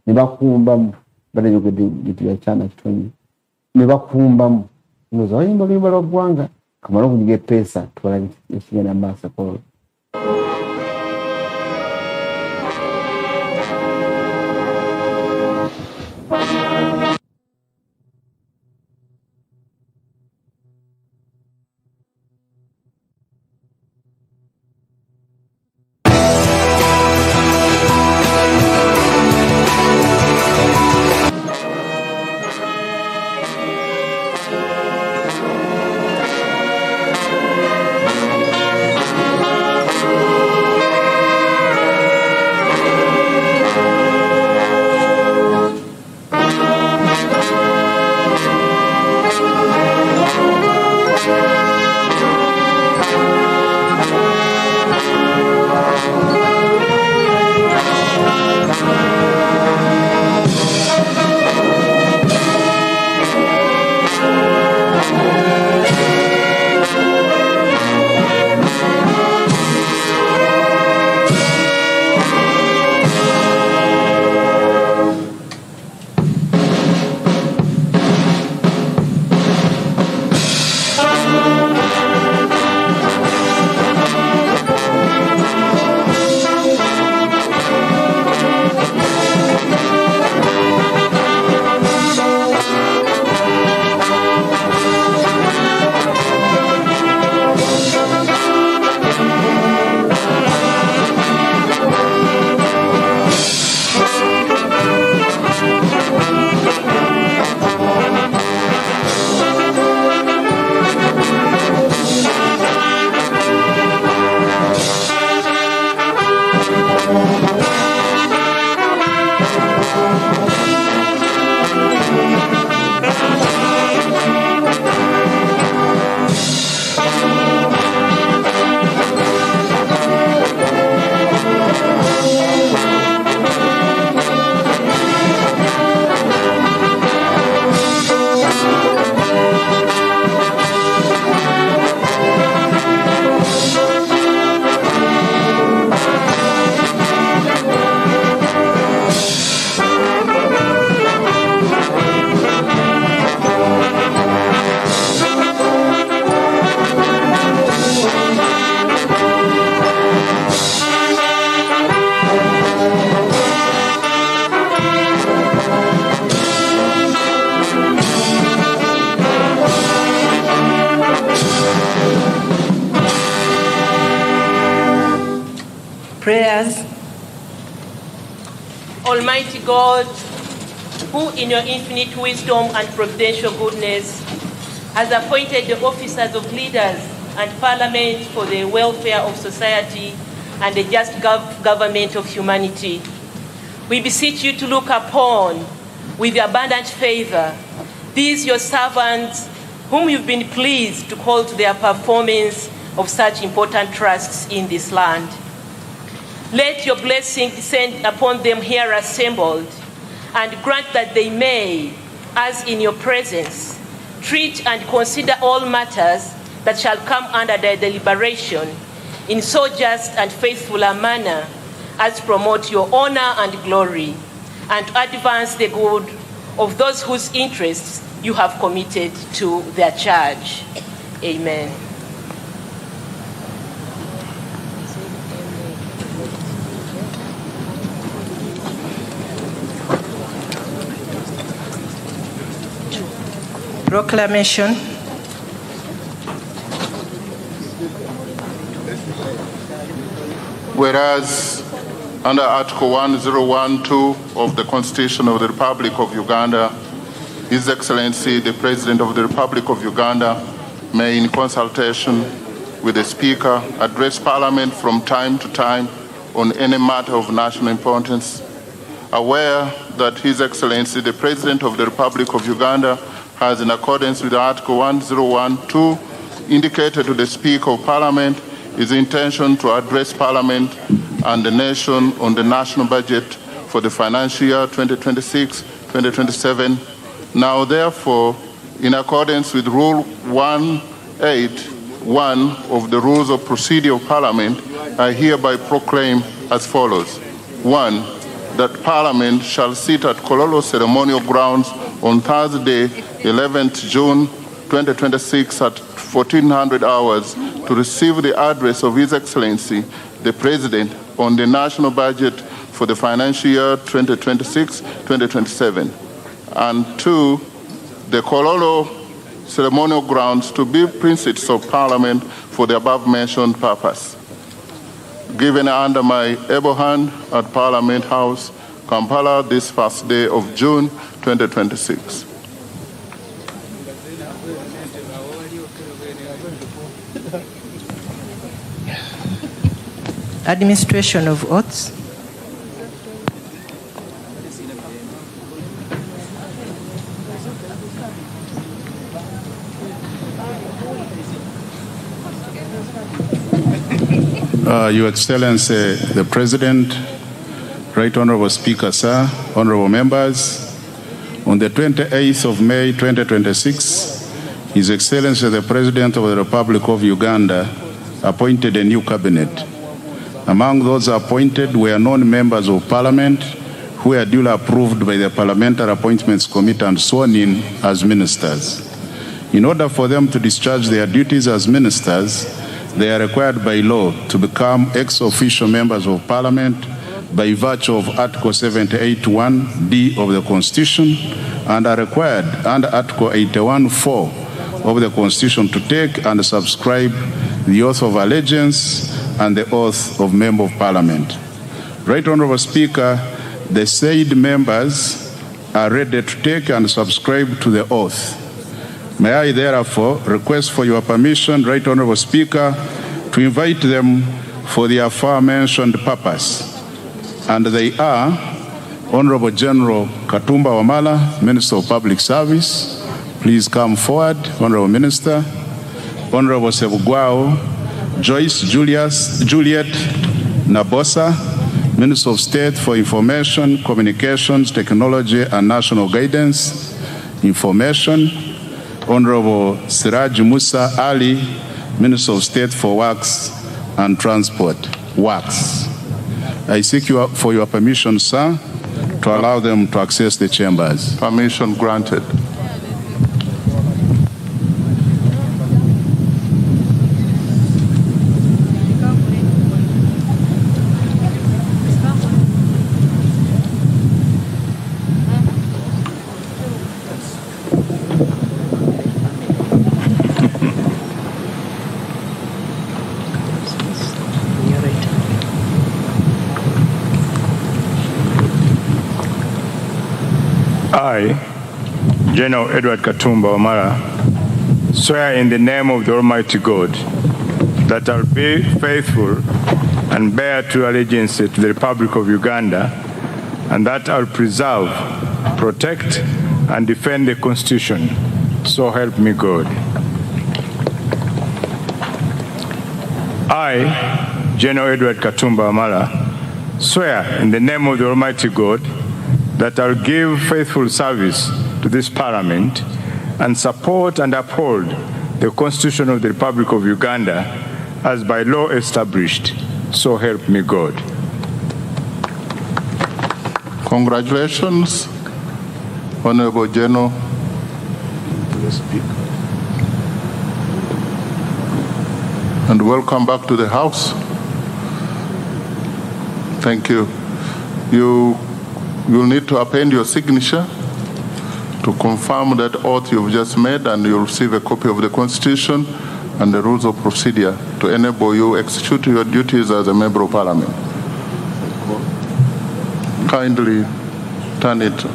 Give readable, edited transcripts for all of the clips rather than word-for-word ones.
Nibakumba baada ya kuditia chana kitoni. Nibakumba ngozo yimba limba lobwanga kamaro kunige pesa twala yishina mbasa kwa. Prayers. Almighty God, who in your infinite wisdom and providential goodness has appointed the officers of leaders and parliament for the welfare of society and the just government of humanity, we beseech you to look upon with abundant favor these your servants whom you've been pleased to call to their performance of such important trusts in this land. Let your blessing descend upon them here assembled, and grant that they may, as in your presence, treat and consider all matters that shall come under their deliberation in so just and faithful a manner as promote your honor and glory, and to advance the good of those whose interests you have committed to their charge. Amen. Proclamation. Whereas under Article 1012 of the Constitution of the Republic of Uganda, His Excellency the President of the Republic of Uganda may, in consultation with the Speaker, address Parliament from time to time on any matter of national importance. Aware that His Excellency the President of the Republic of Uganda has, in accordance with Article 1012, indicated to the Speaker of Parliament his intention to address Parliament and the nation on the national budget for the financial year 2026-2027. Now, therefore, in accordance with Rule 181 of the Rules of Procedure of Parliament, I hereby proclaim as follows. 1. that Parliament shall sit at Kololo Ceremonial Grounds on Thursday, 11th June 2026 at 1400 hours to receive the address of His Excellency, the President, on the national budget for the financial year 2026-2027. And 2, the Kololo Ceremonial Grounds to be precincts of Parliament for the above-mentioned purpose. Given under my able hand at Parliament House, Kampala, this first day of June 2026. Administration of oaths. Your Excellency, the President, Right Honorable Speaker, sir, honorable members, on the 28th of May 2026, His Excellency, the President of the Republic of Uganda, appointed a new cabinet. Among those appointed were non-members of Parliament who were duly approved by the Parliamentary Appointments Committee and sworn in as ministers. In order for them to discharge their duties as ministers, they are required by law to become ex-officio members of Parliament by virtue of Article 78(1)(d) of the Constitution, and are required under Article 81(4) of the Constitution to take and subscribe the oath of allegiance and the oath of Member of Parliament. Right Honorable Speaker, the said members are ready to take and subscribe to the oath. May I therefore request for your permission, Right Honorable Speaker, to invite them for the aforementioned purpose. And they are Honorable General Katumba Wamala, Minister of Public Service. Please come forward, Honorable Minister. Honorable Sebugwao Joyce Juliet Nabosa, Minister of State for Information, Communications, Technology and National Guidance, Information. Honorable Siraj Musa Ali, Minister of State for Works and Transport, Works. I seek for your permission, sir, to allow them to access the chambers. Permission granted. I, General Edward Katumba Wamala, swear in the name of the Almighty God that I will be faithful and bear true allegiance to the Republic of Uganda, and that I will preserve, protect, and defend the Constitution. So help me God. I, General Edward Katumba Wamala, swear in the name of the Almighty God that I will give faithful service to this Parliament and support and uphold the Constitution of the Republic of Uganda as by law established. So help me God. Congratulations, Honorable General. And welcome back to the House. Thank you. You'll need to append your signature to confirm that oath you've just made, and you'll receive a copy of the Constitution and the rules of procedure to enable you execute your duties as a Member of Parliament. Kindly turn it.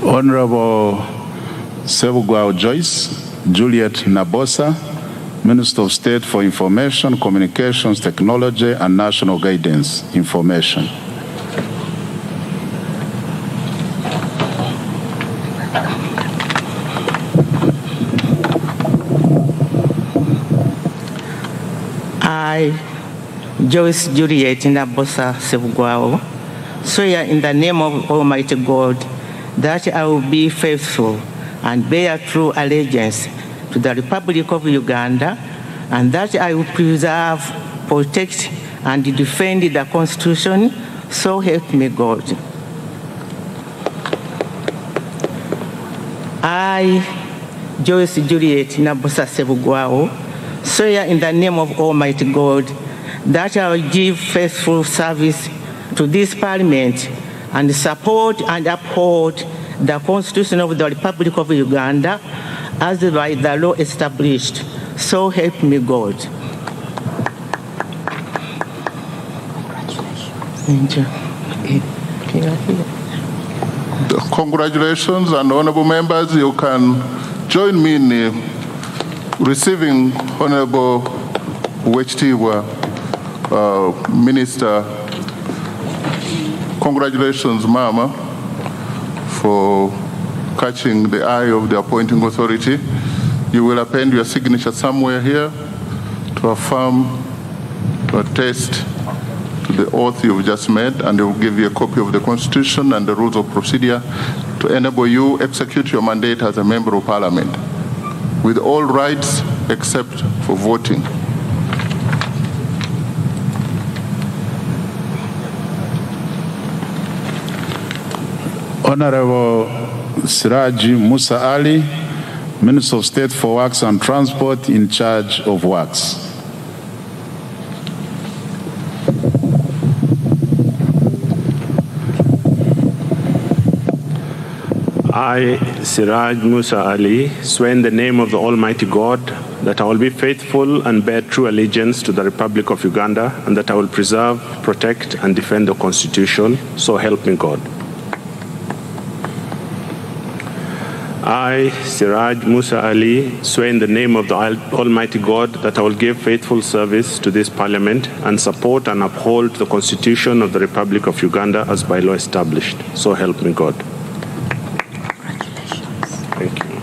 Honorable Sebugwao Joyce Juliet Nabosa, Minister of State for Information, Communications, Technology and National Guidance, Information. I, Joyce Juliet Nabosa Sebugwao, swear in the name of Almighty God that I will be faithful and bear true allegiance to the Republic of Uganda, and that I will preserve, protect, and defend the Constitution, so help me God. I, Joyce Juliet Nabosa Sebugwao, swear in the name of Almighty God that I will give faithful service to this Parliament and support and uphold the Constitution of the Republic of Uganda as by the law established. So help me God. Congratulations, and honorable members, you can join me in receiving Honorable Wechtiwa, Minister. Congratulations, Mama, for catching the eye of the appointing authority. You will append your signature somewhere here to affirm, to attest to the oath you've just made, and they will give you a copy of the Constitution and the rules of procedure to enable you execute your mandate as a member of Parliament with all rights except for voting. Honorable Siraji Musa Ali, Minister of State for Works and Transport, in charge of works. I, Siraj Musa Ali, swear in the name of the Almighty God that I will be faithful and bear true allegiance to the Republic of Uganda, and that I will preserve, protect, and defend the Constitution, so help me God. I, Siraj Musa Ali, swear in the name of the Almighty God that I will give faithful service to this Parliament and support and uphold the Constitution of the Republic of Uganda as by law established. So help me God. Thank you.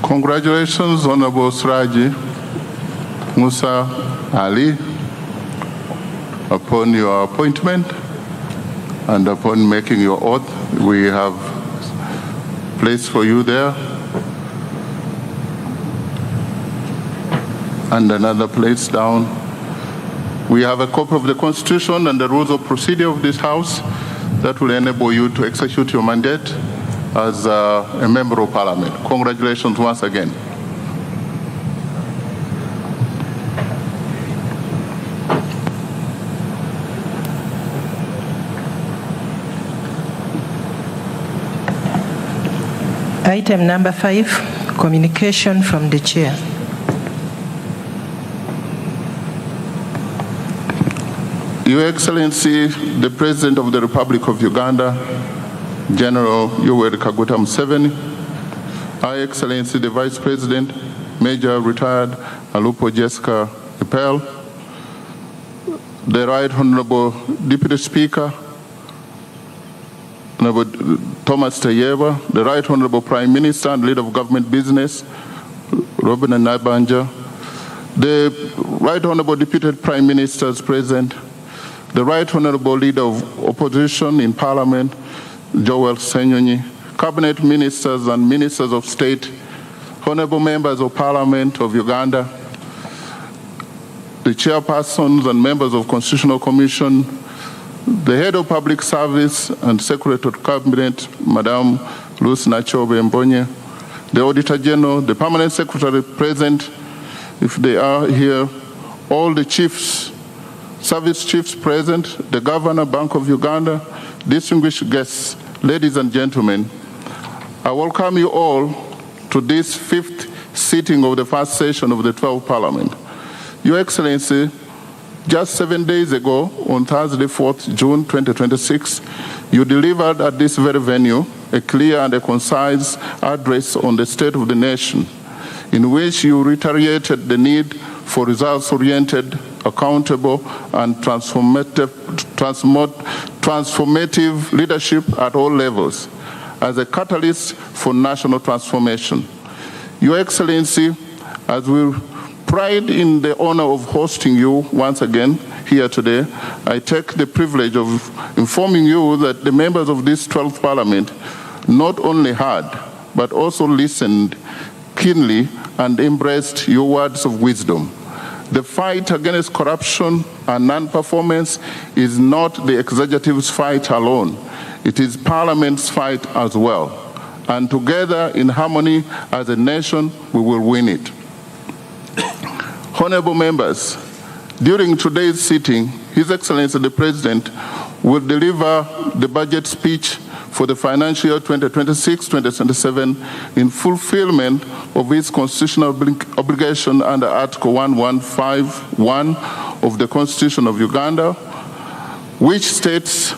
Congratulations, Honorable Siraji Musa Ali, upon your appointment and upon making your oath. We have place for you there, and another place down. We have a copy of the Constitution and the rules of procedure of this House that will enable you to execute your mandate as a member of Parliament. Congratulations once again. Item number 5, communication from the Chair. Your Excellency, the President of the Republic of Uganda, General Yoweri Kaguta Museveni, Her Excellency, the Vice President, Major Retired Alupo Jessica Epel, the Right Honorable Deputy Speaker, Honorable Thomas Tayeba, the Right Honorable Prime Minister and Leader of Government Business, Robin Nabanja, the Right Honorable Deputy Prime Minister is present, the Right Honorable Leader of Opposition in Parliament, Joel Senyonyi, Cabinet Ministers and Ministers of State, Honorable Members of Parliament of Uganda, the Chairpersons and Members of Constitutional Commission, the Head of Public Service and Secretary of Cabinet, Madame Lucy Nachobe Mbonye, the Auditor General, the Permanent Secretary present, if they are here, all the chiefs, service chiefs present, the Governor, Bank of Uganda, distinguished guests, ladies and gentlemen, I welcome you all to this 5th sitting of the first session of the 12th Parliament. Your Excellency, just 7 days ago, on Thursday, 4th June 2026, you delivered at this very venue a clear and a concise address on the state of the nation, in which you reiterated the need for results-oriented, accountable, and transformative leadership at all levels as a catalyst for national transformation. Your Excellency, as we pride in the honor of hosting you once again here today, I take the privilege of informing you that the members of this 12th Parliament not only heard, but also listened keenly and embraced your words of wisdom. The fight against corruption and non-performance is not the executive's fight alone. It is Parliament's fight as well. And together, in harmony as a nation, we will win it. Honorable members, during today's sitting, His Excellency the President will deliver the budget speech for the financial year 2026-2027 in fulfillment of its constitutional obligation under Article 1151 of the Constitution of Uganda, which states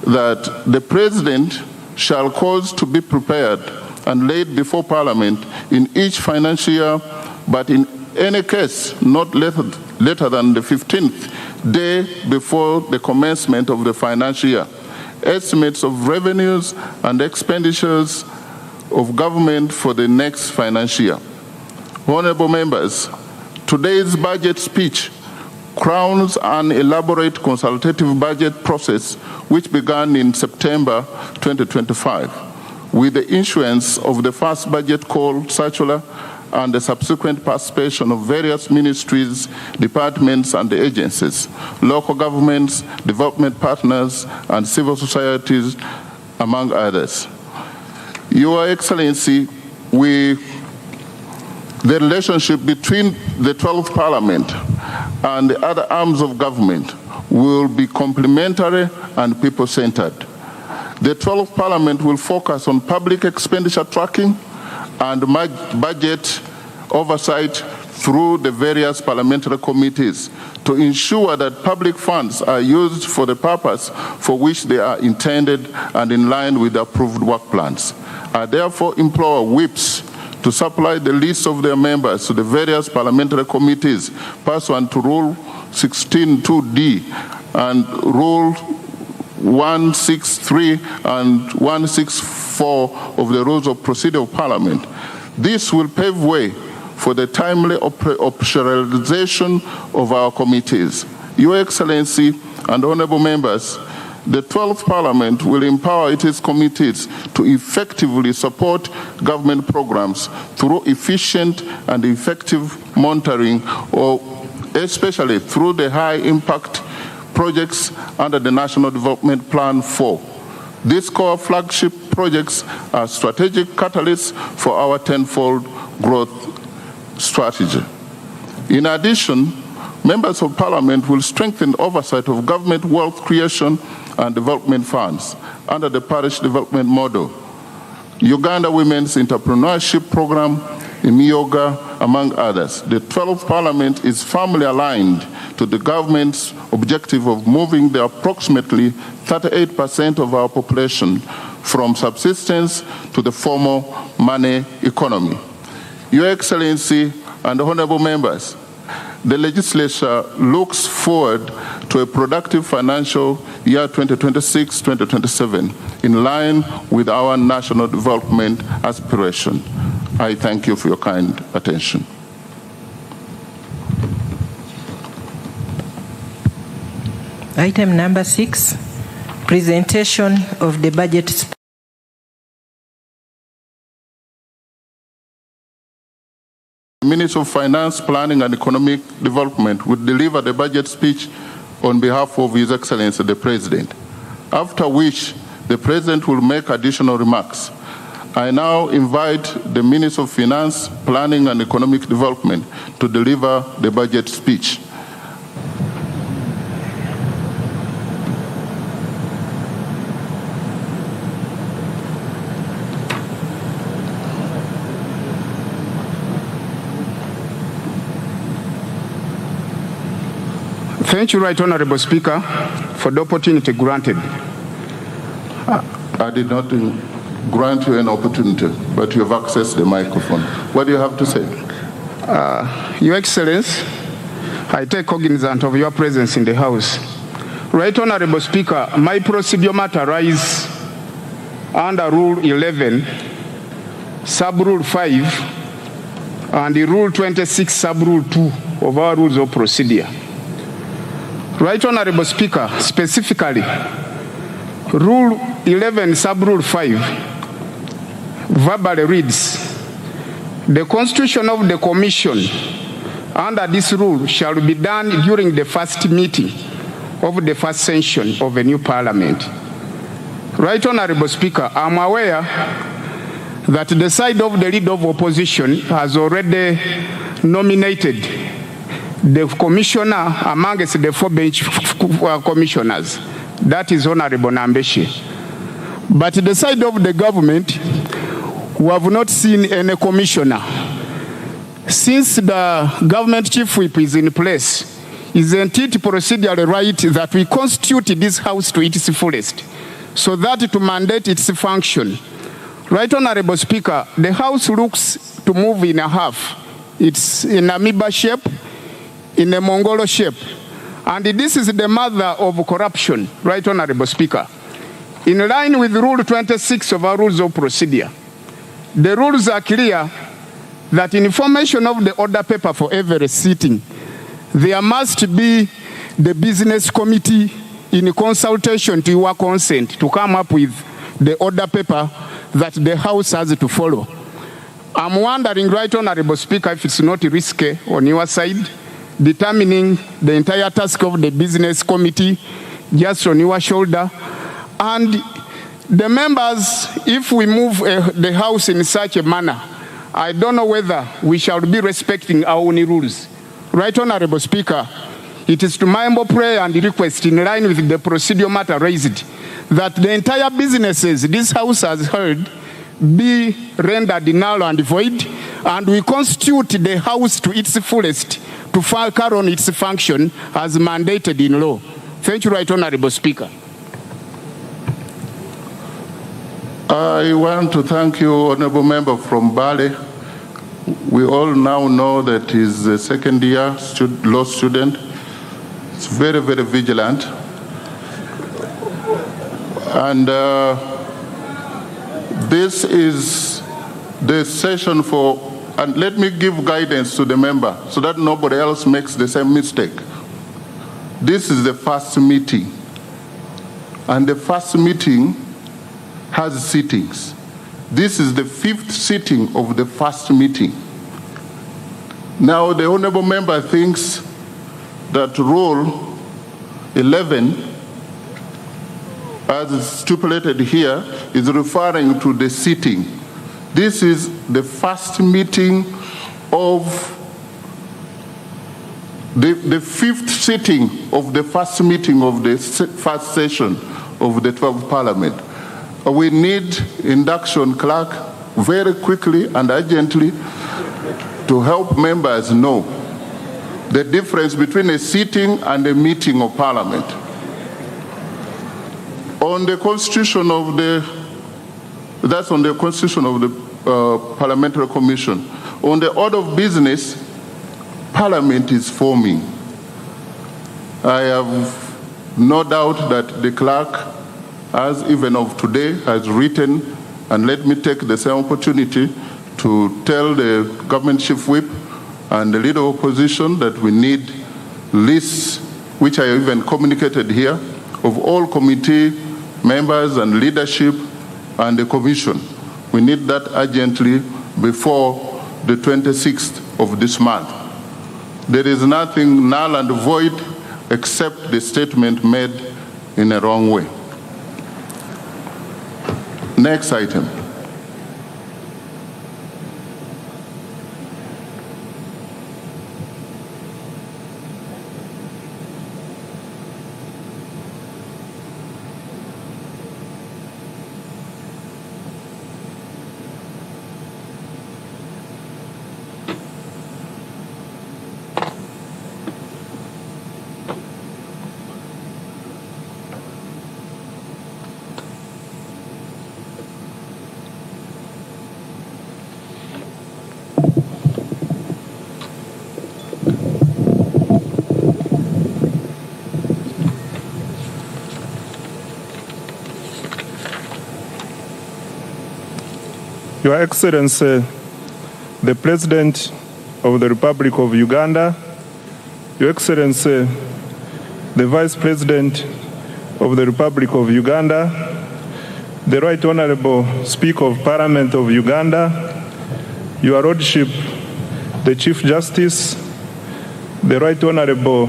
that the President shall cause to be prepared and laid before Parliament in each financial year, but in any case not later than the 15th day before the commencement of the financial year, estimates of revenues and expenditures of government for the next financial year. Honorable members, today's budget speech crowns an elaborate consultative budget process which began in September 2025 with the issuance of the first budget call circular and the subsequent participation of various ministries, departments, and agencies, local governments, development partners, and civil societies, among others. Your Excellency, the relationship between the 12th Parliament and the other arms of government will be complementary and people-centered. The 12th Parliament will focus on public expenditure tracking and budget oversight through the various parliamentary committees to ensure that public funds are used for the purpose for which they are intended and in line with the approved work plans. I therefore implore whips to supply the list of their members to the various parliamentary committees pursuant to Rule 16.2d and Rule 163 and 164 of the Rules of Procedure of Parliament. This will pave way for the timely operationalization of our committees. Your Excellency and honorable members, the 12th Parliament will empower its committees to effectively support government programs through efficient and effective monitoring, or especially through the high-impact projects under the National Development Plan 4. These core flagship projects are strategic catalysts for our tenfold growth strategy. In addition, members of Parliament will strengthen oversight of government wealth creation and development funds under the parish development model, Uganda Women's Entrepreneurship Program, Yoga, among others. The 12th Parliament is firmly aligned to the government's objective of moving the approximately 38% of our population from subsistence to the formal money economy. Your Excellency and honorable members, the legislature looks forward to a productive financial year 2026-2027 in line with our national development aspiration. I thank you for your kind attention. Item number 6, presentation of the budget. The Minister of Finance, Planning and Economic Development will deliver the budget speech on behalf of His Excellency the President, after which the President will make additional remarks. I now invite the Minister of Finance, Planning and Economic Development to deliver the budget speech. Thank you, Right Honorable Speaker, for the opportunity granted. I did not grant you an opportunity, but you have accessed the microphone. What do you have to say? Your Excellency, I take cognizance of your presence in the House. Right Honorable Speaker, my procedure matter arises under Rule 11, Sub-Rule 5, and the Rule 26, Sub-Rule 2 of our Rules of Procedure. Right Honorable Speaker, specifically, Rule 11, Sub-Rule 5, verbally reads, the Constitution of the Commission under this rule shall be done during the first meeting of the first session of a new parliament. Right Honorable Speaker, I'm aware that the side of the leader of opposition has already nominated the commissioner amongst the 4 bench commissioners. That is Honorable Nambeshi. But the side of the government, we have not seen any commissioner. Since the government chief whip is in place, isn't it procedurally right that we constitute this house to its fullest, so that to mandate its function? Right Honorable Speaker, the house looks to move in a half. It's in amoeba shape, in a Mongolo shape. And this is the mother of corruption, Right Honorable Speaker. In line with Rule 26 of our Rules of Procedure, the rules are clear that in formation of the order paper for every sitting, there must be the business committee in consultation to your consent to come up with the order paper that the House has to follow. I'm wondering, Right Honorable Speaker, if it's not risky on your side, determining the entire task of the business committee just on your shoulder. And the members, if we move the House in such a manner, I don't know whether we shall be respecting our own rules. Right Honorable Speaker, it is to my humble prayer and request, in line with the procedural matter raised, that the entire businesses this House has heard be rendered null and void, and we constitute the House to its fullest to carry on its function as mandated in law. Thank you, Right Honorable Speaker. I want to thank you, Honorable Member from Bale. We all now know that he's a second-year law student. He's very, very vigilant. And this is the session for, and let me give guidance to the member so that nobody else makes the same mistake. This is the first meeting, and the first meeting has sittings. This is the 5th sitting of the first meeting. Now the honorable member thinks that Rule 11, as stipulated here, is referring to the sitting. This is the first meeting of the 5th sitting of the first meeting of the first session of the 12th Parliament. We need induction clerk very quickly and urgently to help members know the difference between a sitting and a meeting of Parliament. On the constitution of the, that's on the constitution of the Parliamentary Commission. On the order of business, Parliament is forming. I have no doubt that the clerk, as even of today, has written, and let me take the same opportunity to tell the government chief whip and the leader of opposition that we need lists, which I even communicated here, of all committee members and leadership and the commission. We need that urgently before the 26th of this month. There is nothing null and void except the statement made in a wrong way. Next item. Your Excellency, the President of the Republic of Uganda, Your Excellency, the Vice President of the Republic of Uganda, the Right Honorable Speaker of Parliament of Uganda, Your Lordship, the Chief Justice, the Right Honorable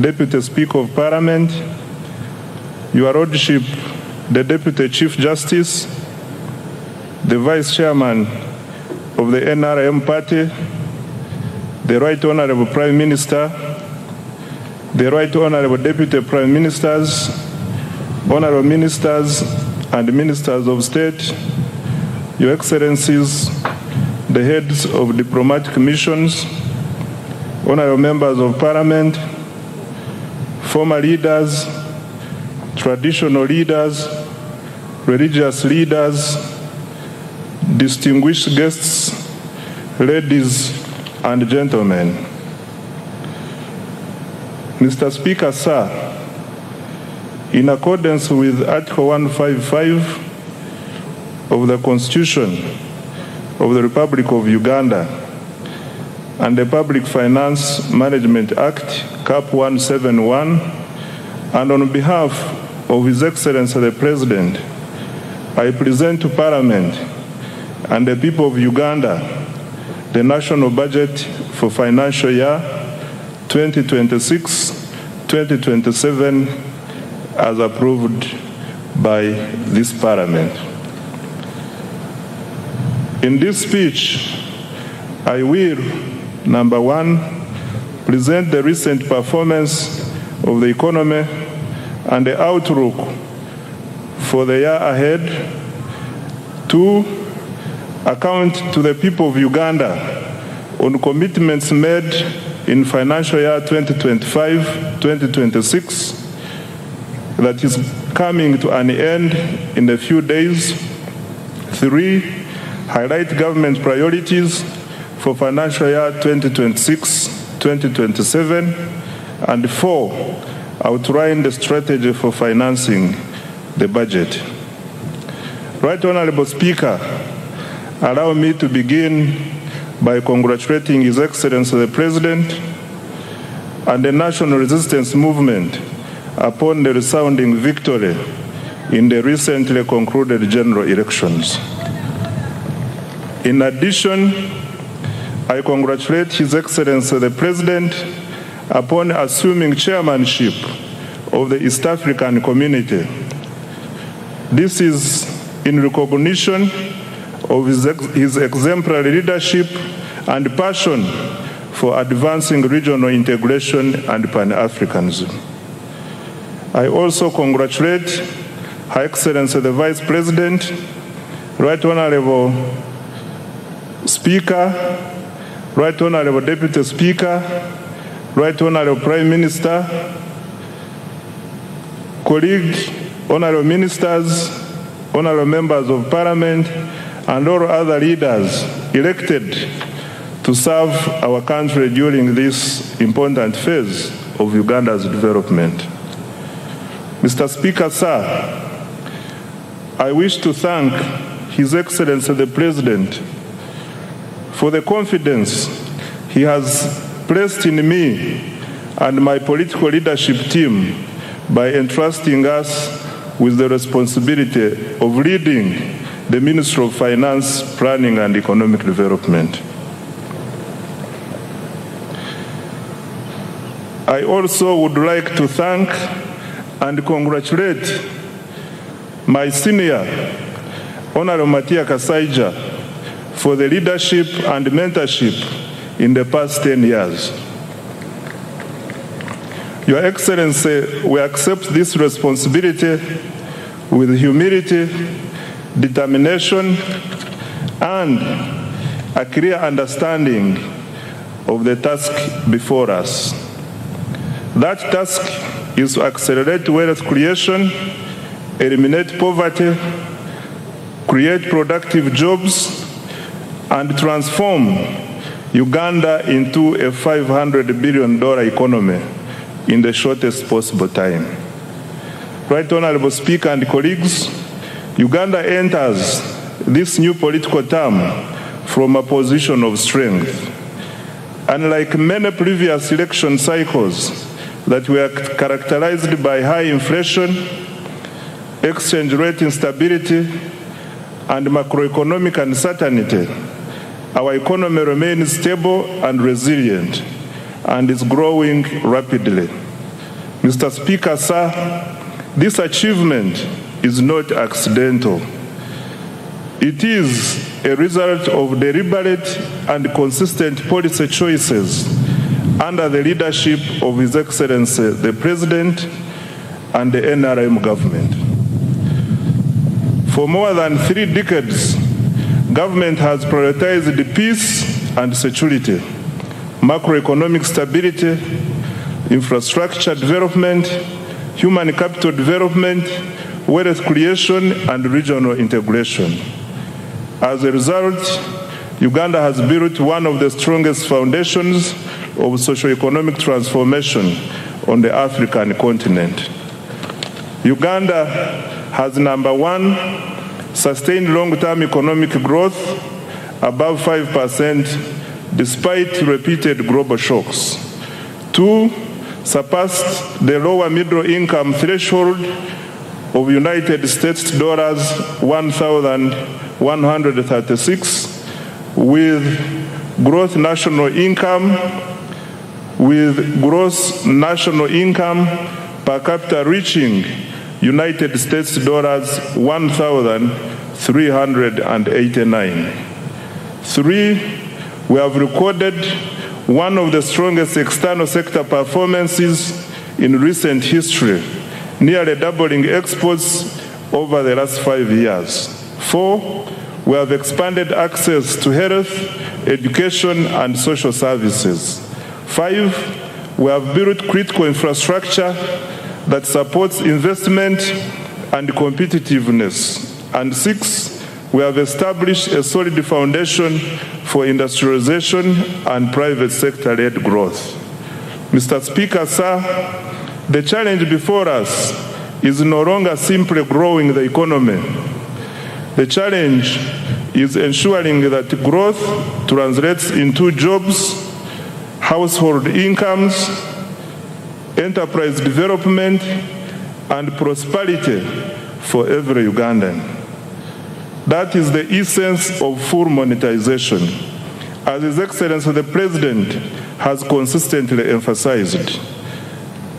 Deputy Speaker of Parliament, Your Lordship, the Deputy Chief Justice, the Vice Chairman of the NRM Party, the Right Honorable Prime Minister, the Right Honorable Deputy Prime Ministers, Honorable Ministers and Ministers of State, Your Excellencies, the heads of diplomatic missions, Honorable Members of Parliament, former leaders, traditional leaders, religious leaders, distinguished guests, ladies and gentlemen. Mr. Speaker, sir, in accordance with Article 155 of the Constitution of the Republic of Uganda and the Public Finance Management Act, Cap 171, and on behalf of His Excellency the President, I present to Parliament and the people of Uganda the national budget for financial year 2026-2027 as approved by this Parliament. In this speech, I will, number one, present the recent performance of the economy and the outlook for the year ahead. Two, account to the people of Uganda on commitments made in financial year 2025-2026 that is coming to an end in a few days. Three, highlight government priorities for financial year 2026-2027. And four, outline the strategy for financing the budget. Right Honorable Speaker, allow me to begin by congratulating His Excellency the President and the National Resistance Movement upon the resounding victory in the recently concluded general elections. In addition, I congratulate His Excellency the President upon assuming chairmanship of the East African Community. This is in recognition of his exemplary leadership and passion for advancing regional integration and Pan-Africanism. I also congratulate Her Excellency the Vice President, Right Honorable Speaker, Right Honorable Deputy Speaker, Right Honorable Prime Minister, colleague, Honorable Ministers, Honorable Members of Parliament, and all other leaders elected to serve our country during this important phase of Uganda's development. Mr. Speaker, sir, I wish to thank His Excellency the President for the confidence he has placed in me and my political leadership team by entrusting us with the responsibility of leading the Ministry of Finance, Planning and Economic Development. I also would like to thank and congratulate my senior, Honorable Matia Kasaija, for the leadership and mentorship in the past 10 years. Your Excellency, we accept this responsibility with humility, determination, and a clear understanding of the task before us. That task is to accelerate wealth creation, eliminate poverty, create productive jobs, and transform Uganda into a $500 billion economy in the shortest possible time. Right Honorable Speaker and colleagues, Uganda enters this new political term from a position of strength. Unlike many previous election cycles that were characterized by high inflation, exchange rate instability, and macroeconomic uncertainty, our economy remains stable and resilient, and is growing rapidly. Mr. Speaker, sir, this achievement is not accidental. It is a result of deliberate and consistent policy choices under the leadership of His Excellency, the President, and the NRM government. For more than 3 decades, government has prioritized peace and security, macroeconomic stability, infrastructure development, human capital development, wealth creation, and regional integration. As a result, Uganda has built one of the strongest foundations of socio-economic transformation on the African continent. Uganda has, #1, sustained long-term economic growth above 5% despite repeated global shocks. 2, surpassed the lower middle income threshold of United States dollars 1,136 with gross national income per capita reaching United States dollars 1,389. 3, we have recorded one of the strongest external sector performances in recent history, nearly doubling exports over the last 5 years. 4, we have expanded access to health, education, and social services. 5, we have built critical infrastructure that supports investment and competitiveness. And 6, we have established a solid foundation for industrialization and private sector-led growth. Mr. Speaker, sir, the challenge before us is no longer simply growing the economy. The challenge is ensuring that growth translates into jobs, household incomes, enterprise development, and prosperity for every Ugandan. That is the essence of full monetization, as His Excellency the President has consistently emphasized.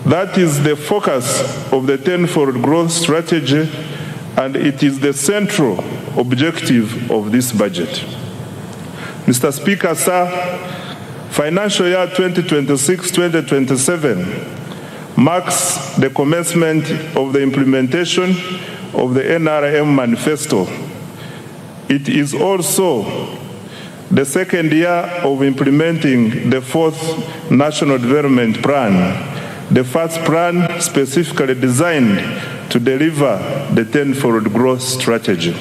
That is the focus of the tenfold growth strategy, and it is the central objective of this budget. Mr. Speaker, sir, financial year 2026-2027 marks the commencement of the implementation of the NRM manifesto. It is also the second year of implementing the 4th National Development Plan, the first plan specifically designed to deliver the tenfold growth strategy.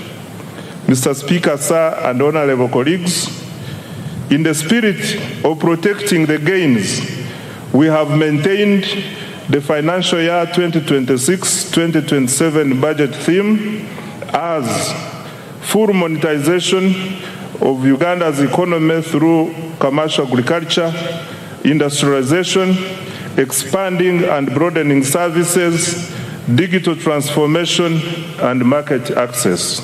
Mr. Speaker, sir, and honorable colleagues, in the spirit of protecting the gains, we have maintained the financial year 2026-2027 budget theme as full monetization of Uganda's economy through commercial agriculture, industrialization, expanding and broadening services, digital transformation, and market access.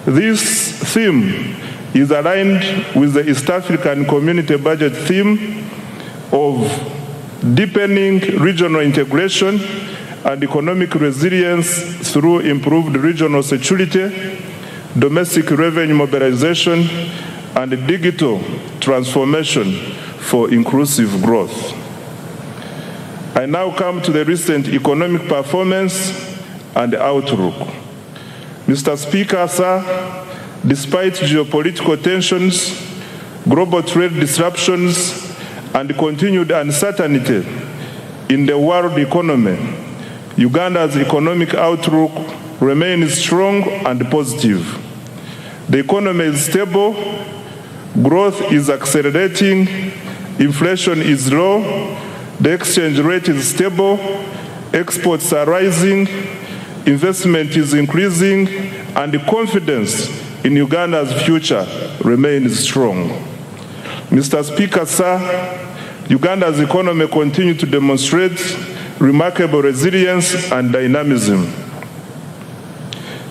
This theme is aligned with the East African Community budget theme of deepening regional integration and economic resilience through improved regional security, domestic revenue mobilization, and digital transformation for inclusive growth. I now come to the recent economic performance and outlook. Mr. Speaker, sir, despite geopolitical tensions, global trade disruptions, and continued uncertainty in the world economy, Uganda's economic outlook remains strong and positive. The economy is stable, growth is accelerating, inflation is low, the exchange rate is stable, exports are rising, investment is increasing, and the confidence in Uganda's future remains strong. Mr. Speaker, sir, Uganda's economy continues to demonstrate remarkable resilience and dynamism.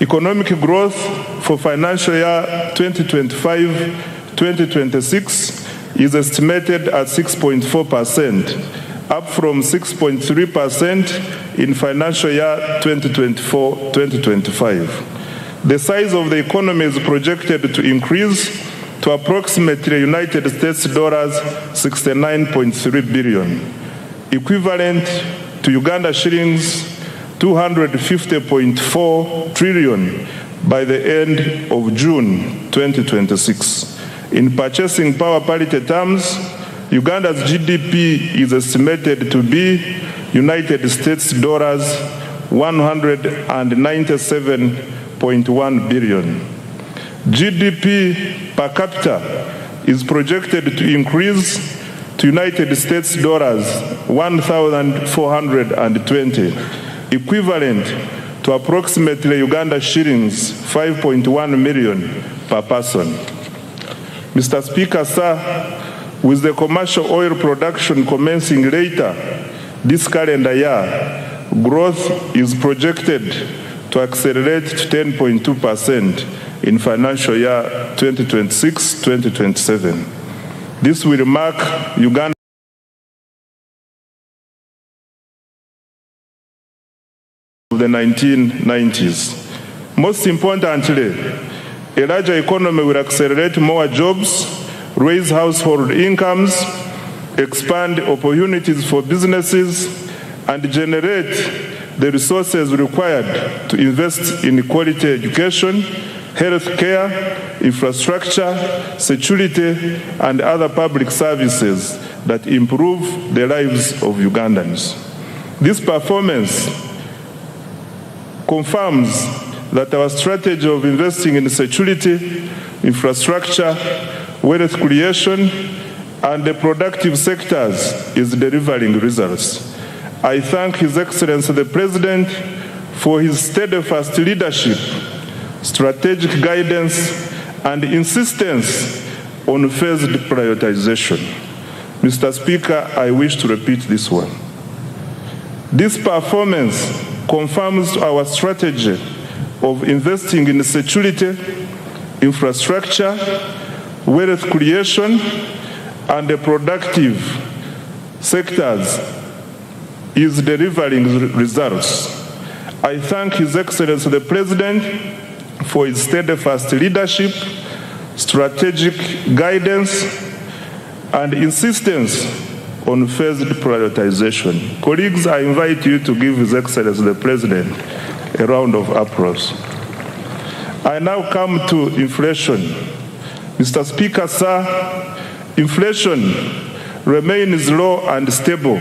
Economic growth for financial year 2025-2026 is estimated at 6.4%, up from 6.3% in financial year 2024-2025. The size of the economy is projected to increase to approximately United States dollars 69.3 billion, equivalent to Uganda shillings 250.4 trillion by the end of June 2026. In purchasing power parity terms, Uganda's GDP is estimated to be United States dollars 197.1 billion. GDP per capita is projected to increase to United States dollars 1,420, equivalent to approximately Uganda shillings 5.1 million per person. Mr. Speaker, sir, with the commercial oil production commencing later this calendar year, growth is projected to accelerate to 10.2% in financial year 2026-2027. This will mark Uganda of the 1990s. Most importantly, a larger economy will accelerate more jobs, raise household incomes, expand opportunities for businesses, and generate the resources required to invest in quality education, health care, infrastructure, security, and other public services that improve the lives of Ugandans. This performance confirms that our strategy of investing in security, infrastructure, wealth creation, and the productive sectors is delivering results. I thank His Excellency the President for his steadfast leadership, strategic guidance, and insistence on phased prioritization. Mr. Speaker, I wish to repeat this one. This performance confirms our strategy of investing in security, infrastructure, wealth creation, and the productive sectors is delivering results. I thank His Excellency the President for his steadfast leadership, strategic guidance, and insistence on phased prioritization. Colleagues, I invite you to give His Excellency the President a round of applause. I now come to inflation. Mr. Speaker, sir, inflation remains low and stable.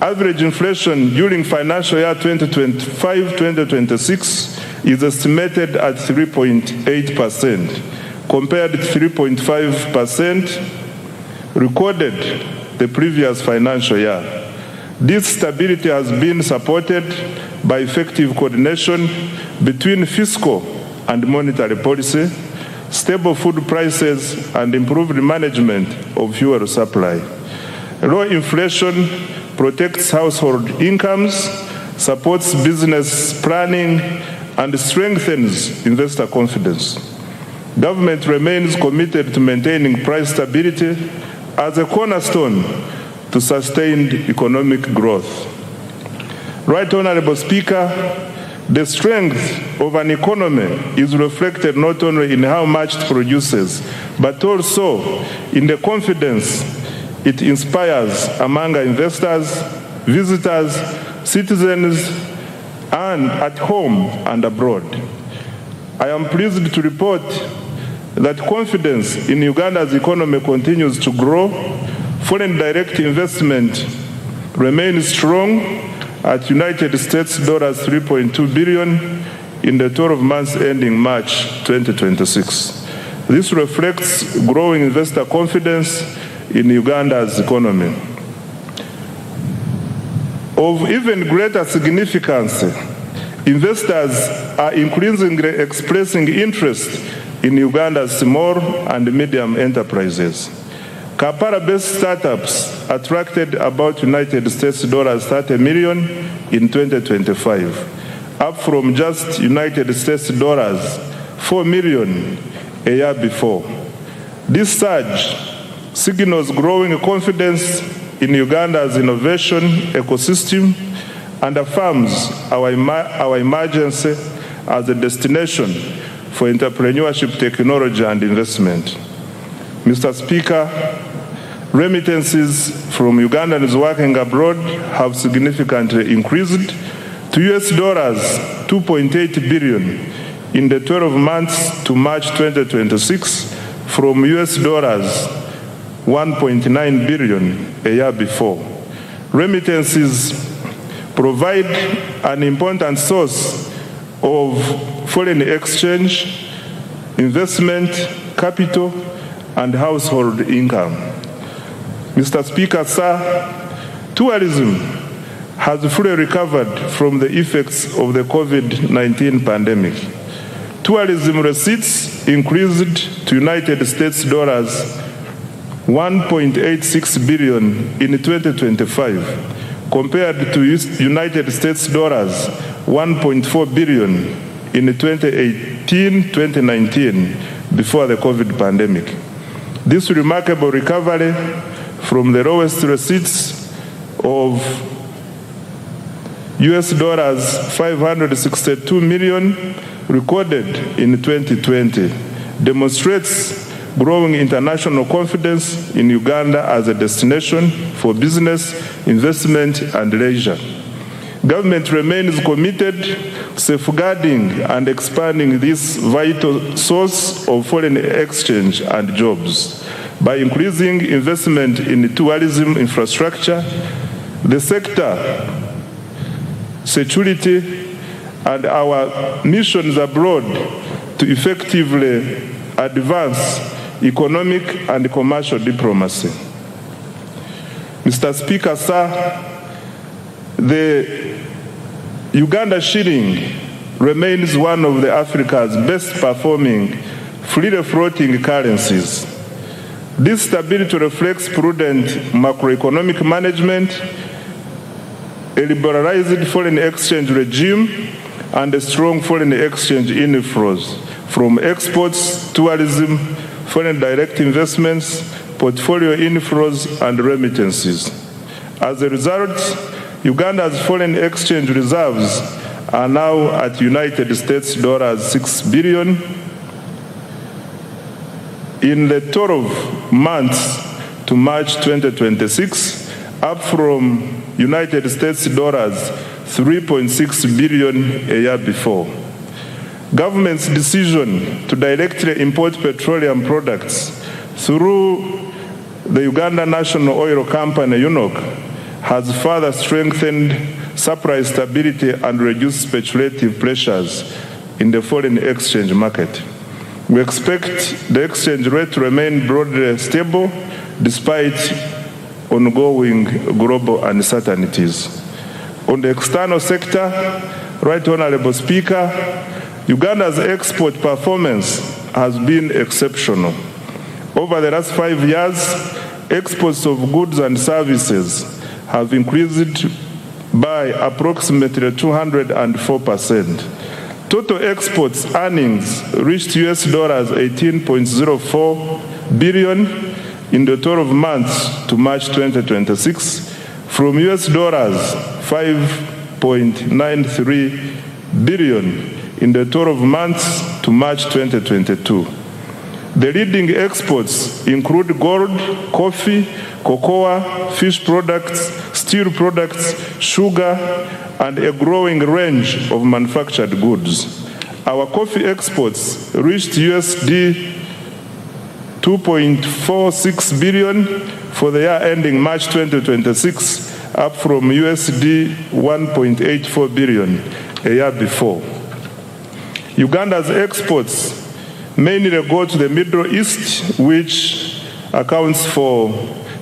Average inflation during financial year 2025-2026 is estimated at 3.8%, compared to 3.5% recorded the previous financial year. This stability has been supported by effective coordination between fiscal and monetary policy, stable food prices, and improved management of fuel supply. Low inflation protects household incomes, supports business planning, and strengthens investor confidence. Government remains committed to maintaining price stability as a cornerstone to sustained economic growth. Right Honorable Speaker, the strength of an economy is reflected not only in how much it produces, but also in the confidence it inspires among investors, visitors, citizens, and at home and abroad. I am pleased to report that confidence in Uganda's economy continues to grow. Foreign direct investment remains strong at United States dollars 3.2 billion in the 12 months ending March 2026. This reflects growing investor confidence in Uganda's economy. Of even greater significance, investors are increasingly expressing interest in Uganda's small and medium enterprises. Kampala-based startups attracted about United States dollars 30 million in 2025, up from just United States dollars 4 million a year before. This surge signals growing confidence in Uganda's innovation ecosystem and affirms our emergence as a destination for entrepreneurship, technology, and investment. Mr. Speaker, remittances from Ugandans working abroad have significantly increased to $2.8 billion in the 12 months to March 2026 from $1.9 billion a year before. Remittances provide an important source of foreign exchange, investment, capital, and household income. Mr. Speaker, sir, tourism has fully recovered from the effects of the COVID-19 pandemic. Tourism receipts increased to United States dollars $1.86 billion in 2025, compared to United States dollars $1.4 billion in 2018-2019, before the COVID pandemic. This remarkable recovery from the lowest receipts of $562 million recorded in 2020 demonstrates growing international confidence in Uganda as a destination for business, investment, and leisure. Government remains committed to safeguarding and expanding this vital source of foreign exchange and jobs by increasing investment in tourism infrastructure, the sector, security, and our missions abroad to effectively advance economic and commercial diplomacy. Mr. Speaker, sir, the Uganda shilling remains one of Africa's best performing freely floating currencies. This stability reflects prudent macroeconomic management, a liberalized foreign exchange regime, and a strong foreign exchange inflows from exports, tourism, foreign direct investments, portfolio inflows, and remittances. As a result, Uganda's foreign exchange reserves are now at United States dollars $6 billion. In the 12 months to March 2026, up from United States dollars $3.6 billion a year before. Government's decision to directly import petroleum products through the Uganda National Oil Company, UNOC, has further strengthened supply stability and reduced speculative pressures in the foreign exchange market. We expect the exchange rate to remain broadly stable despite ongoing global uncertainties. On the external sector, Right Honorable Speaker, Uganda's export performance has been exceptional. Over the last 5 years, exports of goods and services have increased by approximately 204%. Total exports earnings reached $18.04 billion in the 12 months to March 2026 from $5.93 billion in the 12 months to March 2022. The leading exports include gold, coffee, cocoa, fish products, steel products, sugar, and a growing range of manufactured goods. Our coffee exports reached $2.46 billion for the year ending March 2026, up from $1.84 billion a year before. Uganda's exports mainly go to the Middle East, which accounts for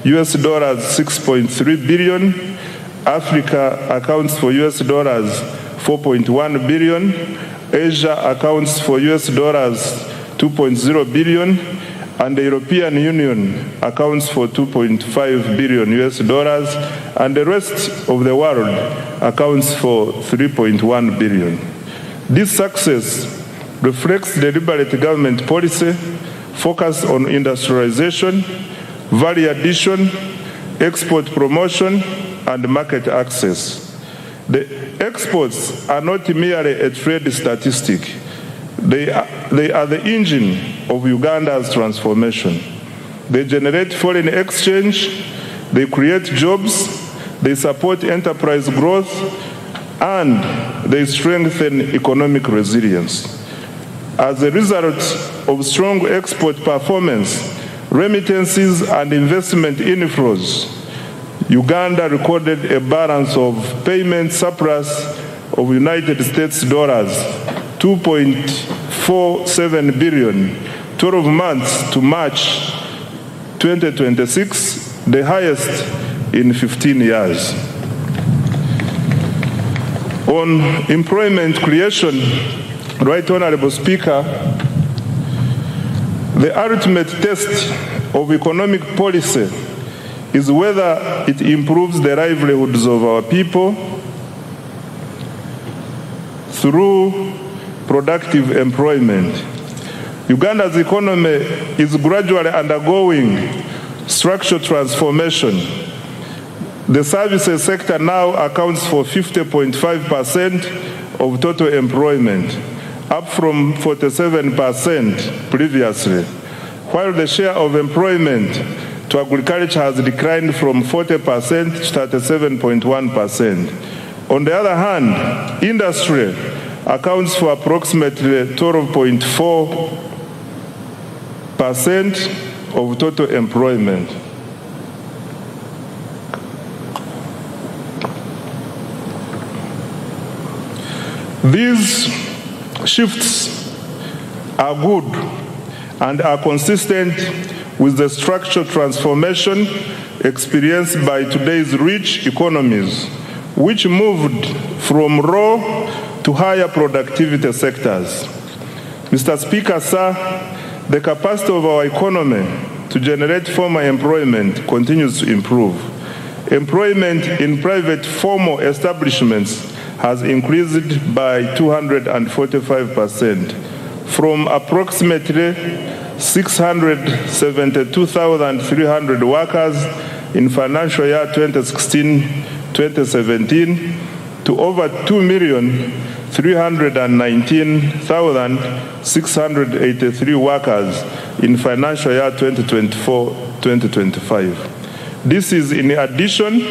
$6.3 billion. Africa accounts for $4.1 billion. Asia accounts for $2.0 billion. And the European Union accounts for $2.5 billion, and the rest of the world accounts for $3.1 billion. This success reflects the deliberate government policy focused on industrialization, value addition, export promotion, and market access. The exports are not merely a trade statistic. They are the engine of Uganda's transformation. They generate foreign exchange, they create jobs, they support enterprise growth, and they strengthen economic resilience. As a result of strong export performance, remittances, and investment inflows, Uganda recorded a balance of payment surplus of United States dollars $2.47 billion, 12 months to March 2026, the highest in 15 years. On employment creation, Right Honorable Speaker, the ultimate test of economic policy is whether it improves the livelihoods of our people through productive employment. Uganda's economy is gradually undergoing structural transformation. The services sector now accounts for 50.5% of total employment, up from 47% previously, while the share of employment to agriculture has declined from 40% to 37.1%. On the other hand, industry accounts for approximately 12.4% of total employment. These shifts are good and are consistent with the structural transformation experienced by today's rich economies, which moved from raw to higher productivity sectors. Mr. Speaker, sir, the capacity of our economy to generate formal employment continues to improve. Employment in private formal establishments has increased by 245%, from approximately 672,300 workers in financial year 2016-2017 to over 2,319,683 workers in financial year 2024-2025. This is in addition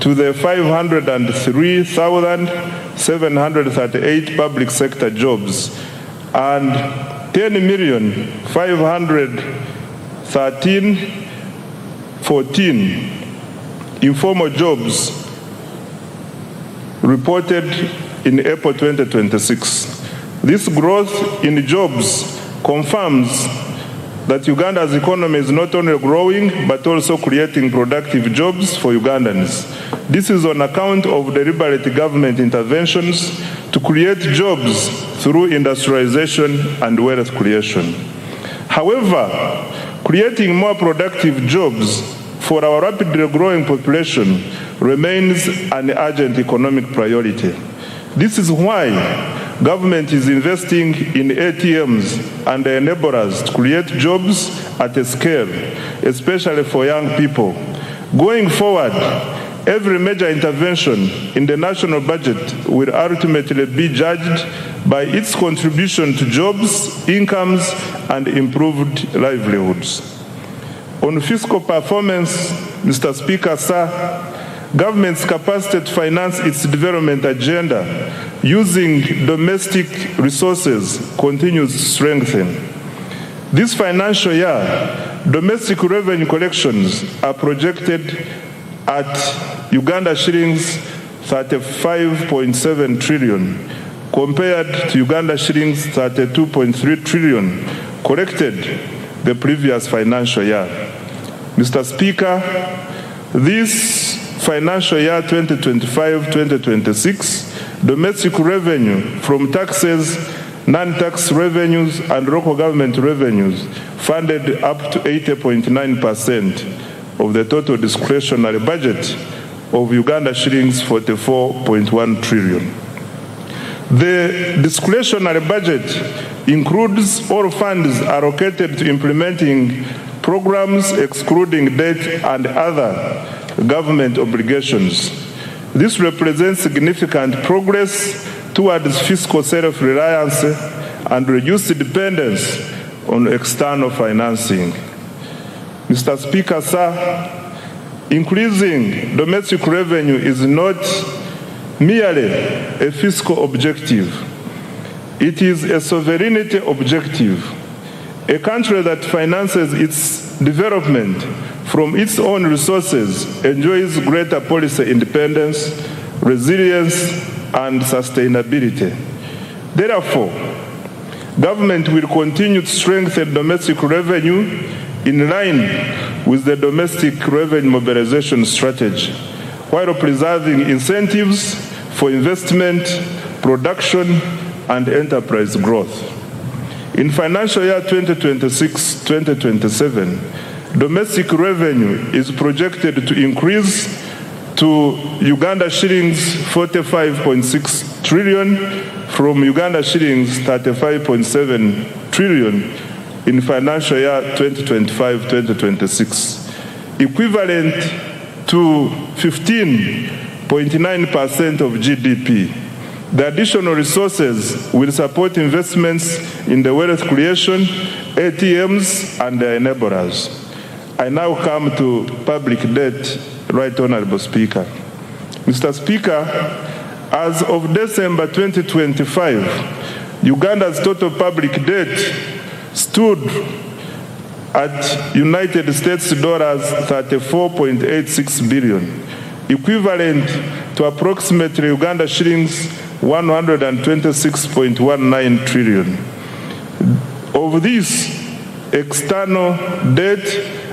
to the 503,738 public sector jobs and 10,513,14 informal jobs reported in April 2026. This growth in jobs confirms that Uganda's economy is not only growing but also creating productive jobs for Ugandans. This is on account of deliberate government interventions to create jobs through industrialization and wealth creation. However, creating more productive jobs for our rapidly growing population remains an urgent economic priority. This is why government is investing in ATMs and enablers to create jobs at a scale, especially for young people. Going forward, every major intervention in the national budget will ultimately be judged by its contribution to jobs, incomes, and improved livelihoods. On fiscal performance, Mr. Speaker, sir, government's capacity to finance its development agenda using domestic resources continues to strengthen. This financial year, domestic revenue collections are projected at Uganda shillings 35.7 trillion compared to Uganda shillings 32.3 trillion collected the previous financial year. Mr. Speaker, this financial year 2025-2026, domestic revenue from taxes, non-tax revenues, and local government revenues funded up to 80.9% of the total discretionary budget of Uganda shillings 44.1 trillion. The discretionary budget includes all funds allocated to implementing programs excluding debt and other government obligations. This represents significant progress towards fiscal self-reliance and reduced dependence on external financing. Mr. Speaker, sir, increasing domestic revenue is not merely a fiscal objective. It is a sovereignty objective. A country that finances its development from its own resources enjoys greater policy independence, resilience, and sustainability. Therefore, government will continue to strengthen domestic revenue in line with the domestic revenue mobilization strategy, while preserving incentives for investment, production, and enterprise growth. In financial year 2026-2027, domestic revenue is projected to increase to Uganda shillings 45.6 trillion from Uganda shillings 35.7 trillion in financial year 2025-2026, equivalent to 15.9% of GDP. The additional resources will support investments in the wealth creation, ATMs, and their enablers. I now come to public debt, Right Honorable Speaker. Mr. Speaker, as of December 2025, Uganda's total public debt stood at United States dollars 34.86 billion, equivalent to approximately Uganda shillings 126.19 trillion. Of this, external debt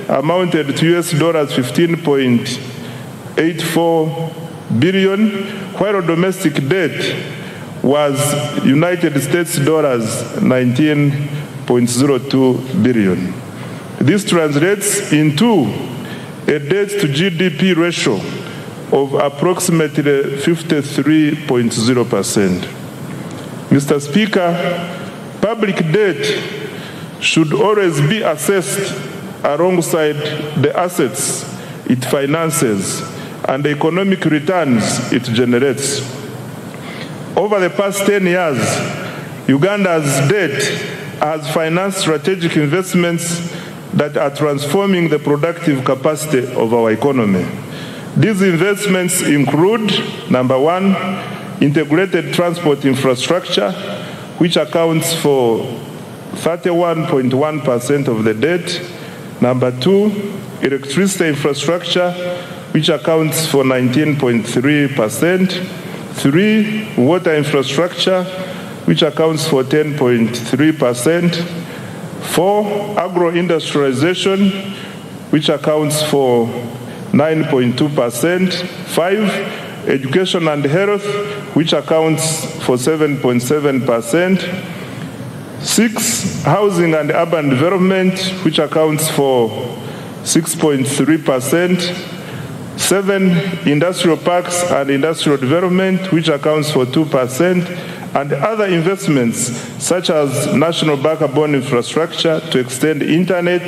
amounted to US dollars 15.84 billion, while domestic debt was United States dollars 19.02 billion. This translates into a debt to GDP ratio of approximately 53.0%. Mr. Speaker, public debt should always be assessed alongside the assets it finances and the economic returns it generates. Over the past 10 years, Uganda's debt has financed strategic investments that are transforming the productive capacity of our economy. These investments include, number one, integrated transport infrastructure, which accounts for 31.1% of the debt. Number two, electricity infrastructure, which accounts for 19.3%. Three, water infrastructure, which accounts for 10.3%. Four, agro-industrialization, which accounts for 9.2%. Five, education and health, which accounts for 7.7%. Six, housing and urban development, which accounts for 6.3%. Seven, industrial parks and industrial development, which accounts for 2%, and other investments such as national backbone infrastructure to extend internet,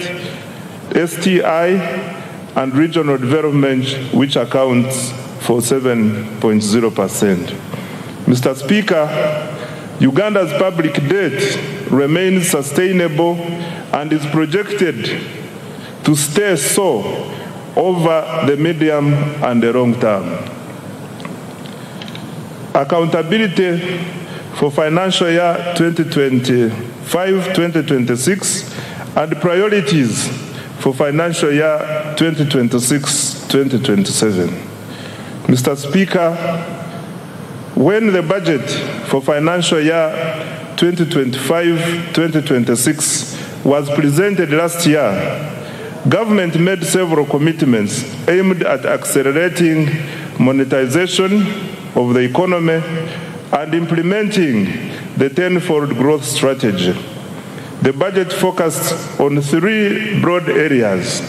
STI, and regional development, which accounts for 7.0%. Mr. Speaker, Uganda's public debt remains sustainable and is projected to stay so over the medium and the long term. Accountability for financial year 2025-2026 and priorities for financial year 2026-2027. Mr. Speaker, when the budget for financial year 2025-2026 was presented last year, government made several commitments aimed at accelerating monetization of the economy and implementing the tenfold growth strategy. The budget focused on three broad areas,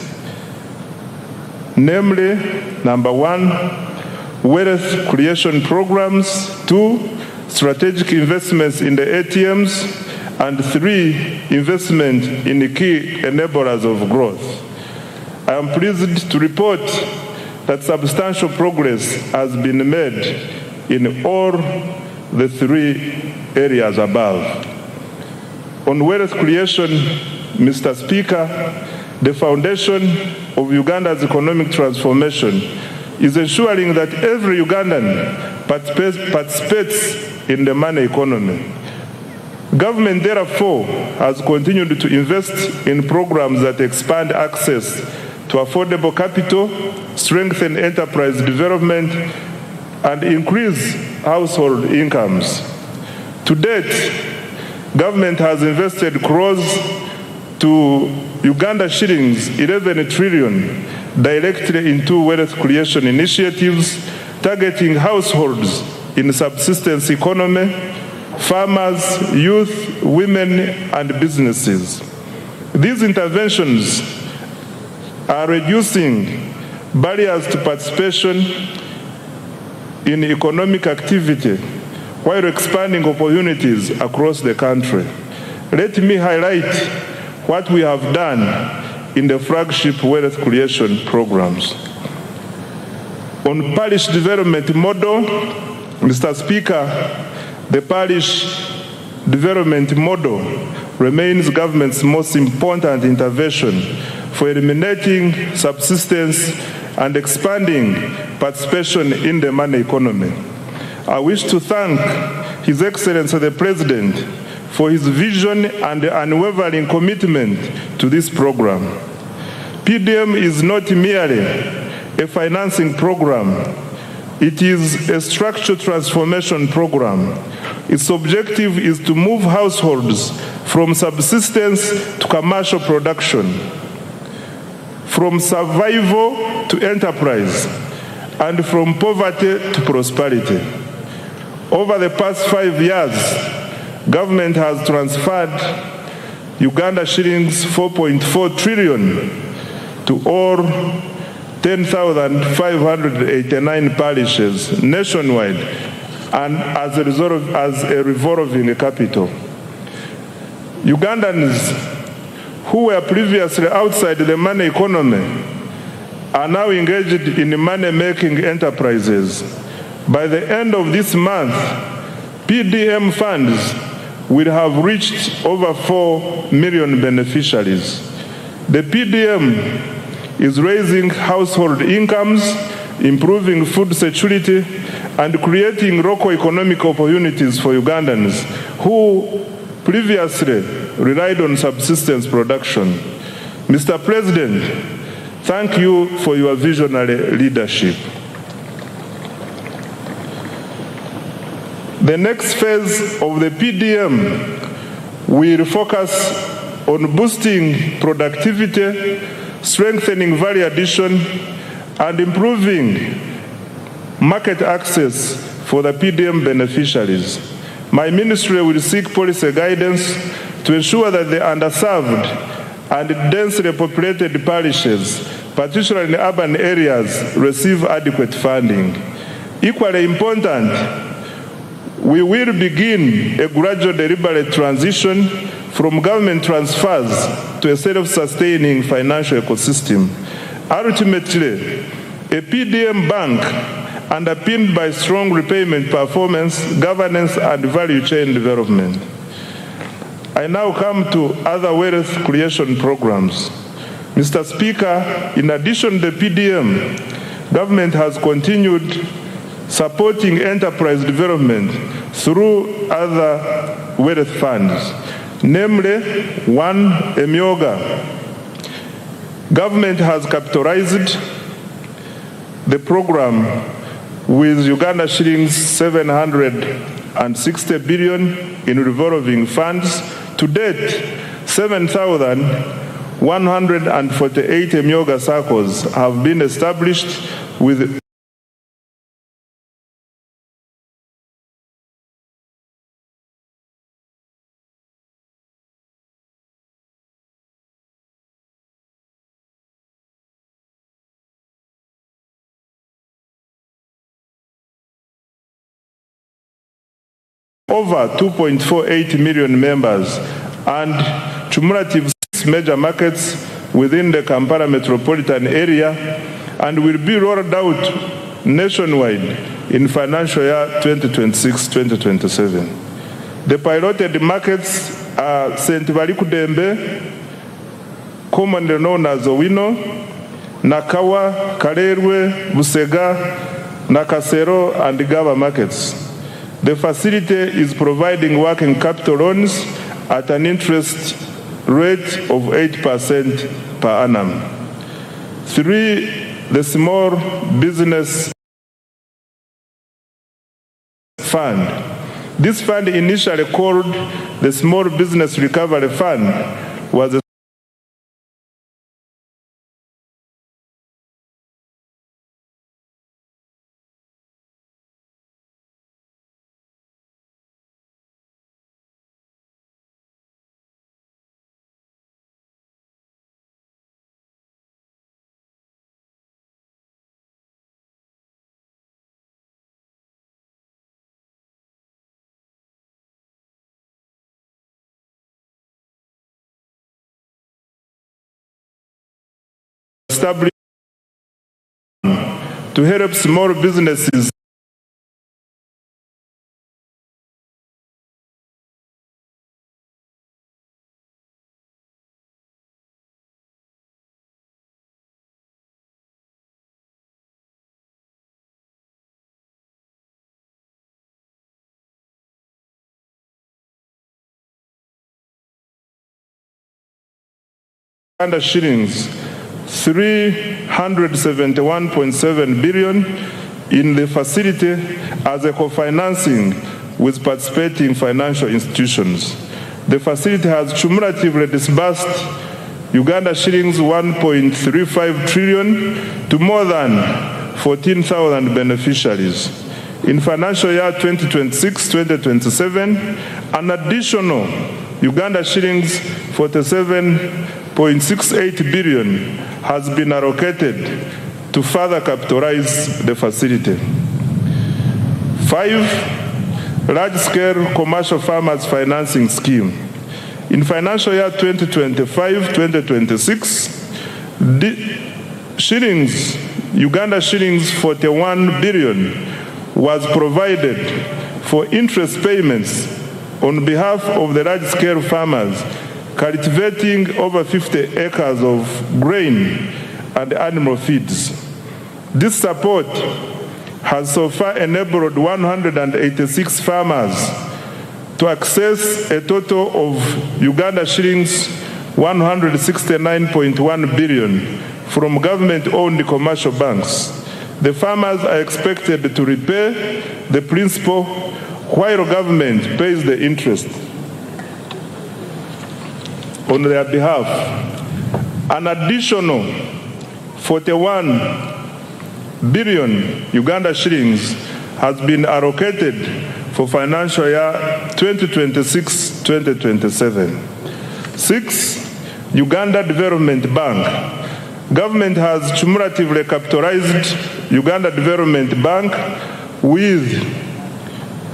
namely, number one, wealth creation programs, two, strategic investments in the ATMs, and 3, investment in key enablers of growth. I am pleased to report that substantial progress has been made in all the 3 areas above. On wealth creation, Mr. Speaker, the foundation of Uganda's economic transformation is ensuring that every Ugandan participates in the money economy. Government, therefore, has continued to invest in programs that expand access to affordable capital, strengthen enterprise development, and increase household incomes. To date, government has invested close to Uganda shillings 11 trillion directly into wealth creation initiatives targeting households in subsistence economy, farmers, youth, women, and businesses. These interventions are reducing barriers to participation in economic activity while expanding opportunities across the country. Let me highlight what we have done in the flagship wealth creation programs. On parish development model, Mr. Speaker, the parish development model remains government's most important intervention for eliminating subsistence and expanding participation in the money economy. I wish to thank His Excellency the President for his vision and unwavering commitment to this program. PDM is not merely a financing program, it is a structural transformation program. Its objective is to move households from subsistence to commercial production, from survival to enterprise, and from poverty to prosperity. Over the past 5 years, government has transferred Uganda shillings 4.4 trillion to all 10,589 parishes nationwide and as a revolving capital. Ugandans who were previously outside the money economy are now engaged in money-making enterprises. By the end of this month, PDM funds will have reached over 4 million beneficiaries. The PDM is raising household incomes, improving food security, and creating local economic opportunities for Ugandans who previously relied on subsistence production. Mr. President, thank you for your visionary leadership. The next phase of the PDM will focus on boosting productivity, strengthening value addition, and improving market access for the PDM beneficiaries. My ministry will seek policy guidance to ensure that the underserved and densely populated parishes, particularly in urban areas, receive adequate funding. Equally important, we will begin a gradual deliberate transition from government transfers to a self-sustaining financial ecosystem. Ultimately, a PDM bank underpinned by strong repayment performance, governance, and value chain development. I now come to other wealth creation programs. Mr. Speaker, in addition to the PDM, government has continued supporting enterprise development through other wealth funds, namely, 1, Emyoga. Government has capitalized the program with Uganda shillings 760 billion in revolving funds. To date, 7,148 Emyoga circles have been established with over 2.48 million members and cumulative 6 major markets within the Kampala metropolitan area, and will be rolled out nationwide in financial year 2026-2027. The piloted markets are St. Balikudembe, commonly known as Owino, Nakawa, Kalerwe, Busega, Nakasero, and Gaba markets. The facility is providing working capital loans at an interest rate of 8% per annum. 3, the Small Business Fund. This fund, initially called the Small Business Recovery Fund, was established to help small businesses under shillings 371.7 billion in the facility as a co-financing with participating financial institutions. The facility has cumulatively disbursed Uganda shillings 1.35 trillion to more than 14,000 beneficiaries. In financial year 2026-2027, an additional Uganda shillings 47.68 billion has been allocated to further capitalize the facility. 5, large-scale commercial farmers financing scheme. In financial year 2025-2026, Uganda shillings 41 billion was provided for interest payments on behalf of the large-scale farmers cultivating over 50 acres of grain and animal feeds. This support has so far enabled 186 farmers to access a total of Uganda shillings 169.1 billion from government-owned commercial banks. The farmers are expected to repay the principal while government pays the interest on their behalf. An additional 41 billion Uganda shillings has been allocated for financial year 2026-2027. 6, Uganda Development Bank. Government has cumulatively capitalized Uganda Development Bank with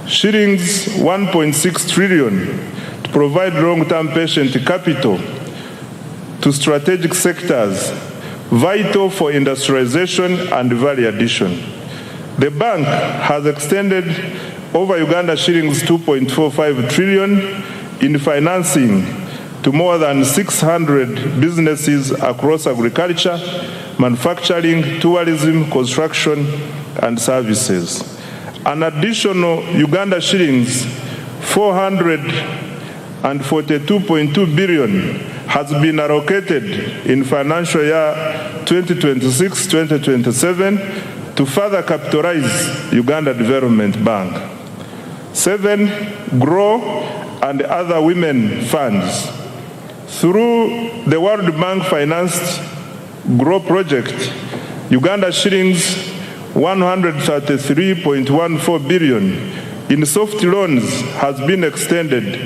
shillings 1.6 trillion to provide long-term patient capital to strategic sectors vital for industrialization and value addition. The bank has extended over Uganda shillings 2.45 trillion in financing to more than 600 businesses across agriculture, manufacturing, tourism, construction, and services. An additional Uganda shillings 442.2 billion has been allocated in financial year 2026-2027 to further capitalize Uganda Development Bank. 7, GROW and other women funds. Through the World Bank financed GROW project, Uganda shillings 133.14 billion in soft loans has been extended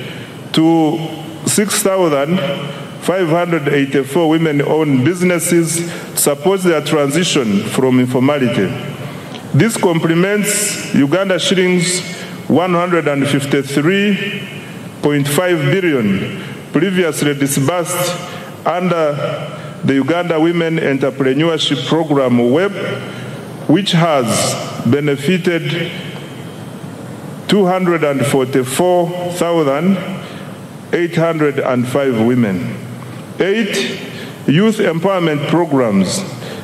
to 6,584 women-owned businesses to support their transition from informality. This complements Uganda shillings 153.5 billion previously disbursed under the Uganda Women Entrepreneurship Program WEP, which has benefited 244,805 women. 8. Youth empowerment programs.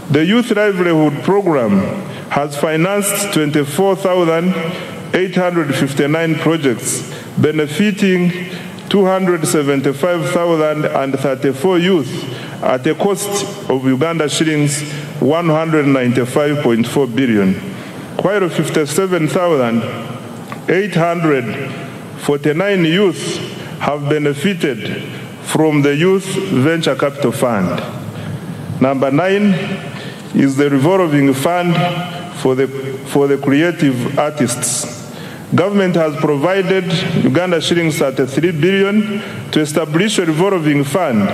The Youth Livelihood Program has financed 24,859 projects benefiting 275,034 youth at a cost of Uganda shillings 195.4 billion, while 57,849 youth have benefited from the Youth Venture Capital Fund. Number 9 is the revolving fund for the creative artists. Government has provided Uganda shillings 33 billion to establish a revolving fund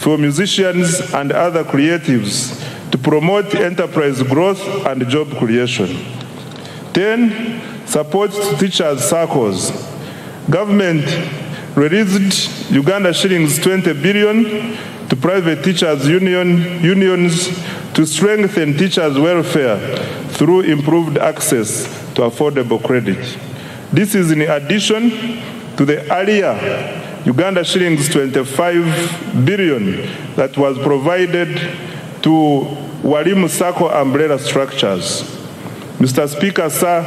for musicians and other creatives to promote enterprise growth and job creation. 10. Support teachers' circles. Government released Uganda shillings 20 billion to private teachers' unions to strengthen teachers' welfare through improved access to affordable credit. This is in addition to the earlier Uganda shillings 25 billion that was provided to Walimu Sacco umbrella structures. Mr. Speaker, sir,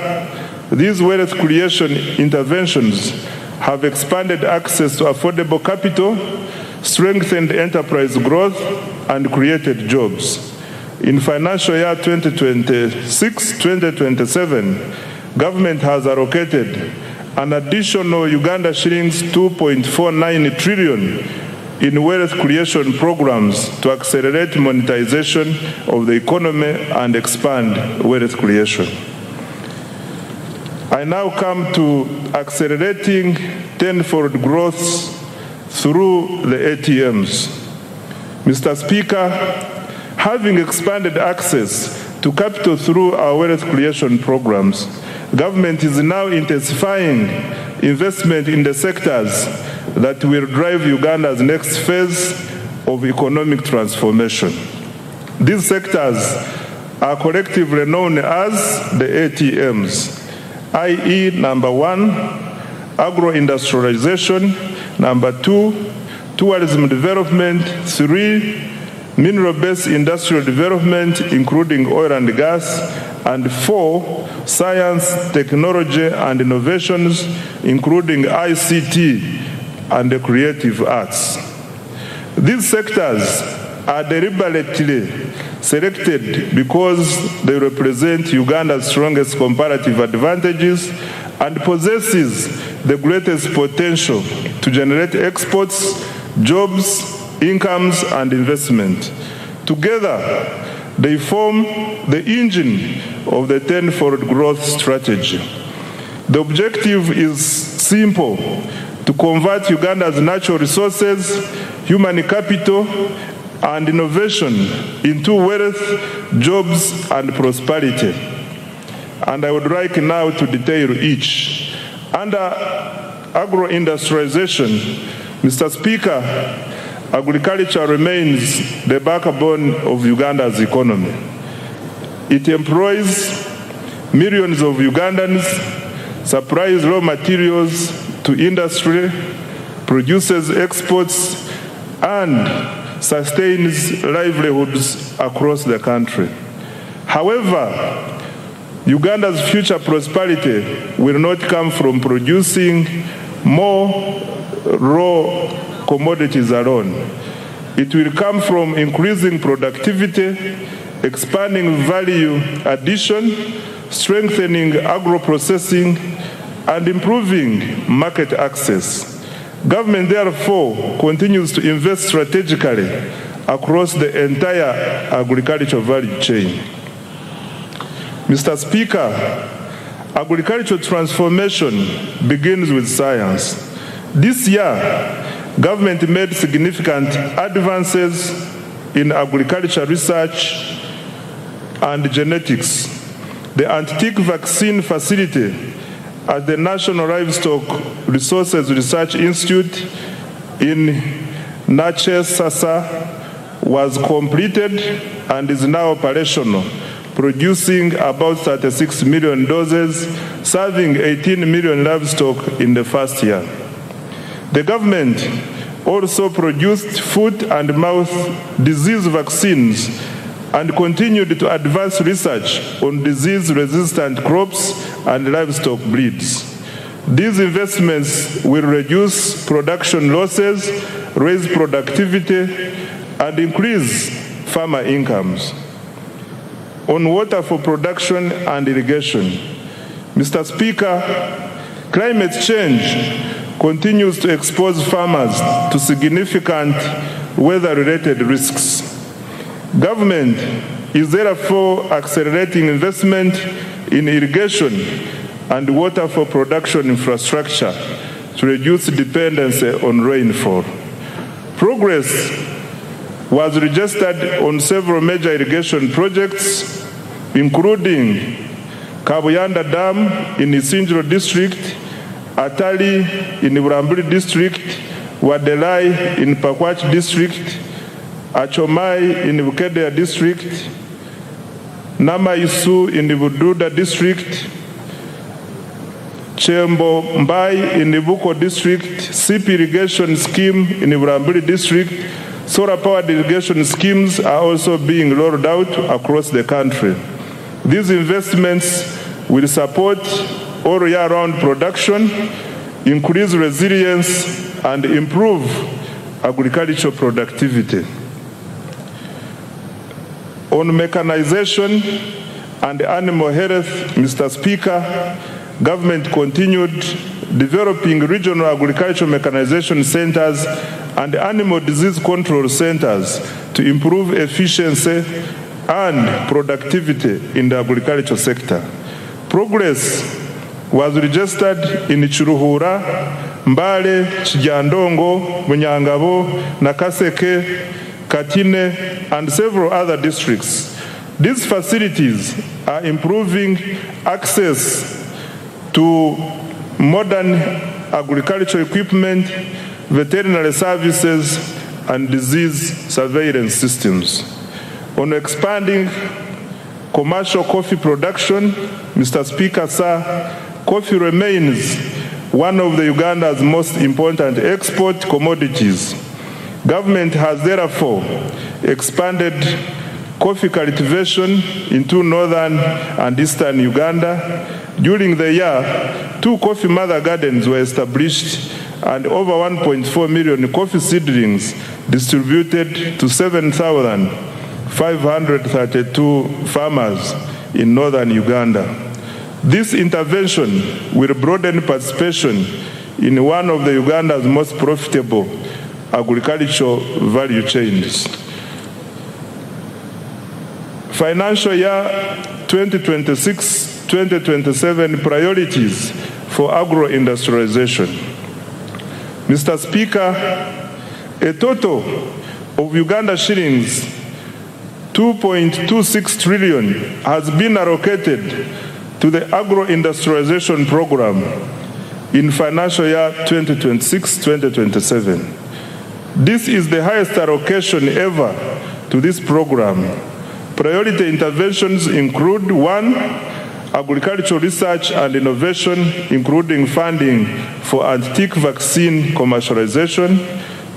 these wealth creation interventions have expanded access to affordable capital, strengthened enterprise growth, and created jobs. In financial year 2026-2027, government has allocated an additional Uganda shillings 2.49 trillion in wealth creation programs to accelerate monetization of the economy and expand wealth creation. I now come to accelerating tenfold growth through the ATMs. Mr. Speaker, having expanded access to capital through our wealth creation programs, government is now intensifying investment in the sectors that will drive Uganda's next phase of economic transformation. These sectors are collectively known as the ATMs, i.e. number 1, agro-industrialization, number 2, tourism development, 3, mineral-based industrial development, including oil and gas, and 4, science, technology, and innovations, including ICT and the creative arts. These sectors are deliberately selected because they represent Uganda's strongest comparative advantages and possesses the greatest potential to generate exports, jobs, incomes, and investment. Together, they form the engine of the tenfold growth strategy. The objective is simple: to convert Uganda's natural resources, human capital, and innovation into wealth, jobs, and prosperity. And I would like now to detail each. Under agro-industrialization, Mr. Speaker, agriculture remains the backbone of Uganda's economy. It employs millions of Ugandans, supplies raw materials to industry, produces exports, and sustains livelihoods across the country. However, Uganda's future prosperity will not come from producing more raw commodities alone. It will come from increasing productivity, expanding value addition, strengthening agro-processing, and improving market access. Government, therefore, continues to invest strategically across the entire agricultural value chain. Mr. Speaker, agricultural transformation begins with science. This year, government made significant advances in agriculture research and genetics. The anti-tick vaccine facility at the National Livestock Resources Research Institute in Natchez, Sasa, was completed and is now operational, producing about 36 million doses, serving 18 million livestock in the first year. The government also produced foot and mouth disease vaccines and continued to advance research on disease-resistant crops and livestock breeds. These investments will reduce production losses, raise productivity, and increase farmer incomes. On water for production and irrigation, Mr. Speaker, climate change continues to expose farmers to significant weather-related risks. Government is therefore accelerating investment in irrigation and water for production infrastructure to reduce dependency on rainfall. Progress was registered on several major irrigation projects, including Kabuyanda Dam in Isinjiro District, Atali in Burambuli District, Wadelai in Pakwach District, Achomai in Bukedde District, Namaisu in Bududa District, Chembo Mbai in Ibuko District, SIP irrigation scheme in Burambuli District. Solar-powered irrigation schemes are also being rolled out across the country. These investments will support all year-round production, increase resilience, and improve agricultural productivity. On mechanization and animal health, Mr. Speaker, government continued developing regional agricultural mechanization centers and animal disease control centers to improve efficiency and productivity in the agricultural sector. Progress was registered in Chiruhura, Mbale, Chijandongo, Munyangabo, Nakaseke, Katine, and several other districts. These facilities are improving access to modern agricultural equipment, veterinary services, and disease surveillance systems. On expanding commercial coffee production, Mr. Speaker, sir, coffee remains one of the Uganda's most important export commodities. Government has therefore expanded coffee cultivation into northern and eastern Uganda. During the year, 2 coffee mother gardens were established and over 1.4 million coffee seedlings distributed to 7,532 farmers in northern Uganda. This intervention will broaden participation in one of the Uganda's most profitable agricultural value chains. Financial year 2026-2027 priorities for agro-industrialization. Mr. Speaker, a total of Uganda shillings 2.26 trillion has been allocated to the agro-industrialization program in financial year 2026-2027. This is the highest allocation ever to this program. Priority interventions include: 1, agricultural research and innovation, including funding for antique vaccine commercialization;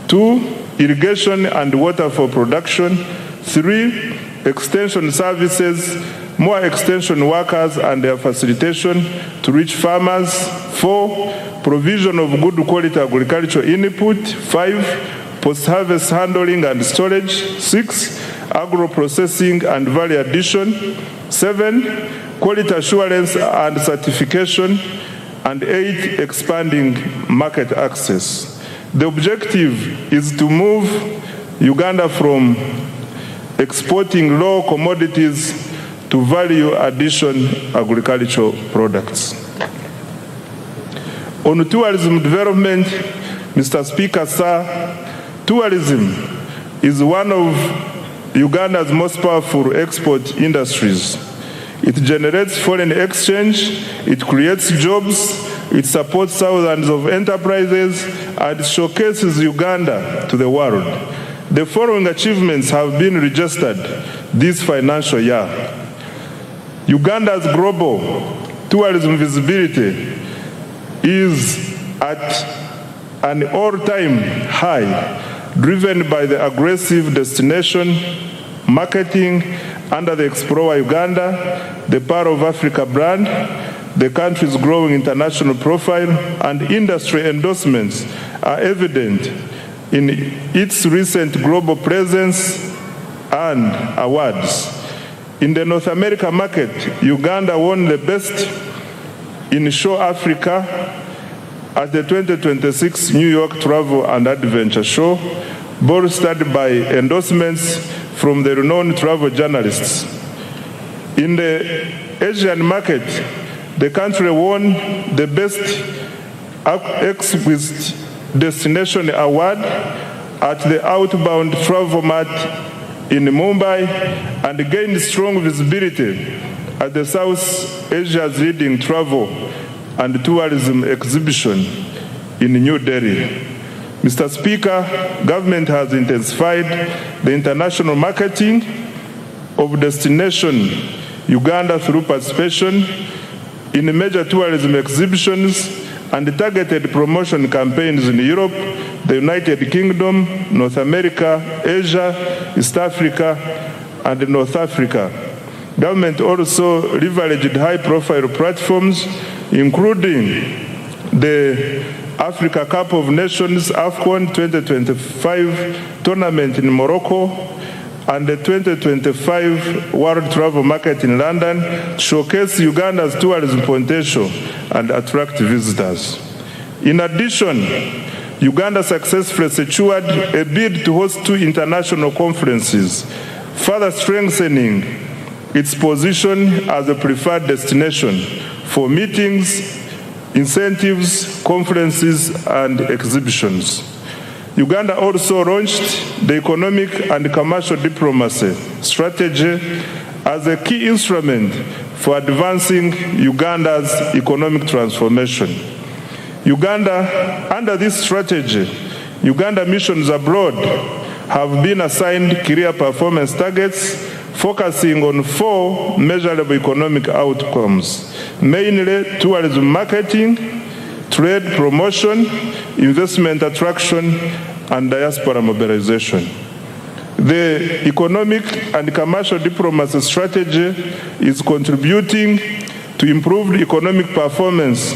2, irrigation and water for production; 3, extension services, more extension workers and their facilitation to reach farmers; 4, provision of good quality agricultural input; 5, post-harvest handling and storage; 6, agro-processing and value addition; 7, quality assurance and certification; and 8, expanding market access. The objective is to move Uganda from exporting low commodities to value addition agricultural products. On tourism development, Mr. Speaker, sir, tourism is one of Uganda's most powerful export industries. It generates foreign exchange, it creates jobs, it supports thousands of enterprises, and showcases Uganda to the world. The following achievements have been registered this financial year. Uganda's global tourism visibility is at an all-time high, driven by the aggressive destination marketing under the Explore Uganda, the Power of Africa brand, the country's growing international profile, and industry endorsements are evident in its recent global presence and awards. In the North America market, Uganda won the Best in Show Africa at the 2026 New York Travel and Adventure Show, bolstered by endorsements from the renowned travel journalists. In the Asian market, the country won the Best Exquisite Destination Award at the Outbound Travel Mart in Mumbai and gained strong visibility at the South Asia's leading travel and tourism exhibition in New Delhi. Mr. Speaker, government has intensified the international marketing of destination Uganda through participation in major tourism exhibitions and targeted promotion campaigns in Europe, the United Kingdom, North America, Asia, East Africa, and North Africa. Government also leveraged high-profile platforms, including the Africa Cup of Nations AFCON 2025 tournament in Morocco and the 2025 World Travel Market in London to showcase Uganda's tourism potential and attract visitors. In addition, Uganda successfully secured a bid to host 2 international conferences, further strengthening its position as a preferred destination for meetings, incentives, conferences, and exhibitions. Uganda also launched the economic and commercial diplomacy strategy as a key instrument for advancing Uganda's economic transformation. Under this strategy, Uganda missions abroad have been assigned clear performance targets focusing on 4 measurable economic outcomes, mainly tourism marketing, trade promotion, investment attraction, and diaspora mobilization. The economic and commercial diplomacy strategy is contributing to improved economic performance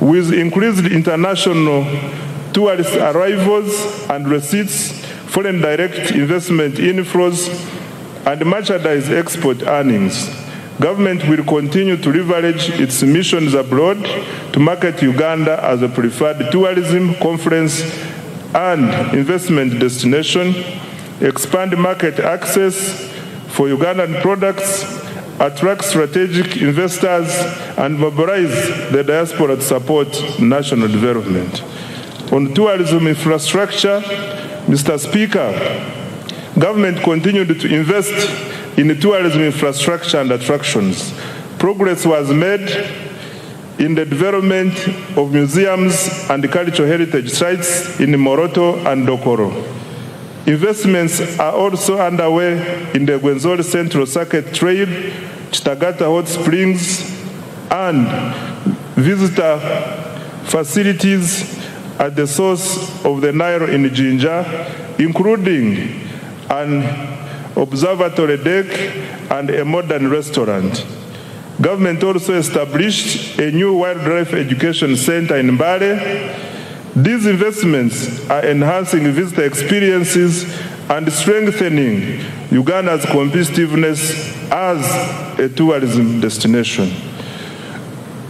with increased international tourist arrivals and receipts, foreign direct investment inflows, and merchandise export earnings. Government will continue to leverage its missions abroad to market Uganda as a preferred tourism, conference, and investment destination, expand market access for Ugandan products, attract strategic investors, and mobilize the diaspora to support national development. On tourism infrastructure, Mr. Speaker, government continued to invest in tourism infrastructure and attractions. Progress was made in the development of museums and cultural heritage sites in Moroto and Dokoro. Investments are also underway in the Gwenzori Central Circuit Trail, Chitagata Hot Springs, and visitor facilities at the source of the Nile in Jinja, including an observatory deck and a modern restaurant. Government also established a new wildlife education center in Mbale. These investments are enhancing visitor experiences and strengthening Uganda's competitiveness as a tourism destination.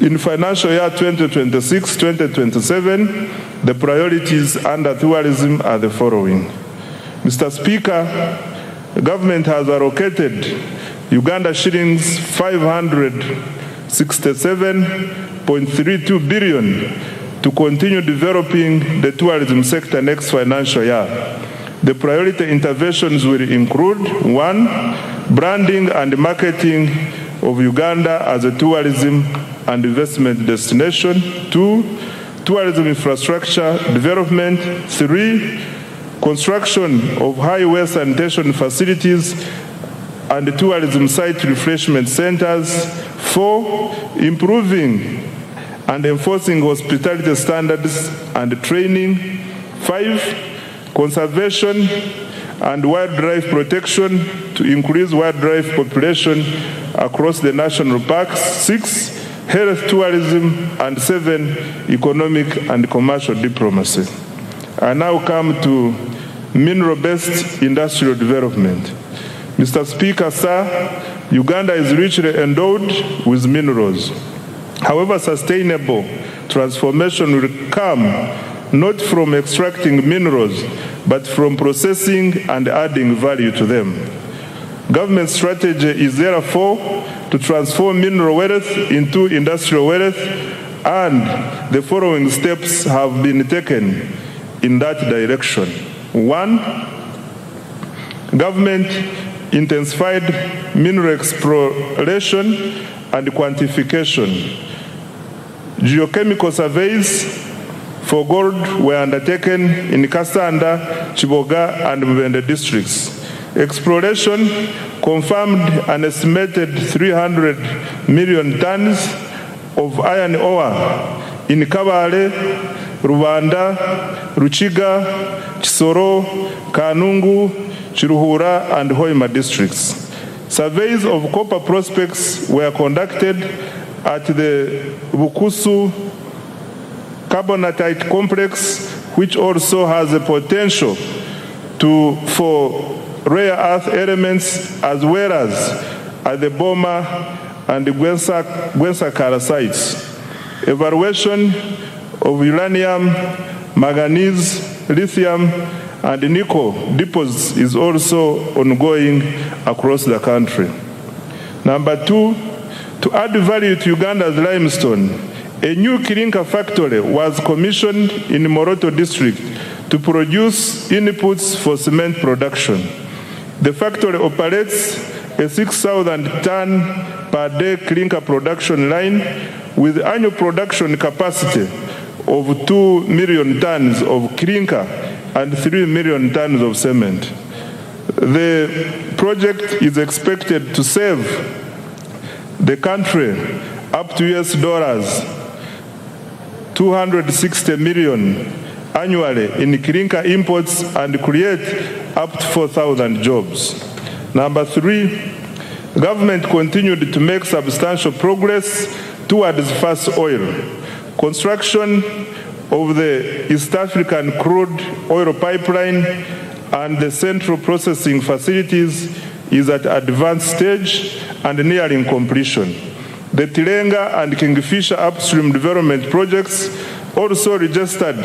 In financial year 2026-2027, the priorities under tourism are the following. Mr. Speaker, the government has allocated Uganda shillings 567.32 billion to continue developing the tourism sector next financial year. The priority interventions will include 1, branding and marketing of Uganda as a tourism and investment destination. 2, tourism infrastructure development. 3, construction of highway sanitation facilities and tourism site refreshment centers. 4, improving and enforcing hospitality standards and training. 5, conservation and wildlife protection to increase wildlife population across the national parks. 6, health tourism, and 7, economic and commercial diplomacy. I now come to mineral-based industrial development. Mr. Speaker, sir, Uganda is richly endowed with minerals. However, sustainable transformation will come not from extracting minerals, but from processing and adding value to them. Government strategy is therefore to transform mineral wealth into industrial wealth, and the following steps have been taken in that direction. 1, government intensified mineral exploration and quantification. Geochemical surveys for gold were undertaken in Kasanda, Chiboga, and Bukedde districts. Exploration confirmed an estimated 300 million tons of iron ore in Kabale, Rwanda, Ruchiga, Kisoro, Kanungu, Chiruhura, and Hoima districts. Surveys of copper prospects were conducted at the Bukusu carbonatite complex, which also has the potential for rare earth elements, as well as at the Boma and the Gwensakara sites. Evaluation of uranium, manganese, lithium, and nickel deposits is also ongoing across the country. Number 2, to add value to Uganda's limestone, a new clinker factory was commissioned in Moroto district to produce inputs for cement production. The factory operates a 6,000 ton per day clinker production line with annual production capacity of 2 million tons of clinker and 3 million tons of cement. The project is expected to save the country up to $260 million annually in clinker imports and create up to 4,000 jobs. Number 3, government continued to make substantial progress towards fast oil. Construction of the East African crude oil pipeline and the central processing facilities is at advanced stage and nearing completion. The Tilenga and Kingfisher upstream development projects also registered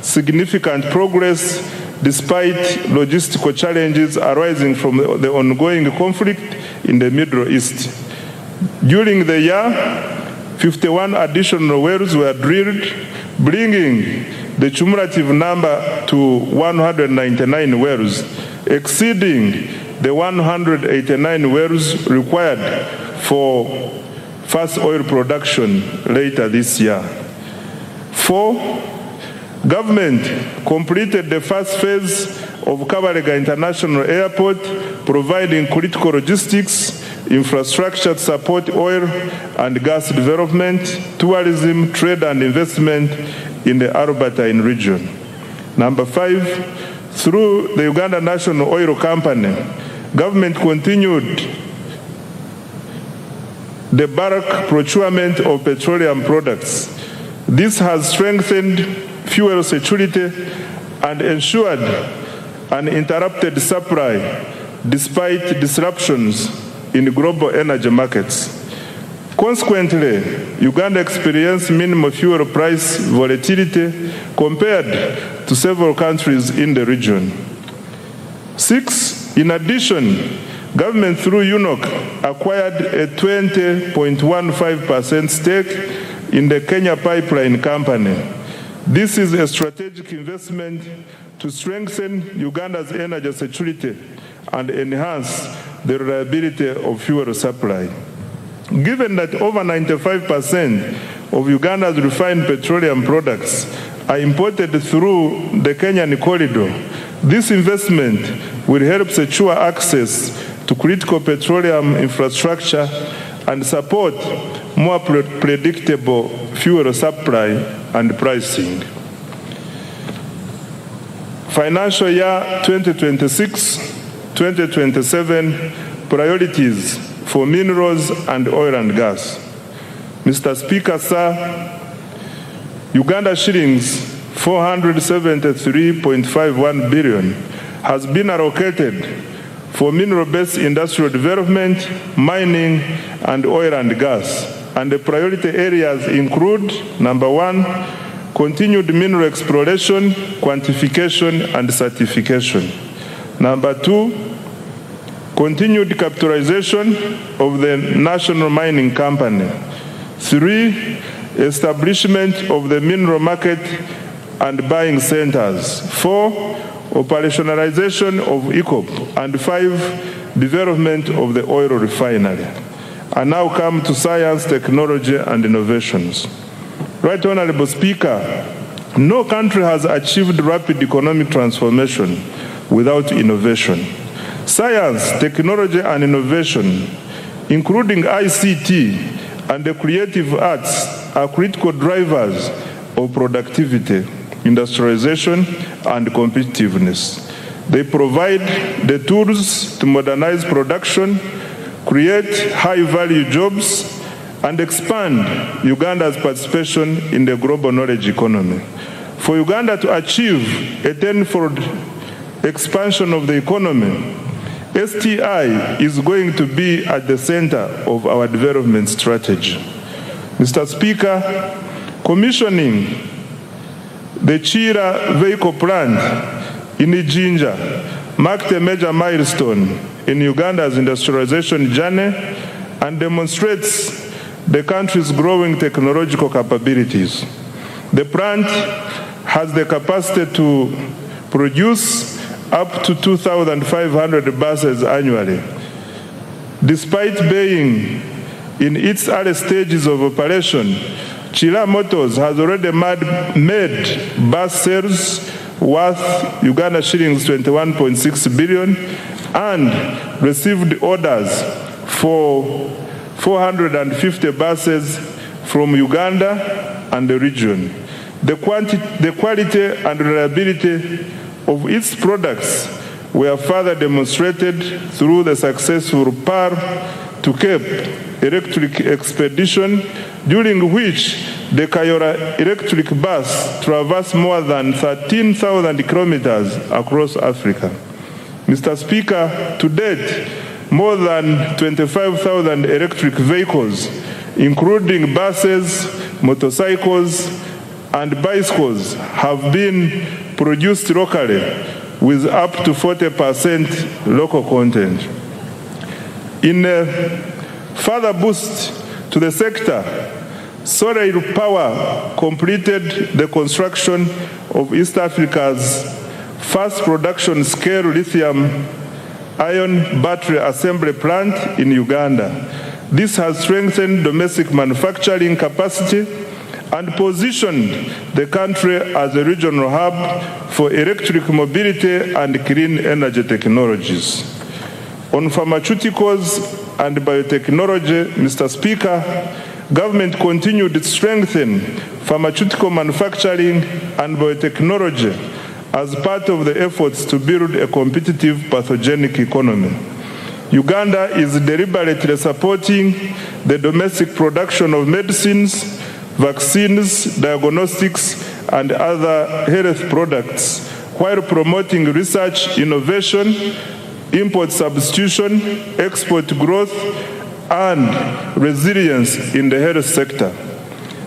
significant progress despite logistical challenges arising from the ongoing conflict in the Middle East. During the year, 51 additional wells were drilled, bringing the cumulative number to 199 wells, exceeding the 189 wells required for fast oil production later this year. 4, government completed the first phase of Kabalega International Airport, providing critical logistics, infrastructure to support oil and gas development, tourism, trade and investment in the Albertine region. Number 5, through the Uganda National Oil Company, government continued the bulk procurement of petroleum products. This has strengthened fuel security and ensured uninterrupted supply despite disruptions in global energy markets. Consequently, Uganda experienced minimal fuel price volatility compared to several countries in the region. 6, in addition, government through UNOC acquired a 20.15% stake in the Kenya Pipeline Company. This is a strategic investment to strengthen Uganda's energy security and enhance the reliability of fuel supply. Given that over 95% of Uganda's refined petroleum products are imported through the Kenyan corridor, this investment will help secure access to critical petroleum infrastructure and support more predictable fuel supply and pricing. Financial year 2026-2027 priorities for minerals and oil and gas. Mr. Speaker, sir, Uganda shillings 473.51 billion has been allocated for mineral-based industrial development, mining, and oil and gas. And the priority areas include, number one, continued mineral exploration, quantification, and certification. Number two, continued capitalization of the National Mining Company. Three, establishment of the mineral market and buying centers. Four, operationalization of ECOP. And five, development of the oil refinery. I now come to science, technology, and innovations. Right Honorable Speaker, no country has achieved rapid economic transformation without innovation. Science, technology, and innovation, including ICT and the creative arts, are critical drivers of productivity, industrialization, and competitiveness. They provide the tools to modernize production, create high-value jobs, and expand Uganda's participation in the global knowledge economy. For Uganda to achieve a tenfold expansion of the economy, STI is going to be at the center of our development strategy. Mr. Speaker, commissioning the Chira vehicle plant in Ijinja marked a major milestone in Uganda's industrialization journey and demonstrates the country's growing technological capabilities. The plant has the capacity to produce up to 2,500 buses annually. Despite being in its early stages of operation, Chira Motors has already made bus sales worth Uganda shillings 21.6 billion and received orders for 450 buses from Uganda and the region. The quality and reliability of its products were further demonstrated through the successful PAR to Cape electric expedition, during which the Kayora electric bus traversed more than 13,000 kilometers across Africa. Mr. Speaker, to date, more than 25,000 electric vehicles, including buses, motorcycles, and bicycles, have been produced locally with up to 40% local content. In a further boost to the sector, Solar Power completed the construction of East Africa's first production-scale lithium-ion battery assembly plant in Uganda. This has strengthened domestic manufacturing capacity and positioned the country as a regional hub for electric mobility and clean energy technologies. On pharmaceuticals and biotechnology, Mr. Speaker, government continued to strengthen pharmaceutical manufacturing and biotechnology as part of the efforts to build a competitive pathogenic economy. Uganda is deliberately supporting the domestic production of medicines, vaccines, diagnostics, and other health products, while promoting research, innovation, import substitution, export growth, and resilience in the health sector.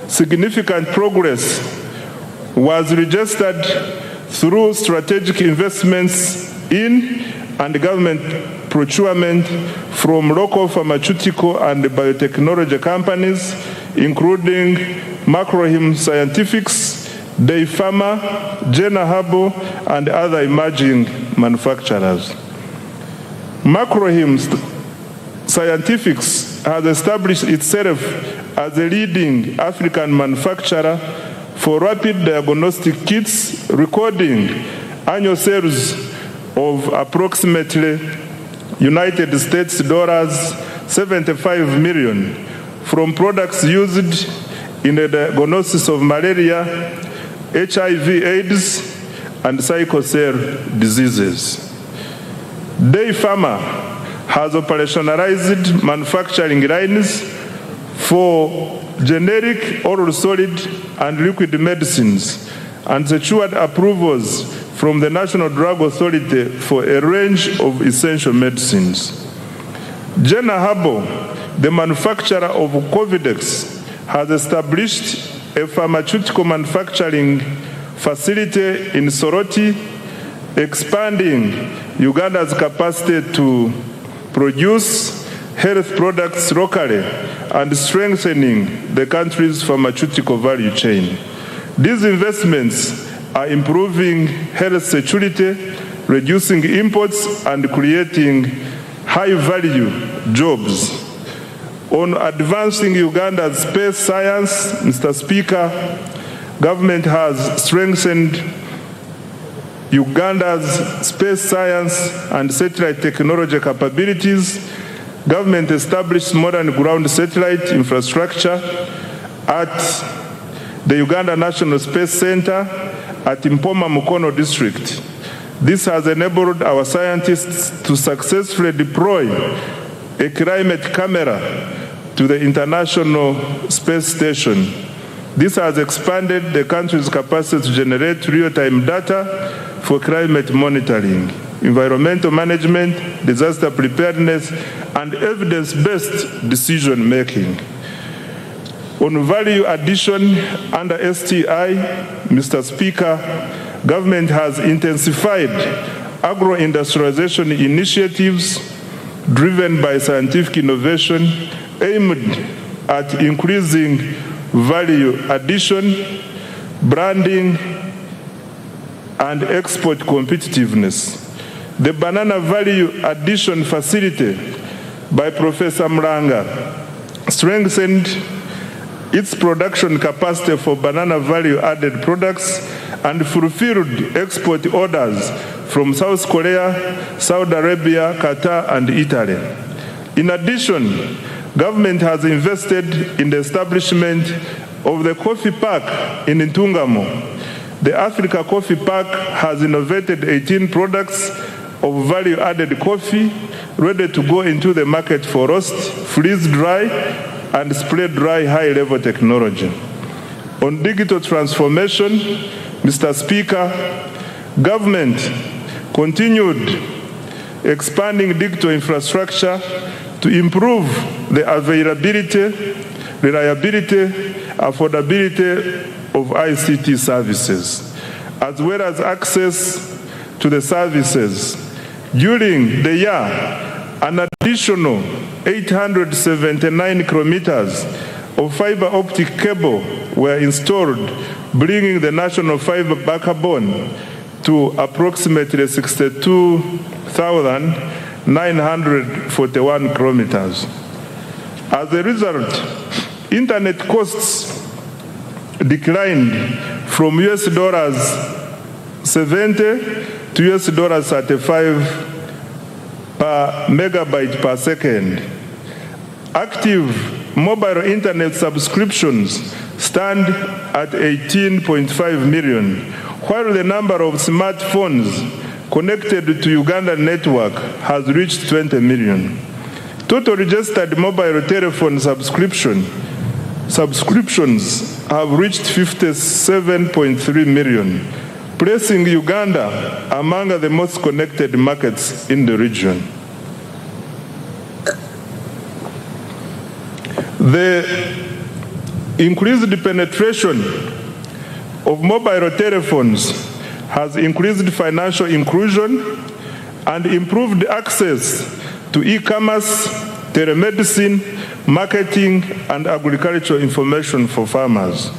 Significant progress was registered through strategic investments in and government procurement from local pharmaceutical and biotechnology companies, including Macrohim Scientifics, Day Pharma, Jena Habo, and other emerging manufacturers. Macrohim Scientifics has established itself as a leading African manufacturer for rapid diagnostic kits, recording annual sales of approximately United States dollars 75 million from products used in the diagnosis of malaria, HIV/AIDS, and sickle cell diseases. Day Pharma has operationalized manufacturing lines for generic, oral solid, and liquid medicines and secured approvals from the National Drug Authority for a range of essential medicines. Jenna Habo, the manufacturer of Covidex, has established a pharmaceutical manufacturing facility in Soroti, expanding Uganda's capacity to produce health products locally and strengthening the country's pharmaceutical value chain. These investments are improving health security, reducing imports, and creating high-value jobs. On advancing Uganda's space science, Mr. Speaker, government has strengthened Uganda's space science and satellite technology capabilities. Government established modern ground satellite infrastructure at the Uganda National Space Center at Mpoma Mukono district. This has enabled our scientists to successfully deploy a climate camera to the International Space Station. This has expanded the country's capacity to generate real-time data for climate monitoring, environmental management, disaster preparedness, and evidence-based decision-making. On value addition under STI, Mr. Speaker, government has intensified agro-industrialization initiatives driven by scientific innovation aimed at increasing value addition, branding, and export competitiveness. The Banana Value Addition Facility by Professor Mlanga strengthened its production capacity for banana value-added products and fulfilled export orders from South Korea, Saudi Arabia, Qatar, and Italy. In addition, government has invested in the establishment of the coffee park in Ntungamo. The Africa Coffee Park has innovated 18 products of value-added coffee ready to go into the market for roast, freeze-dry, and spray-dry high-level technology. On digital transformation, Mr. Speaker, government continued expanding digital infrastructure to improve the availability, reliability, affordability of ICT services, as well as access to the services. During the year, an additional 879 kilometers of fiber optic cable were installed, bringing the national fiber backbone to approximately 62,941 kilometers. As a result, internet costs declined from $70 to $35 per megabyte per second. Active mobile internet subscriptions stand at 18.5 million, while the number of smartphones connected to Ugandan network has reached 20 million. Total registered mobile telephone subscriptions have reached 57.3 million, placing Uganda among the most connected markets in the region. The increased penetration of mobile telephones has increased financial inclusion and improved access to e-commerce, telemedicine, marketing, and agricultural information for farmers.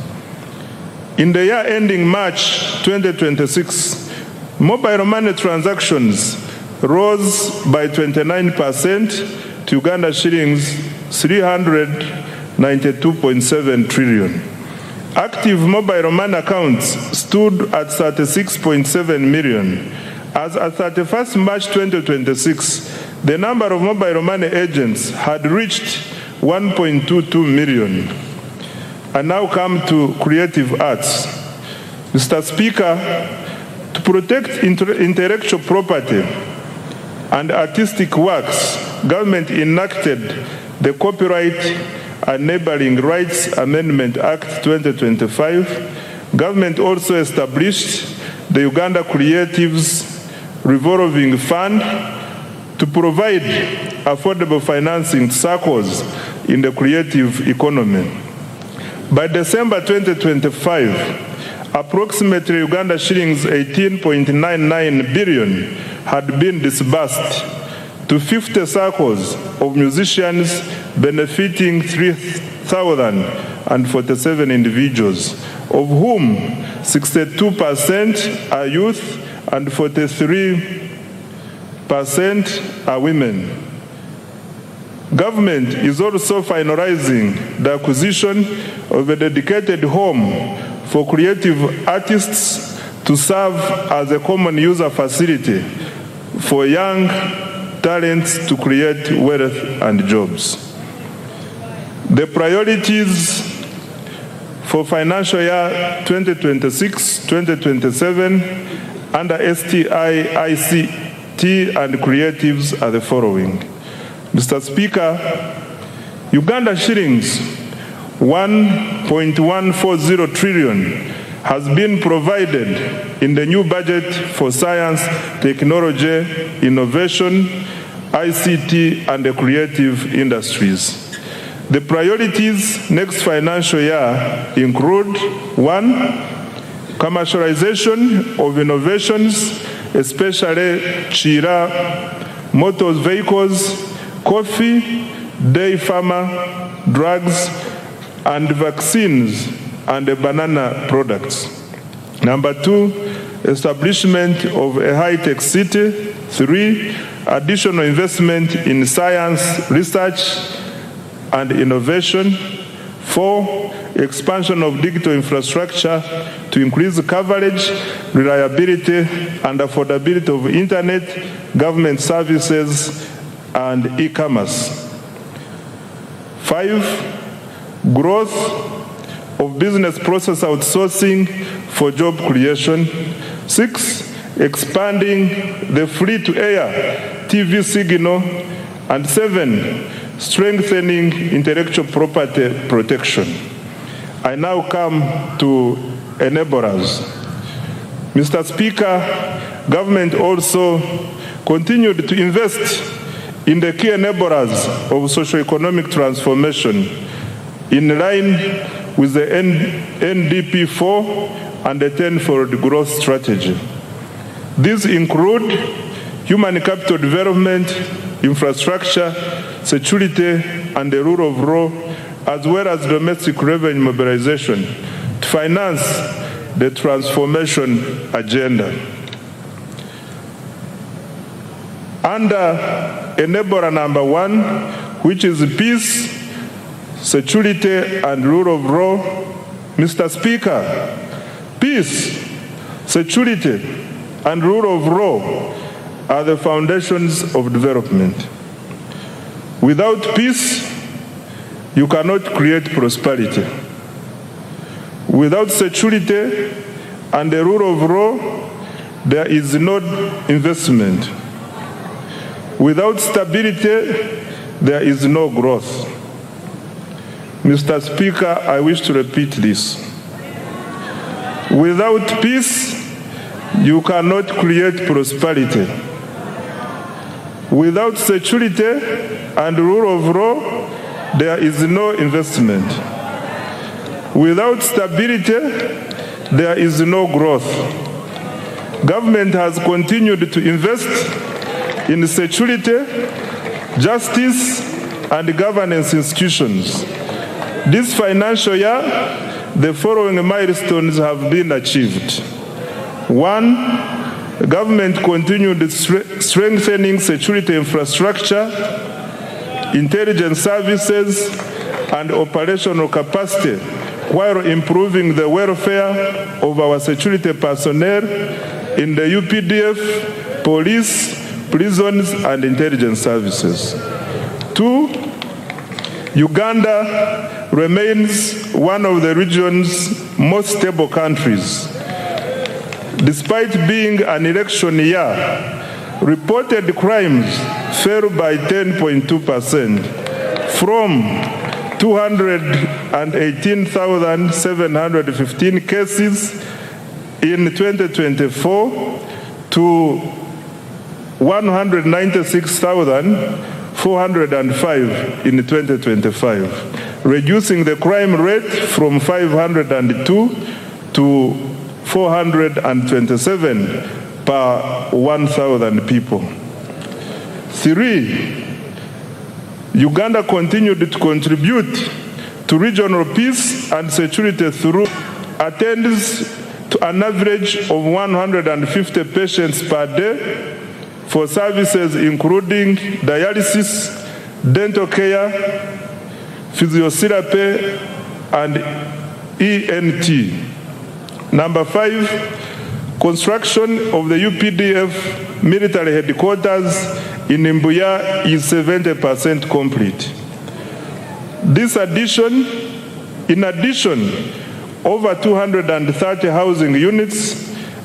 In the year ending March 2026, mobile money transactions rose by 29% to Uganda shillings 392.7 trillion. Active mobile money accounts stood at 36.7 million. As at 31st March 2026, the number of mobile money agents had reached 1.22 million. I now come to creative arts. Mr. Speaker, to protect intellectual property and artistic works, government enacted the Copyright Enabling Rights Amendment Act 2025. Government also established the Uganda Creatives Revolving Fund to provide affordable financing circles in the creative economy. By December 2025, approximately Uganda shillings 18.99 billion had been disbursed to 50 circles of musicians, benefiting 3,047 individuals, of whom 62% are youth and 43% are women. Government is also finalizing the acquisition of a dedicated home for creative artists to serve as a common user facility for young talents to create wealth and jobs. The priorities for financial year 2026-2027 under STI, ICT and creatives are the following. Mr. Speaker, Uganda shillings 1.140 trillion has been provided in the new budget for science, technology, innovation, ICT, and the creative industries. The priorities next financial year include: 1, commercialization of innovations, especially Chira, motor vehicles, coffee, dairy farmer, drugs, and vaccines and banana products. Number 2, establishment of a high-tech city. 3, additional investment in science, research, and innovation. 4, expansion of digital infrastructure to increase coverage, reliability, and affordability of internet, government services, and e-commerce. 5, growth of business process outsourcing for job creation. 6, expanding the free-to-air TV signal. And 7, strengthening intellectual property protection. I now come to enablers. Mr. Speaker, government also continued to invest in the key enablers of socio-economic transformation in line with the NDP 4 and the 10-fold growth strategy. These include human capital development, infrastructure, security, and the rule of law, as well as domestic revenue mobilization to finance the transformation agenda. Under enabler number 1, which is peace, security, and rule of law, Mr. Speaker, peace, security, and rule of law are the foundations of development. Without peace, you cannot create prosperity. Without security and the rule of law, there is no investment. Without stability, there is no growth. Mr. Speaker, I wish to repeat this. Without peace, you cannot create prosperity. Without security and rule of law, there is no investment. Without stability, there is no growth. Government has continued to invest in security, justice, and governance institutions. This financial year, the following milestones have been achieved. 1, government continued strengthening security infrastructure. intelligence services, and operational capacity, while improving the welfare of our security personnel in the UPDF, police, prisons, and intelligence services. 2, Uganda remains one of the region's most stable countries. Despite being an election year, reported crimes fell by 10.2% from 218,715 cases in 2024 to 196,405 in 2025, reducing the crime rate from 502 to 427 per 1,000 people. 3, Uganda continued to contribute to regional peace and security through attends to an average of 150 patients per day for services including dialysis, dental care, physiotherapy, and ENT. Number 5, construction of the UPDF military headquarters in Mbuya is 70% complete. In addition, over 230 housing units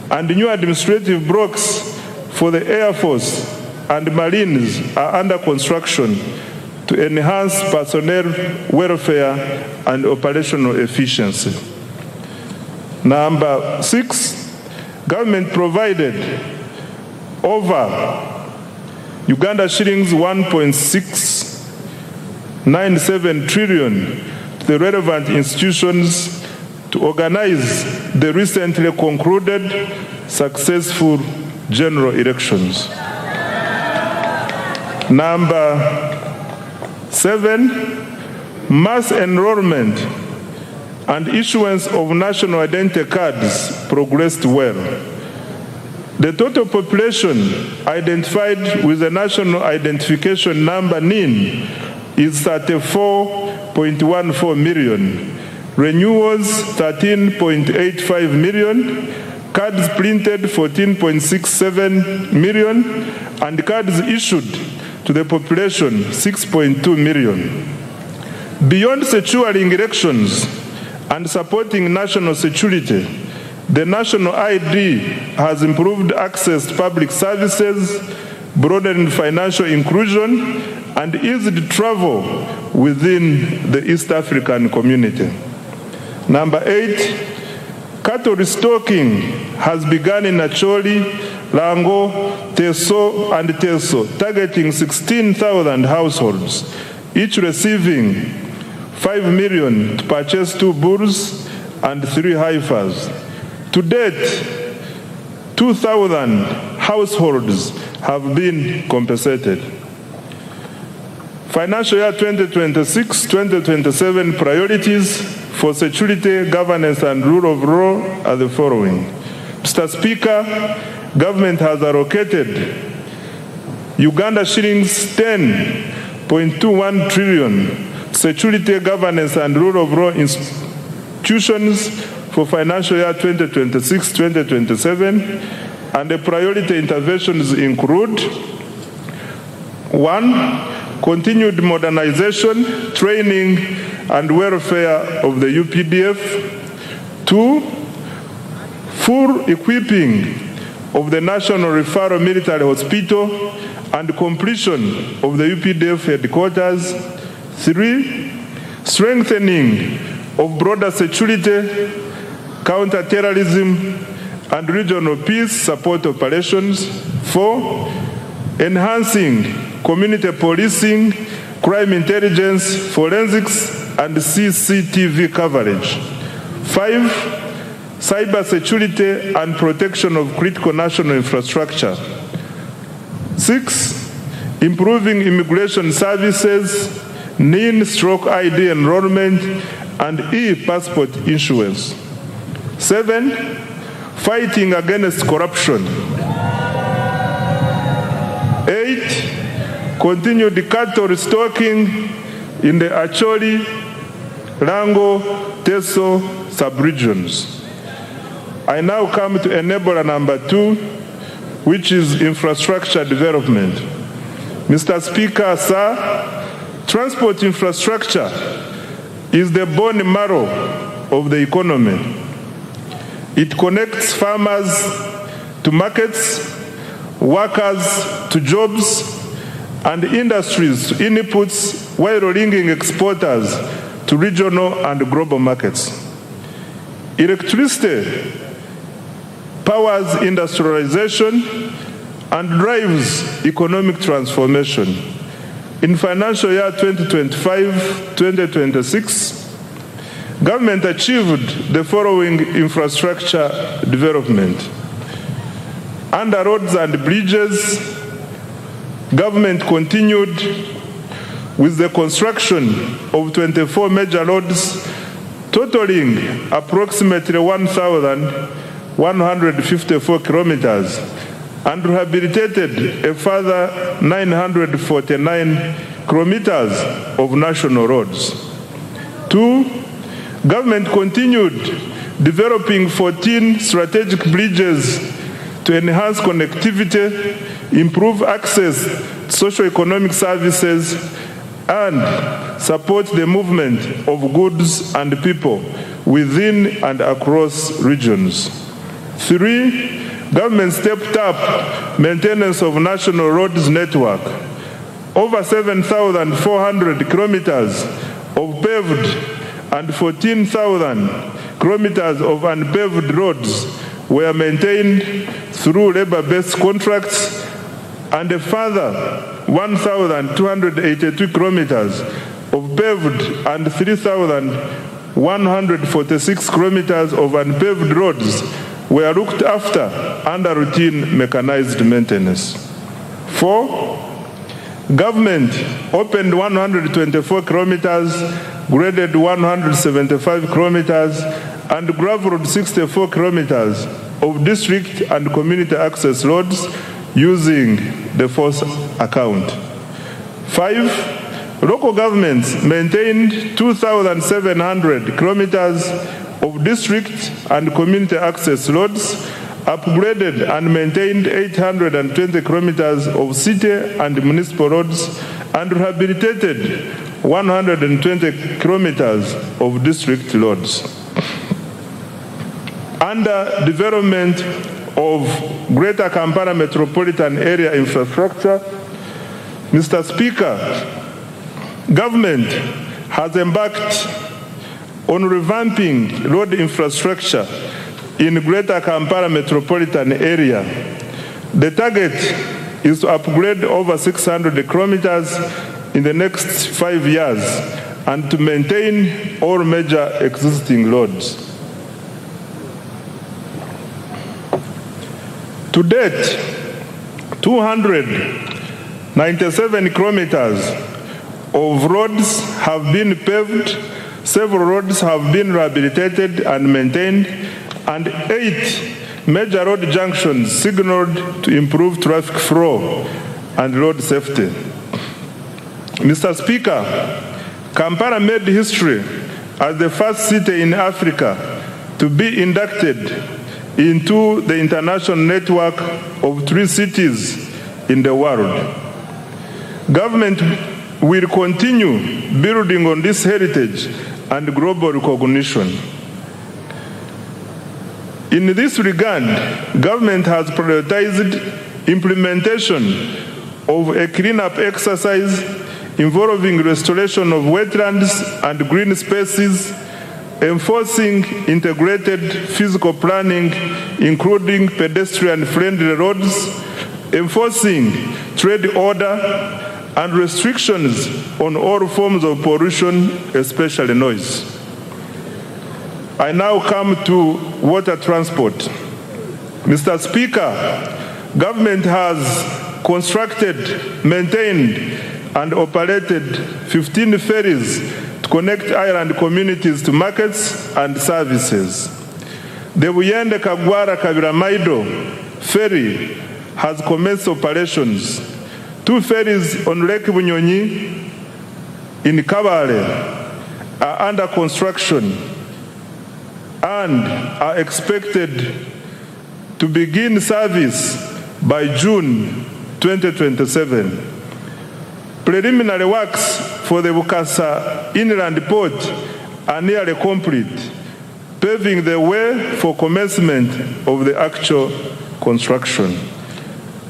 and new administrative blocks for the Air Force and Marines are under construction to enhance personnel welfare and operational efficiency. Number 6, government provided over Uganda shillings 1.697 trillion to the relevant institutions to organize the recently concluded successful general elections. Number 7, mass enrollment and issuance of national identity cards progressed well. The total population identified with the National Identification Number NIN is 34.14 million, renewals 13.85 million, cards printed 14.67 million, and cards issued to the population 6.2 million. Beyond securing elections and supporting national security, the national ID has improved access to public services, broadened financial inclusion, and eased travel within the East African community. Number 8, cattle restocking has begun in Acholi, Lango, Teso, and Teso, targeting 16,000 households, each receiving 5 million to purchase 2 bulls and 3 heifers. To date, 2,000 households have been compensated. Financial year 2026-2027 priorities for security, governance, and rule of law are the following. Mr. Speaker, government has allocated Uganda shillings 10.21 trillion security, governance, and rule of law institutions for financial year 2026-2027, and the priority interventions include: 1, continued modernization, training, and welfare of the UPDF. 2, full equipping of the National Referral Military Hospital and completion of the UPDF headquarters. 3, strengthening of broader security, counter-terrorism, and regional peace support operations. 4, enhancing community policing, crime intelligence, forensics, and CCTV coverage. 5, cyber security and protection of critical national infrastructure. 6, improving immigration services, NIN/ID enrollment, and e-passport issuance. 7, fighting against corruption. 8, continued cattle restocking in the Acholi, Rango, Teso sub-regions. I now come to enabler number 2, which is infrastructure development. Mr. Speaker, sir, transport infrastructure is the bone marrow of the economy. It connects farmers to markets, workers to jobs, and industries to inputs, while linking exporters to regional and global markets. Electricity powers industrialization and drives economic transformation. In financial year 2025-2026, government achieved the following infrastructure development. Under roads and bridges, government continued with the construction of 24 major roads, totaling approximately 1,154 kilometers, and rehabilitated a further 949 kilometers of national roads. 2, government continued developing 14 strategic bridges to enhance connectivity, improve access to socio-economic services, and support the movement of goods and people within and across regions. 3, government stepped up maintenance of national roads network. Over 7,400 kilometers of paved and 14,000 kilometers of unpaved roads were maintained through labor-based contracts, and a further 1,282 kilometers of paved and 3,146 kilometers of unpaved roads were looked after under routine mechanized maintenance. 4, government opened 124 kilometers, graded 175 kilometers, and gravelled 64 kilometers of district and community access roads using the force account. 5, local governments maintained 2,700 kilometers of district and community access roads, upgraded and maintained 820 kilometers of city and municipal roads, and rehabilitated 120 kilometers of district roads. Under development of Greater Kampala Metropolitan Area infrastructure, Mr. Speaker, government has embarked on revamping road infrastructure in Greater Kampala Metropolitan Area. The target is to upgrade over 600 kilometers in the next 5 years and to maintain all major existing roads. To date, 297 kilometers of roads have been paved, several roads have been rehabilitated and maintained, and 8 major road junctions signaled to improve traffic flow and road safety. Mr. Speaker, Kampala made history as the first city in Africa to be inducted into the international network of 3 cities in the world. Government will continue building on this heritage and global recognition. In this regard, government has prioritized implementation of a cleanup exercise involving restoration of wetlands and green spaces, enforcing integrated physical planning, including pedestrian-friendly roads, enforcing trade order, and restrictions on all forms of pollution, especially noise. I now come to water transport. Mr. Speaker, government has constructed, maintained, and operated 15 ferries to connect island communities to markets and services. The Buyende Kagwara Kabiramaido ferry has commenced operations. 2 ferries on Lake Bunyonyi in Kabale are under construction and are expected to begin service by June 2027. Preliminary works for the Bukasa Inland Port are nearly complete, paving the way for commencement of the actual construction.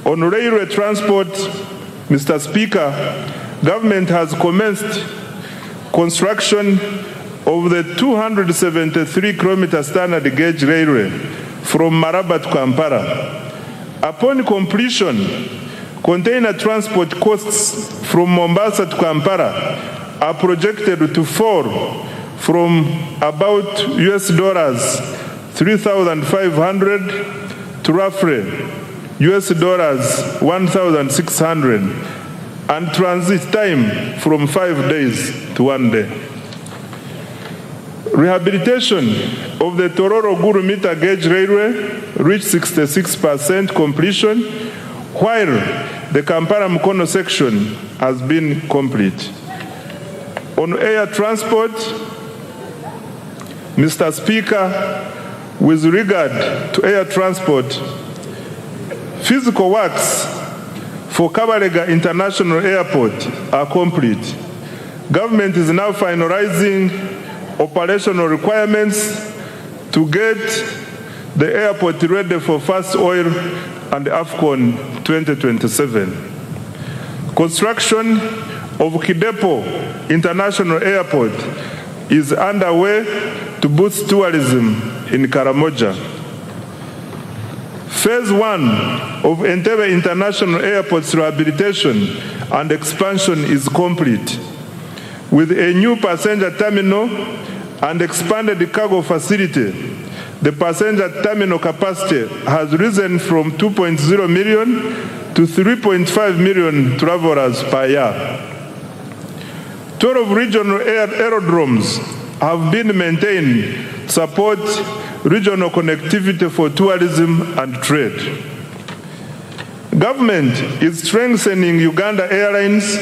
On railway transport, Mr. Speaker, government has commenced construction of the 273-kilometer standard gauge railway from Maraba to Kampala. Upon completion, container transport costs from Mombasa to Kampala are projected to fall from about $3,500 to roughly $1,600, and transit time from 5 days to 1 day. Rehabilitation of the Tororo-Guru meter gauge railway reached 66% completion, while the Kampala-Mukono section has been complete. On air transport, Mr. Speaker, with regard to air transport, physical works for Kabalega International Airport are complete. Government is now finalizing operational requirements to get the airport ready for first oil and AFCON 2027. Construction of Kidepo International Airport is underway to boost tourism in Karamoja. Phase 1 of Entebbe International Airport's rehabilitation and expansion is complete, with a new passenger terminal and expanded cargo facility. The passenger terminal capacity has risen from 2.0 million to 3.5 million travelers per year. 12 regional aerodromes have been maintained to support regional connectivity for tourism and trade. Government is strengthening Uganda Airlines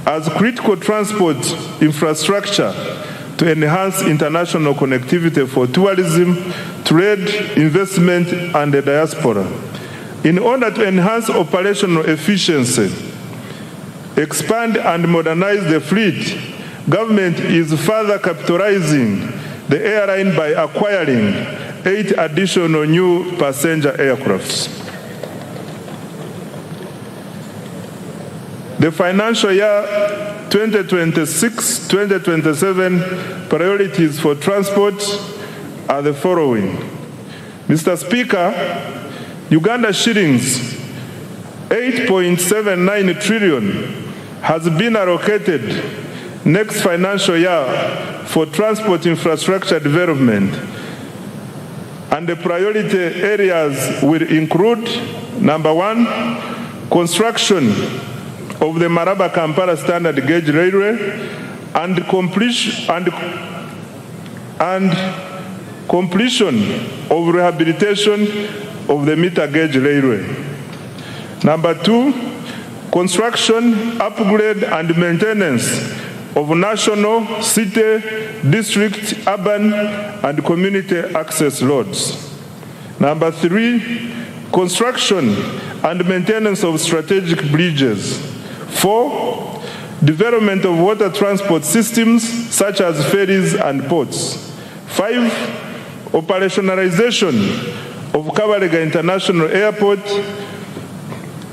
as critical transport infrastructure to enhance international connectivity for tourism, trade, investment, and the diaspora. In order to enhance operational efficiency, expand and modernize the fleet, government is further capitalizing the airline by acquiring 8 additional new passenger aircrafts. The financial year 2026-2027 priorities for transport are the following. Mr. Speaker, Uganda shillings 8.79 trillion has been allocated next financial year for transport infrastructure development, and the priority areas will include: number 1, construction of the Maraba-Kampala standard gauge railway and completion of rehabilitation of the meter gauge railway. Number 2, construction, upgrade and maintenance of national, city, district, urban and community access roads. Number 3, construction and maintenance of strategic bridges. 4, development of water transport systems such as ferries and ports. 5, operationalization of Kabalega International Airport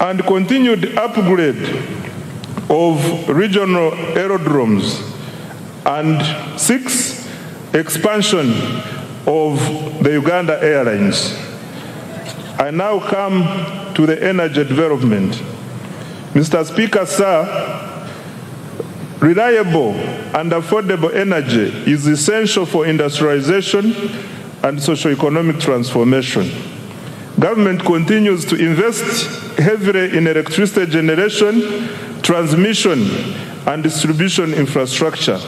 and continued upgrade of regional aerodromes. And 6, expansion of the Uganda Airlines. I now come to the energy development. Mr. Speaker, sir, reliable and affordable energy is essential for industrialization and socio-economic transformation. Government continues to invest heavily in electricity generation, transmission, and distribution infrastructure.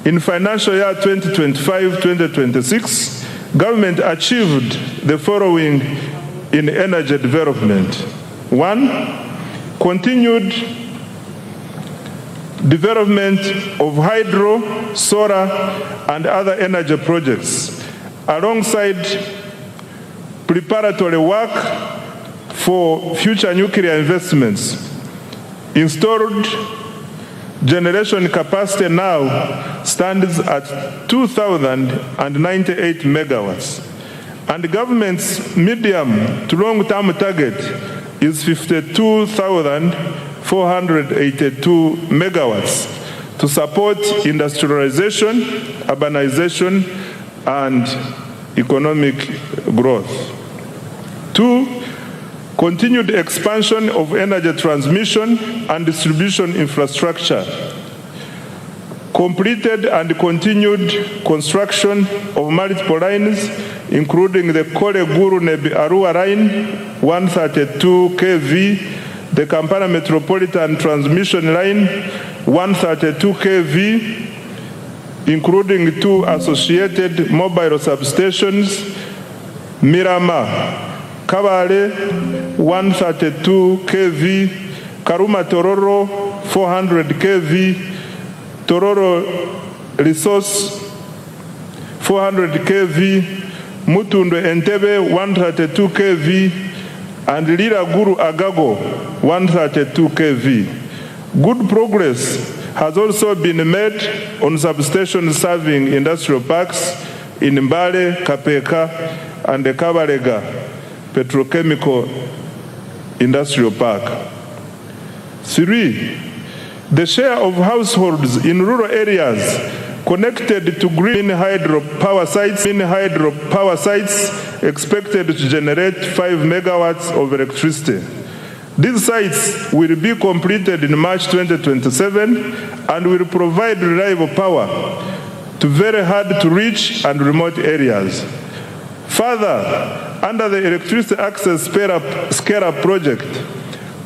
In financial year 2025-2026, government achieved the following in energy development. 1, continued development of hydro, solar, and other energy projects, alongside preparatory work for future nuclear investments. Installed generation capacity now stands at 2,098 megawatts, and the government's medium to long-term target is 52,482 megawatts to support industrialization, urbanization, and economic growth. 2, continued expansion of energy transmission and distribution infrastructure. Completed and continued construction of multiple lines, including the Kole-Guru-Nebi-Arua line, 132 kV, the Kampala Metropolitan Transmission Line, 132 kV, including 2 associated mobile substations, Mirama, Kabale, 132 kV, Karuma Tororo, 400 kV, Tororo Resource, 400 kV, Mutundu Entebbe, 132 kV, and Lira Guru Agago, 132 kV. Good progress has also been made on substations serving industrial parks in Mbale, Kapeka, and the Kabalega Petrochemical Industrial Park. 3, the share of households in rural areas connected to green hydropower sites expected to generate 5 megawatts of electricity. These sites will be completed in March 2027 and will provide reliable power to very hard to reach and remote areas. Further, under the Electricity Access Scale-Up Project,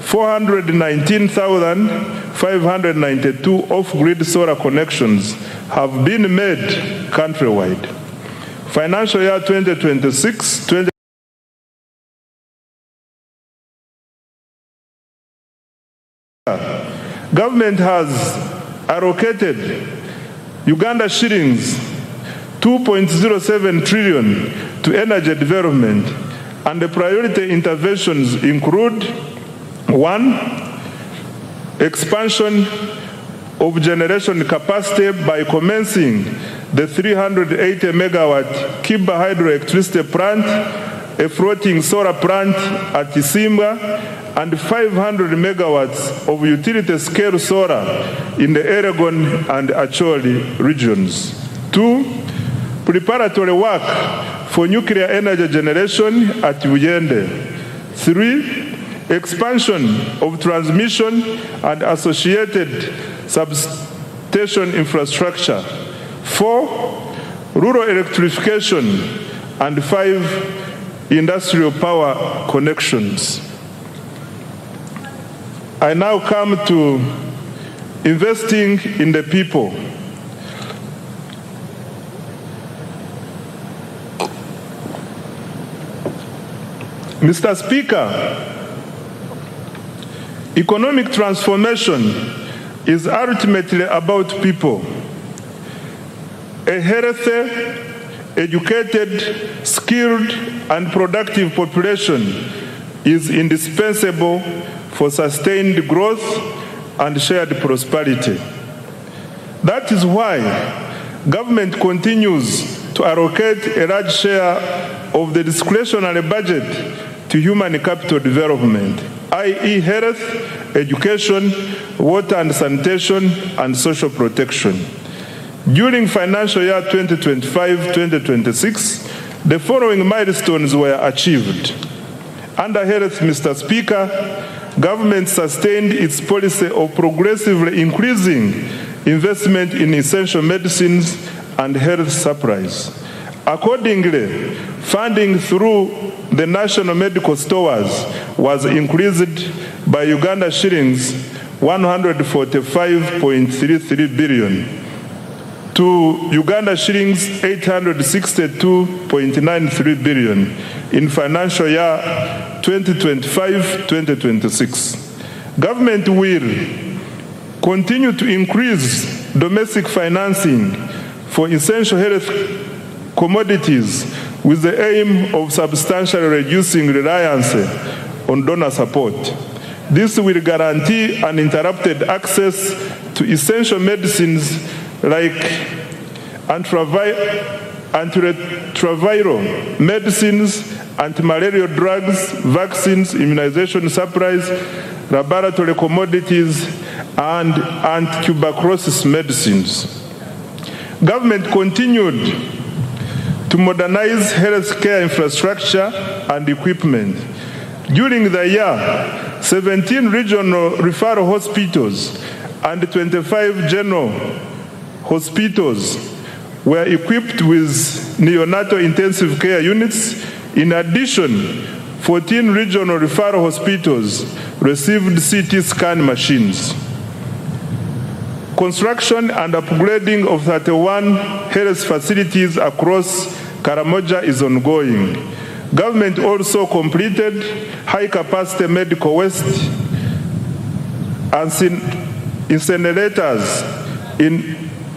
419,592 off-grid solar connections have been made countrywide. Financial year 2026-2027 government has allocated Uganda shillings 2.07 trillion to energy development, and the priority interventions include: 1, expansion of generation capacity by commencing the 380 megawatt Kiba hydroelectricity plant, a floating solar plant at Isimba, and 500 megawatts of utility scale solar in the Elgon and Acholi regions. 2, preparatory work for nuclear energy generation at Bukedde. 3, expansion of transmission and associated substation infrastructure. 4, rural electrification. And 5, industrial power connections. I now come to investing in the people. Mr. Speaker, economic transformation is ultimately about people. A healthy, educated, skilled, and productive population is indispensable for sustained growth and shared prosperity. That is why government continues to allocate a large share of the discretionary budget to human capital development, i.e. health, education, water and sanitation, and social protection. During financial year 2025-2026, the following milestones were achieved. Under health, Mr. Speaker, government sustained its policy of progressively increasing investment in essential medicines and health supplies. Accordingly, funding through the national medical stores was increased by Uganda shillings 145.33 billion to Uganda shillings 862.93 billion in financial year 2025-2026. Government will continue to increase domestic financing for essential health commodities with the aim of substantially reducing reliance on donor support. This will guarantee uninterrupted access to essential medicines like antiretroviral medicines, antimalarial drugs, vaccines, immunization supplies, laboratory commodities, and anti-tuberculosis medicines. Government continued to modernize healthcare infrastructure and equipment. During the year, 17 regional referral hospitals and 25 general hospitals were equipped with neonatal intensive care units. In addition, 14 regional referral hospitals received CT scan machines. Construction and upgrading of 31 health facilities across Karamoja is ongoing. Government also completed high-capacity medical waste incinerators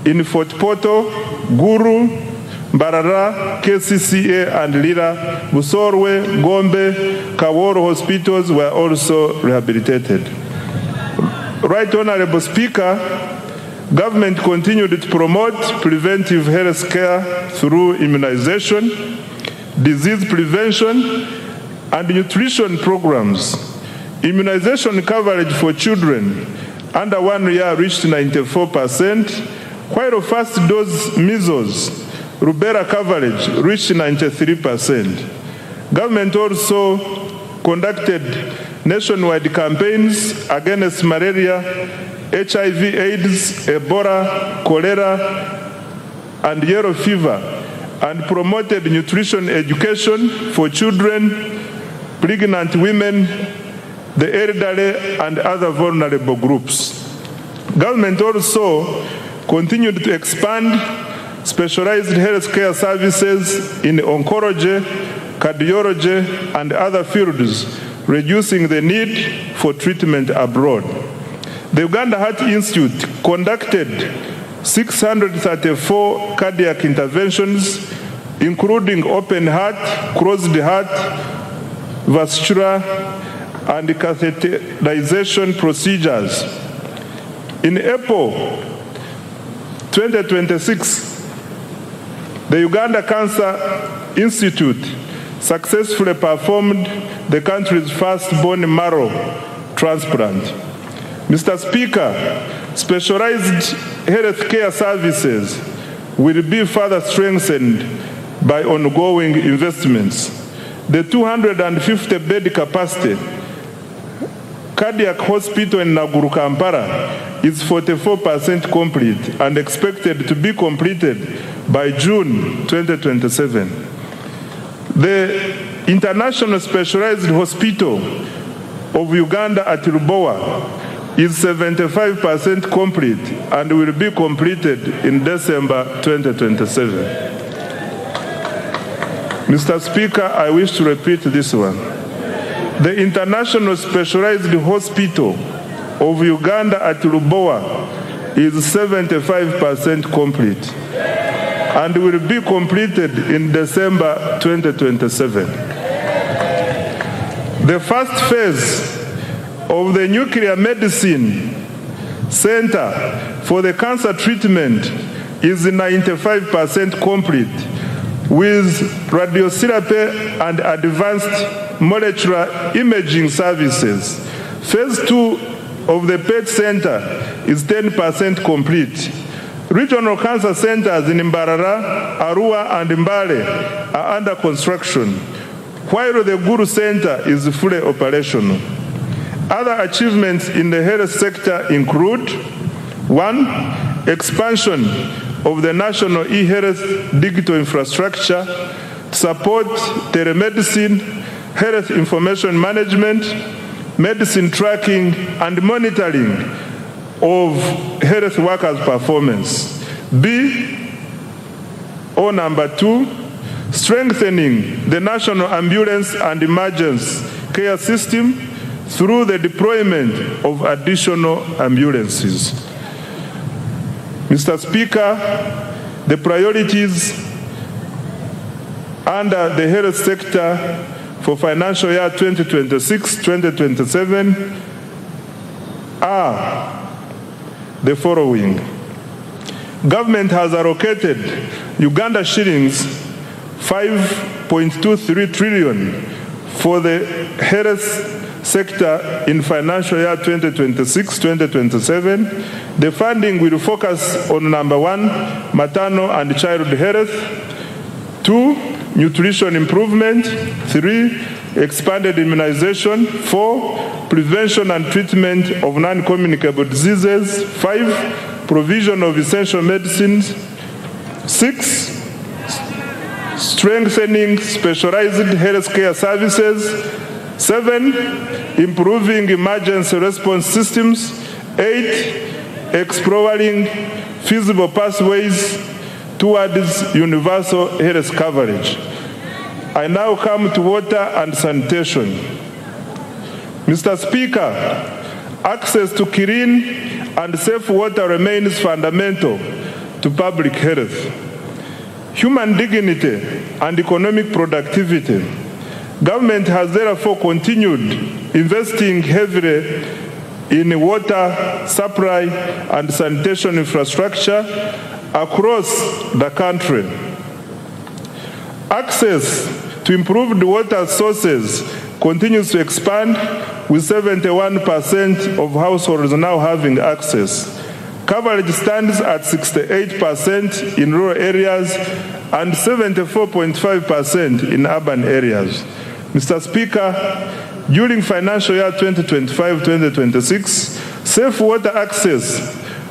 in Fort Portal, Guru, Mbarara, KCCA, and Lira. Busorwe, Gombe, Kaworo hospitals were also rehabilitated. Right Honorable Speaker, government continued to promote preventive health care through immunization, disease prevention, and nutrition programs. Immunization coverage for children under 1 year reached 94%, while first dose measles, rubella coverage reached 93%. Government also conducted nationwide campaigns against malaria, HIV/AIDS, Ebola, cholera, and yellow fever, and promoted nutrition education for children, pregnant women, the elderly, and other vulnerable groups. Government also continued to expand specialized healthcare services in oncology, cardiology, and other fields, reducing the need for treatment abroad. The Uganda Heart Institute conducted 634 cardiac interventions, including open heart, closed heart, vascular, and catheterization procedures. In April 2026, the Uganda Cancer Institute successfully performed the country's first bone marrow transplant. Mr. Speaker, specialized healthcare services will be further strengthened by ongoing investments. The 250-bed capacity cardiac hospital in Naguru, Kampala is 44% complete and expected to be completed by June 2027. The International Specialized Hospital of Uganda at Lubowa is 75% complete and will be completed in December 2027. Mr. Speaker, I wish to repeat this one. The International Specialized Hospital of Uganda at Lubowa is 75% complete and will be completed in December 2027. The first phase of the Nuclear Medicine Center for the cancer treatment is 95% complete, with radiotherapy and advanced molecular imaging services. Phase 2 of the PET Center is 10% complete. Regional cancer centers in Mbarara, Arua, and Mbale are under construction, while the Guru Center is fully operational. Other achievements in the health sector include: 1. Expansion of the national e-health digital infrastructure to support telemedicine, health information management, medicine tracking, and monitoring of health workers' performance. Number 2, strengthening the national ambulance and emergency care system through the deployment of additional ambulances. Mr. Speaker, the priorities under the health sector for financial year 2026-2027 are the following. Government has allocated Uganda shillings 5.23 trillion for the health sector in financial year 2026-2027. The funding will focus on number 1, maternal and child health, 2, nutrition improvement, 3, expanded immunization, 4, prevention and treatment of non-communicable diseases, 5, provision of essential medicines, 6, strengthening specialized healthcare services, 7, improving emergency response systems, 8, exploring feasible pathways towards universal health coverage. I now come to water and sanitation. Mr. Speaker, access to clean and safe water remains fundamental to public health. Human dignity and economic productivity. Government has therefore continued investing heavily in water supply and sanitation infrastructure across the country. Access to improved water sources continues to expand, with 71% of households now having access. Coverage stands at 68% in rural areas and 74.5% in urban areas. Mr. Speaker, during financial year 2025-2026, safe water access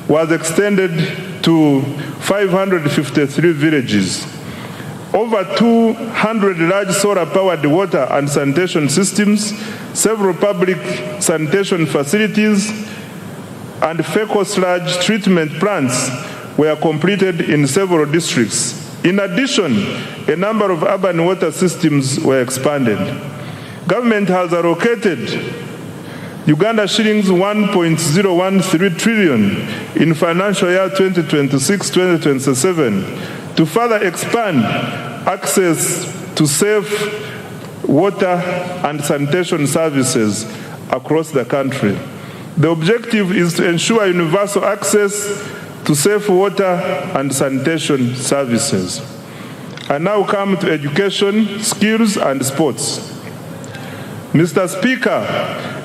was extended to 553 villages. Over 200 large solar-powered water and sanitation systems, several public sanitation facilities, and fecal sludge treatment plants were completed in several districts. In addition, a number of urban water systems were expanded. Government has allocated Uganda shillings 1.013 trillion in financial year 2026-2027 to further expand access to safe water and sanitation services across the country. The objective is to ensure universal access to safe water and sanitation services. I now come to education, skills, and sports. Mr. Speaker,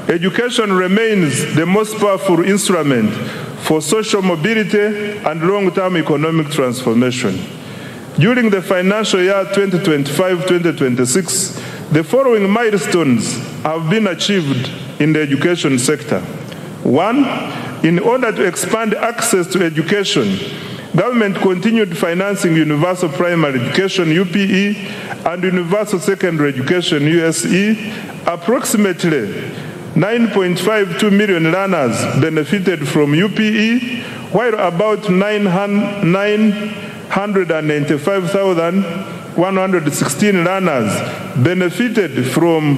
education remains the most powerful instrument for social mobility and long-term economic transformation. During the financial year 2025-2026, the following milestones have been achieved in the education sector. 1, in order to expand access to education, government continued financing universal primary education, UPE, and universal secondary education, USE. Approximately 9.52 million learners benefited from UPE, while about 995,116 learners benefited from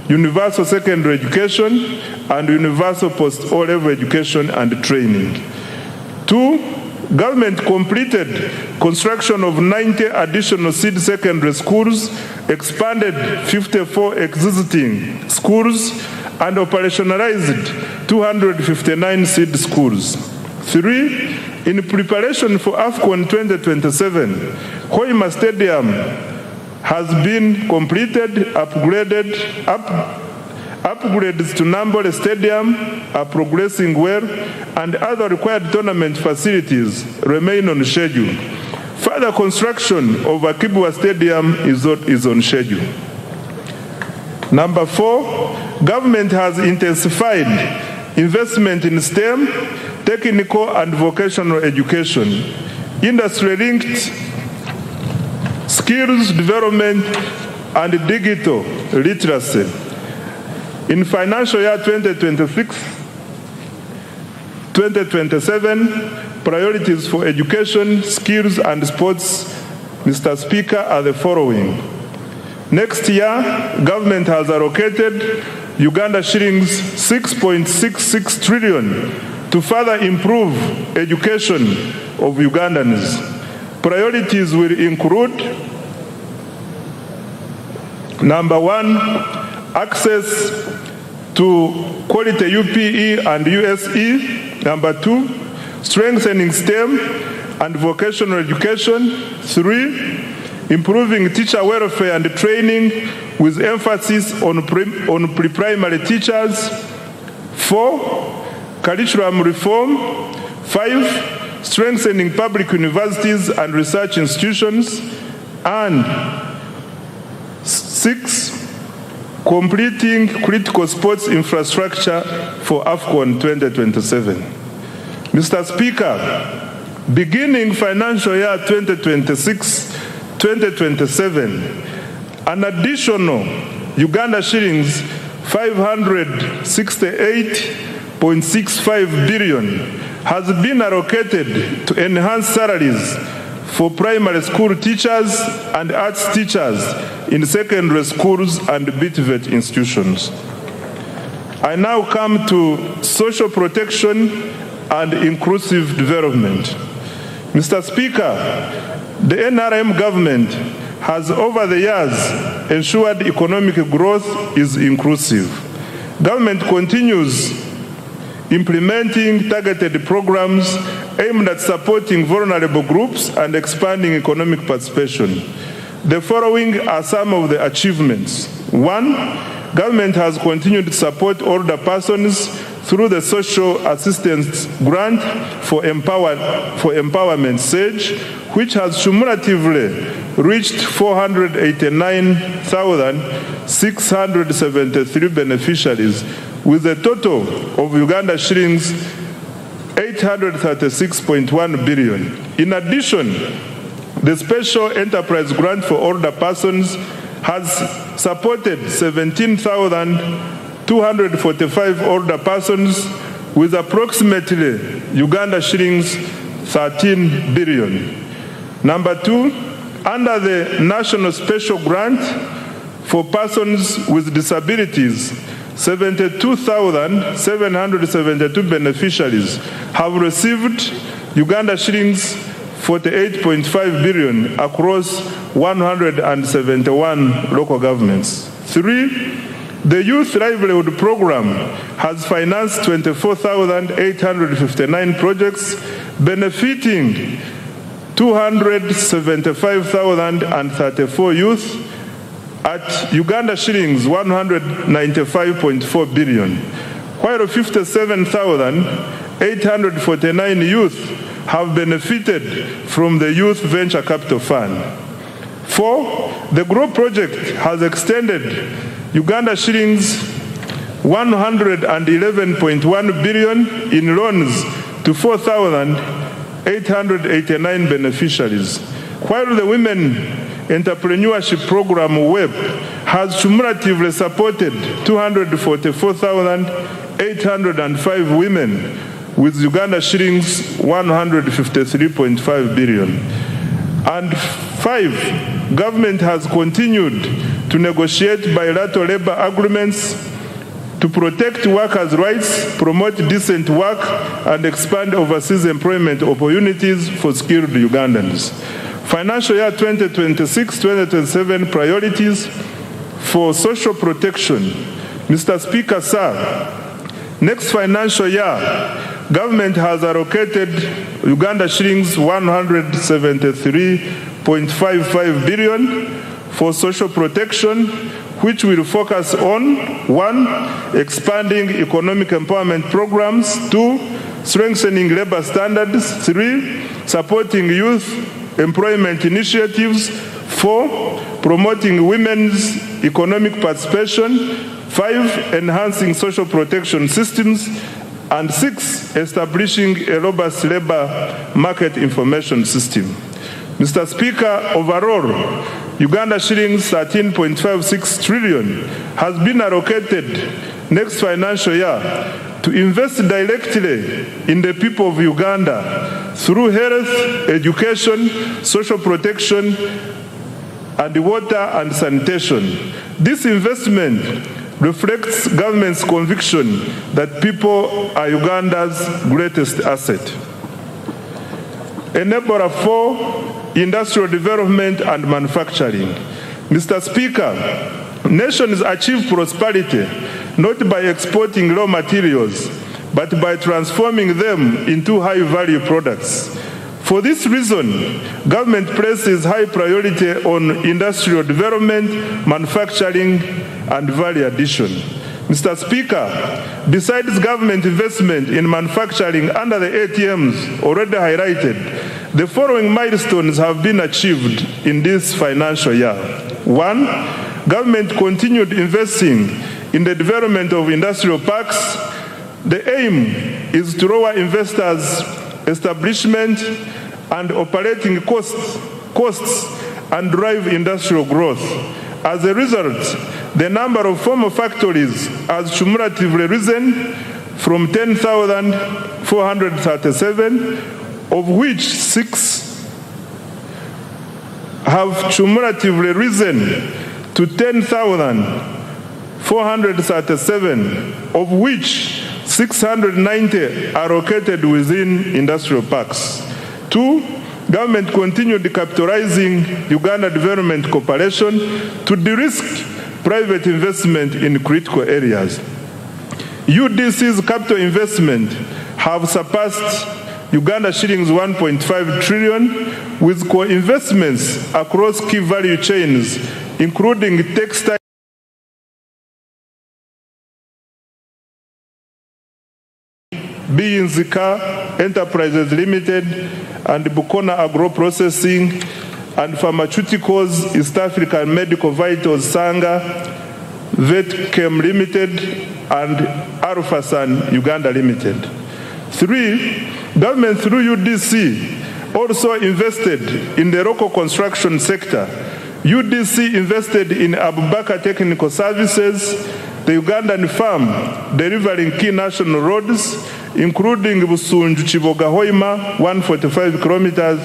universal secondary education and universal post-O-level education and training. 2, government completed construction of 90 additional seed secondary schools, expanded 54 existing schools, and operationalized 259 seed schools. 3, in preparation for AFCON 2027, Hoima Stadium has been completed, upgrades to Nambole Stadium are progressing well, and other required tournament facilities remain on schedule. Further construction of Akibwa Stadium is on schedule. Number 4, government has intensified investment in STEM, technical and vocational education, industry-linked skills development, and digital literacy. In financial year 2026-2027, priorities for education, skills, and sports, Mr. Speaker, are the following. Next year, government has allocated Uganda shillings 6.66 trillion to further improve education of Ugandans. Priorities will include: number one, access to quality UPE and USE. Number two, strengthening STEM and vocational education. 3, improving teacher welfare and training with emphasis on pre-primary teachers. 4, curriculum reform. 5, strengthening public universities and research institutions. And 6, completing critical sports infrastructure for AFCON 2027. Mr. Speaker, beginning financial year 2026-2027, an additional Uganda shillings 568.65 billion has been allocated to enhance salaries for primary school teachers and arts teachers in secondary schools and BTVET institutions. I now come to social protection and inclusive development. Mr. Speaker, the NRM government has over the years ensured economic growth is inclusive. Government continues implementing targeted programs aimed at supporting vulnerable groups and expanding economic participation. The following are some of the achievements. 1, government has continued to support older persons through the Social Assistance Grant for Empowerment SAGE, which has cumulatively reached 489,673 beneficiaries, with a total of Uganda shillings 836.1 billion. In addition, the Special Enterprise Grant for Older Persons has supported 17,245 older persons with approximately Uganda shillings 13 billion. Number 2, under the National Special Grant for Persons with Disabilities, 72,772 beneficiaries have received Uganda shillings 48.5 billion across 171 local governments. 3, the Youth Livelihood Program has financed 24,859 projects benefiting 275,034 youth at Uganda shillings 195.4 billion, while 57,849 youth have benefited from the Youth Venture Capital Fund. 4, the GROW project has extended Uganda shillings 111.1 billion in loans to 4,889 beneficiaries, while the Women Entrepreneurship Program WEP has cumulatively supported 244,805 women with Uganda shillings 153.5 billion. And 5, government has continued to negotiate bilateral labor agreements to protect workers' rights, promote decent work, and expand overseas employment opportunities for skilled Ugandans. Financial year 2026-2027 priorities for social protection. Mr. Speaker, sir, next financial year, government has allocated Uganda shillings 173.55 billion for social protection, which will focus on 1, expanding economic empowerment programs, 2, strengthening labor standards, 3, supporting youth employment initiatives, 4, promoting women's economic participation, 5, enhancing social protection systems, and 6, establishing a robust labor market information system. Mr. Speaker, overall, Uganda shillings 13.56 trillion has been allocated next financial year to invest directly in the people of Uganda through health, education, social protection, and water and sanitation. This investment reflects government's conviction that people are Uganda's greatest asset. Enabler 4, industrial development and manufacturing. Mr. Speaker, nations achieve prosperity not by exporting raw materials, but by transforming them into high-value products. For this reason, government places high priority on industrial development, manufacturing, and value addition. Mr. Speaker, besides government investment in manufacturing under the ATMs already highlighted, the following milestones have been achieved in this financial year. 1, government continued investing in the development of industrial parks. The aim is to lower investors' establishment and operating costs and drive industrial growth. As a result, the number of formal factories has cumulatively risen from 10,437, of which 6 have cumulatively risen to 10,437, of which 690 are located within industrial parks. 2, government continued capitalizing Uganda Development Corporation to de-risk private investment in critical areas. UDC's capital investment have surpassed Uganda shillings 1.5 trillion with co-investments across key value chains, including textile, Zika Enterprises Limited, and Bukona Agro Processing, and Pharmaceuticals, East African Medical Vitals Sanga, Vetchem Limited, and Alphasan Uganda Limited. 3, government through UDC also invested in the local construction sector. UDC invested in Abubakar Technical Services, the Ugandan firm delivering key national roads, including Busunju-Chiboga-Hoima, 145 kilometers,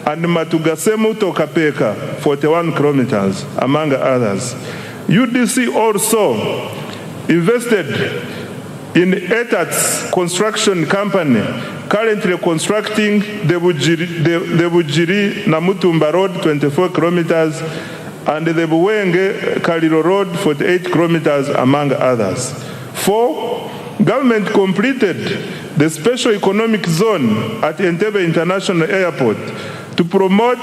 and Matugasemu-Tokapeka, 41 kilometers, among others. UDC also invested in ETAT's construction company, currently constructing the Bujiri-Namutumba Road, 24 kilometers, and the Buwenge-Kaliro Road, 48 kilometers, among others. 4, government completed the special economic zone at Entebbe International Airport to promote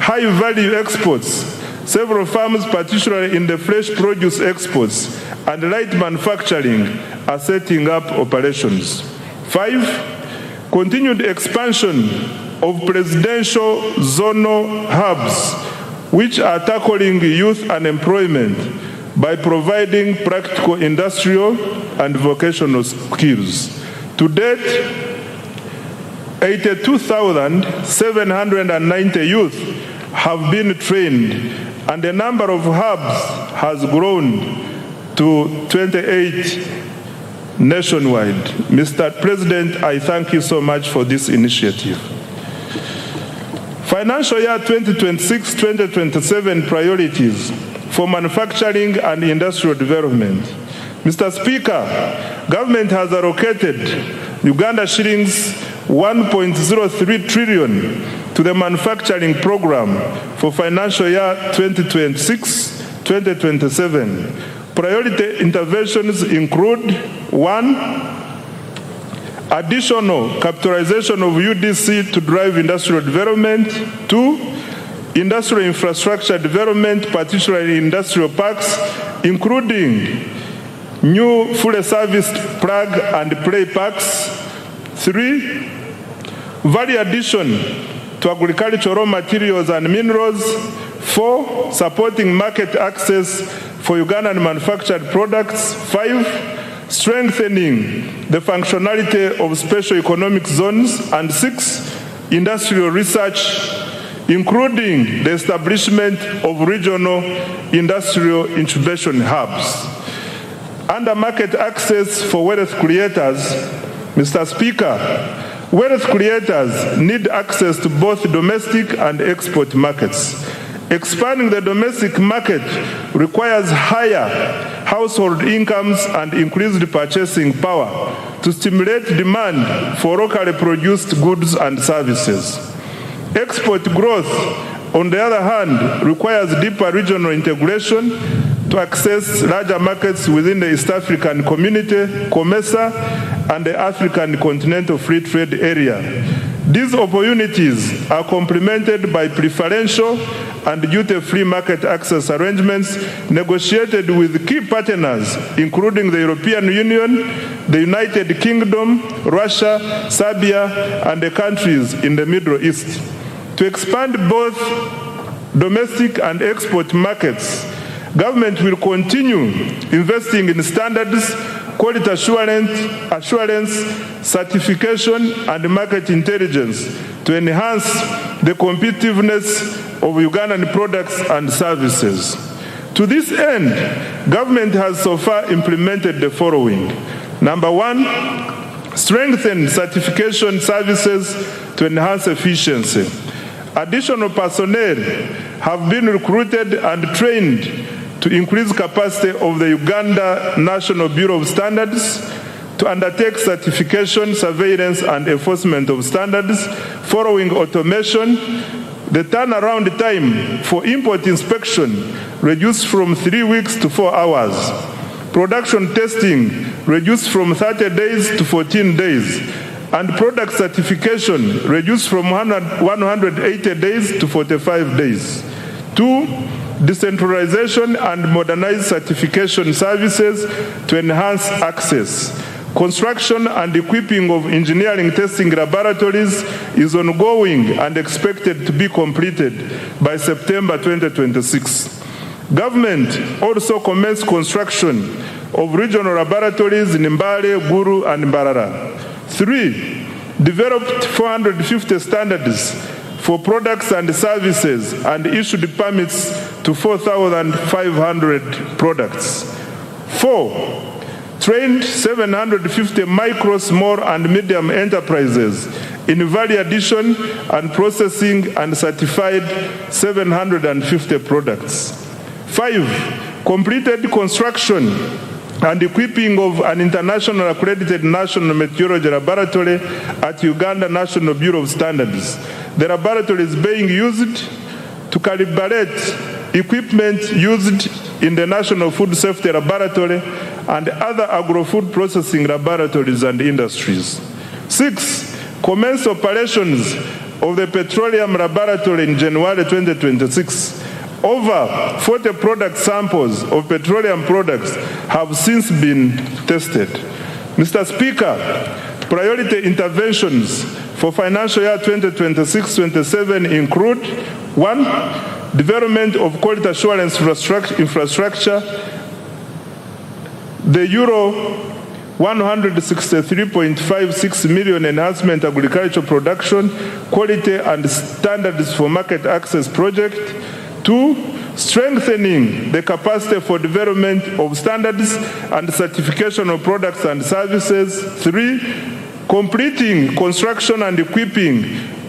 high-value exports. Several farms, particularly in the fresh produce exports and light manufacturing, are setting up operations. 5, continued expansion of presidential zonal hubs, which are tackling youth unemployment by providing practical industrial and vocational skills. To date, 82,790 youth have been trained, and the number of hubs has grown to 28 nationwide. Mr. President, I thank you so much for this initiative. Financial year 2026-2027 priorities for manufacturing and industrial development. Mr. Speaker, government has allocated Uganda shillings 1.03 trillion to the manufacturing program for financial year 2026-2027. Priority interventions include 1, additional capitalization of UDC to drive industrial development. 2, industrial infrastructure development, particularly industrial parks, including new fully serviced plug and play parks. 3, value addition to agricultural raw materials and minerals. 4, supporting market access for Ugandan manufactured products. 5, strengthening the functionality of special economic zones. And 6, industrial research, including the establishment of regional industrial incubation hubs. Under market access for wealth creators, Mr. Speaker, wealth creators need access to both domestic and export markets. Expanding the domestic market requires higher household incomes and increased purchasing power to stimulate demand for locally produced goods and services. Export growth, on the other hand, requires deeper regional integration to access larger markets within the East African Community, COMESA, and the African Continental Free Trade Area. These opportunities are complemented by preferential and duty-free market access arrangements negotiated with key partners, including the European Union, the United Kingdom, Russia, Serbia, and the countries in the Middle East. To expand both domestic and export markets, government will continue investing in standards, quality assurance, certification, and market intelligence to enhance the competitiveness of Ugandan products and services. To this end, government has so far implemented the following. Number one, strengthen certification services to enhance efficiency. Additional personnel have been recruited and trained to increase capacity of the Uganda National Bureau of Standards to undertake certification, surveillance, and enforcement of standards. Following automation, the turnaround time for import inspection reduced from 3 weeks to 4 hours. Production testing reduced from 30 days to 14 days. And product certification reduced from 180 days to 45 days. 2, decentralization and modernized certification services to enhance access. Construction and equipping of engineering testing laboratories is ongoing and expected to be completed by September 2026. Government also commenced construction of regional laboratories in Mbale, Gulu, and Mbarara. 3, developed 450 standards for products and services and issued permits to 4,500 products. 4, trained 750 micro, small, and medium enterprises in value addition and processing and certified 750 products. 5, completed construction and equipping of an international accredited national meteorology laboratory at Uganda National Bureau of Standards. The laboratory is being used to calibrate equipment used in the National Food Safety Laboratory and other agro-food processing laboratories and industries. 6, commenced operations of the Petroleum Laboratory in January 2026. Over 40 product samples of petroleum products have since been tested. Mr. Speaker, priority interventions for financial year 2026-27 include 1, development of quality assurance infrastructure, the euro 163.56 million enhancement agricultural production, quality and standards for market access project. 2, strengthening the capacity for development of standards and certification of products and services. 3, completing construction and equipping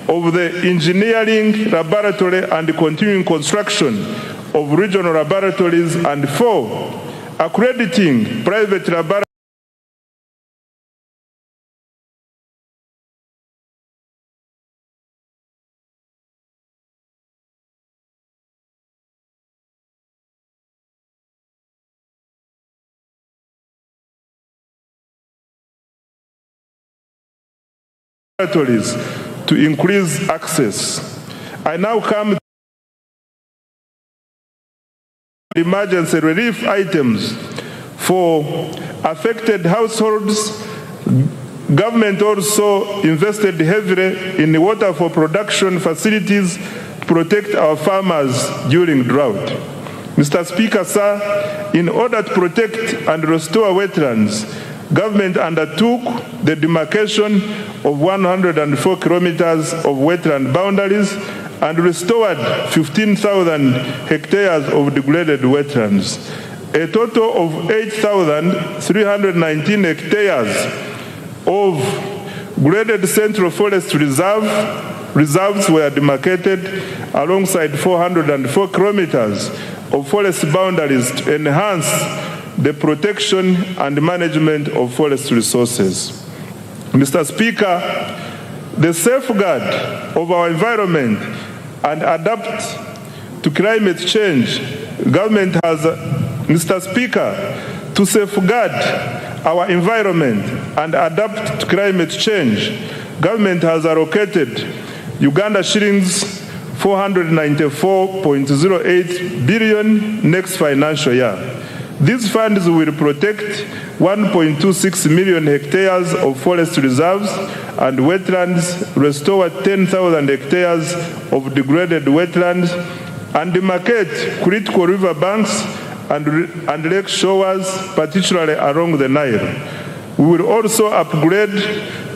of the engineering laboratory and continuing construction of regional laboratories. And 4, accrediting private laboratories to increase access. I now come to emergency relief items for affected households. Government also invested heavily in water for production facilities to protect our farmers during drought. Mr. Speaker, sir, in order to protect and restore wetlands, government undertook the demarcation of 104 kilometers of wetland boundaries and restored 15,000 hectares of degraded wetlands. A total of 8,319 hectares of graded Central Forest reserves were demarcated alongside 404 kilometers of forest boundaries to enhance the protection and management of forest resources. Mr. Speaker, the safeguard of our environment and adapt to climate change, government has, Mr. Speaker, to safeguard our environment and adapt to climate change, government has allocated Uganda shillings 494.08 billion next financial year. These funds will protect 1.26 million hectares of forest reserves and wetlands, restore 10,000 hectares of degraded wetlands, and demarcate critical river banks and lake shores, particularly along the Nile. We will also upgrade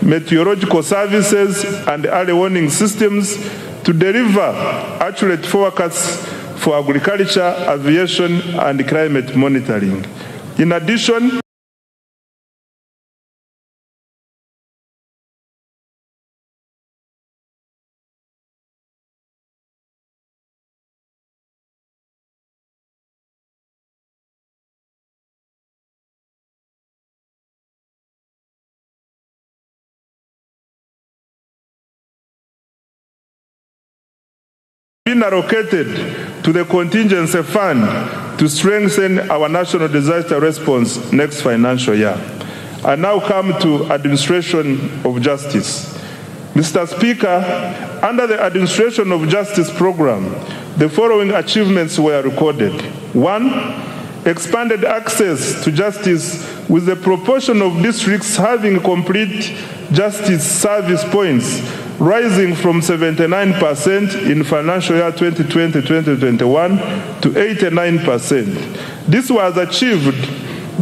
meteorological services and early warning systems to deliver accurate forecasts for agriculture, aviation, and climate monitoring. In addition, been allocated to the contingency fund to strengthen our national disaster response next financial year. I now come to administration of justice. Mr. Speaker, under the administration of justice program, the following achievements were recorded. 1, expanded access to justice with the proportion of districts having complete justice service points rising from 79% in financial year 2020-2021 to 89%. This was achieved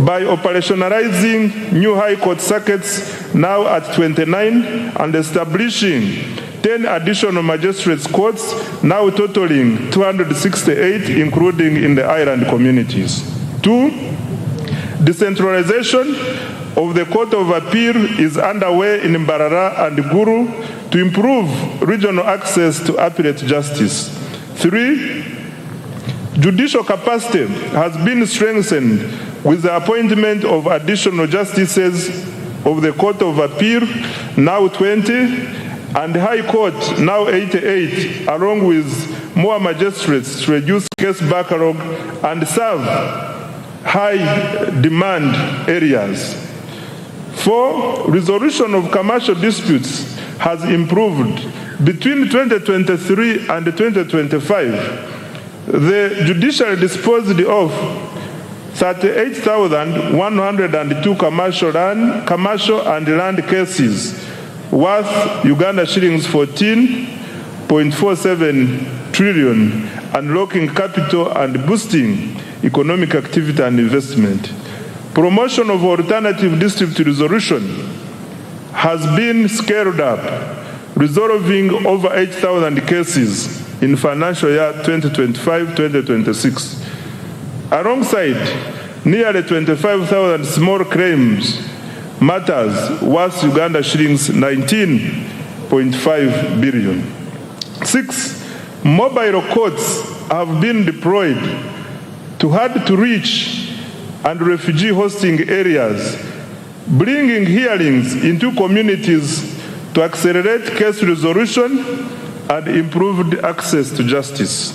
by operationalizing new High Court circuits now at 29 and establishing 10 additional magistrates courts now totaling 268, including in the island communities. 2, decentralization of the Court of Appeal is underway in Mbarara and Guru to improve regional access to appellate justice. 3, judicial capacity has been strengthened with the appointment of additional justices of the Court of Appeal, now 20, and High Court, now 88, along with more magistrates to reduce case backlog and serve high demand areas. 4, resolution of commercial disputes has improved. Between 2023 and 2025, the judiciary disposed of 38,102 commercial and land cases worth Uganda shillings 14.47 trillion, unlocking capital and boosting economic activity and investment. Promotion of alternative dispute resolution has been scaled up, resolving over 8,000 cases in financial year 2025-2026. Alongside nearly 25,000 small claims matters worth Uganda shillings 19.5 billion. 6, mobile courts have been deployed to hard-to-reach and refugee hosting areas, bringing hearings into communities to accelerate case resolution and improved access to justice.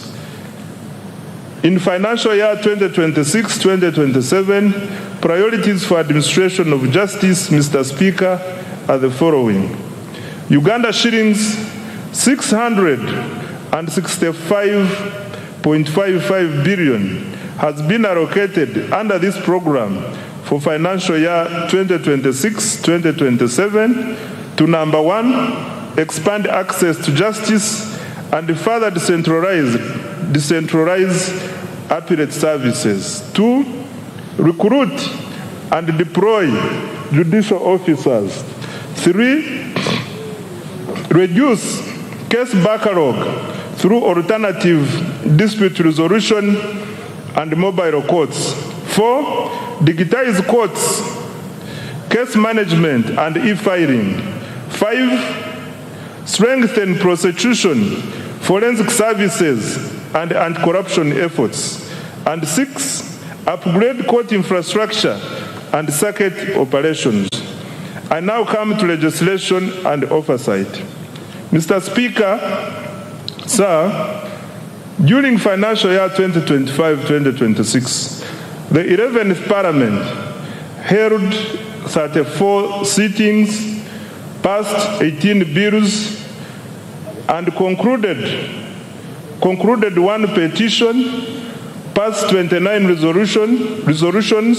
In financial year 2026-2027, priorities for administration of justice, Mr. Speaker, are the following. Uganda shillings 665.55 billion has been allocated under this program for financial year 2026-2027 to number 1, expand access to justice and further decentralize appellate services. 2, recruit and deploy judicial officers. 3, reduce case backlog through alternative dispute resolution and mobile courts. 4, digitize courts, case management and e-filing. 5, strengthen prosecution, forensic services and anti-corruption efforts. And 6, upgrade court infrastructure and circuit operations. I now come to legislation and oversight. Mr. Speaker, sir, during financial year 2025-2026, the 11th Parliament held 34 sittings, passed 18 bills, and concluded one petition, passed 29 resolutions,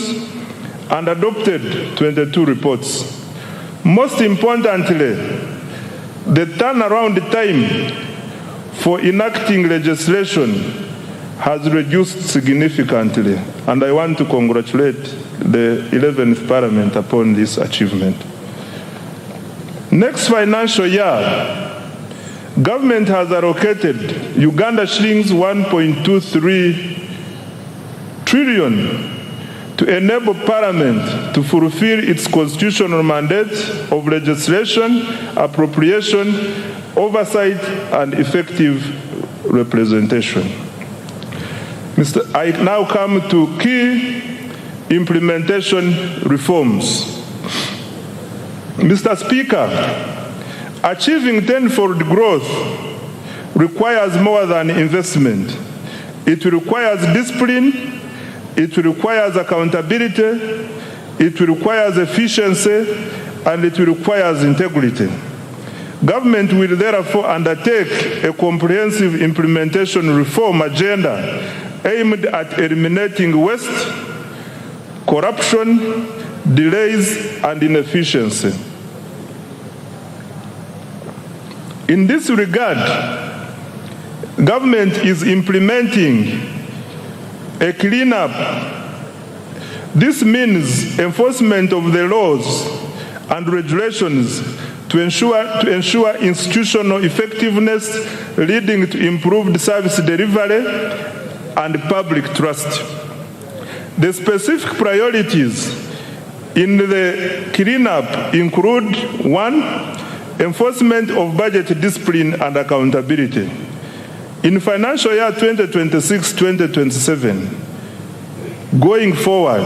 and adopted 22 reports. Most importantly, the turnaround time for enacting legislation has reduced significantly, and I want to congratulate the 11th Parliament upon this achievement. Next financial year, government has allocated Uganda shillings 1.23 trillion to enable Parliament to fulfill its constitutional mandate of legislation, appropriation, oversight, and effective representation. I now come to key implementation reforms. Mr. Speaker, achieving tenfold growth requires more than investment. It requires discipline, it requires accountability, it requires efficiency, and it requires integrity. Government will therefore undertake a comprehensive implementation reform agenda aimed at eliminating waste, corruption, delays, and inefficiency. In this regard, government is implementing a cleanup. This means enforcement of the laws and regulations to ensure institutional effectiveness, leading to improved service delivery and public trust. The specific priorities in the cleanup include: 1, enforcement of budget discipline and accountability. In financial year 2026-2027, going forward,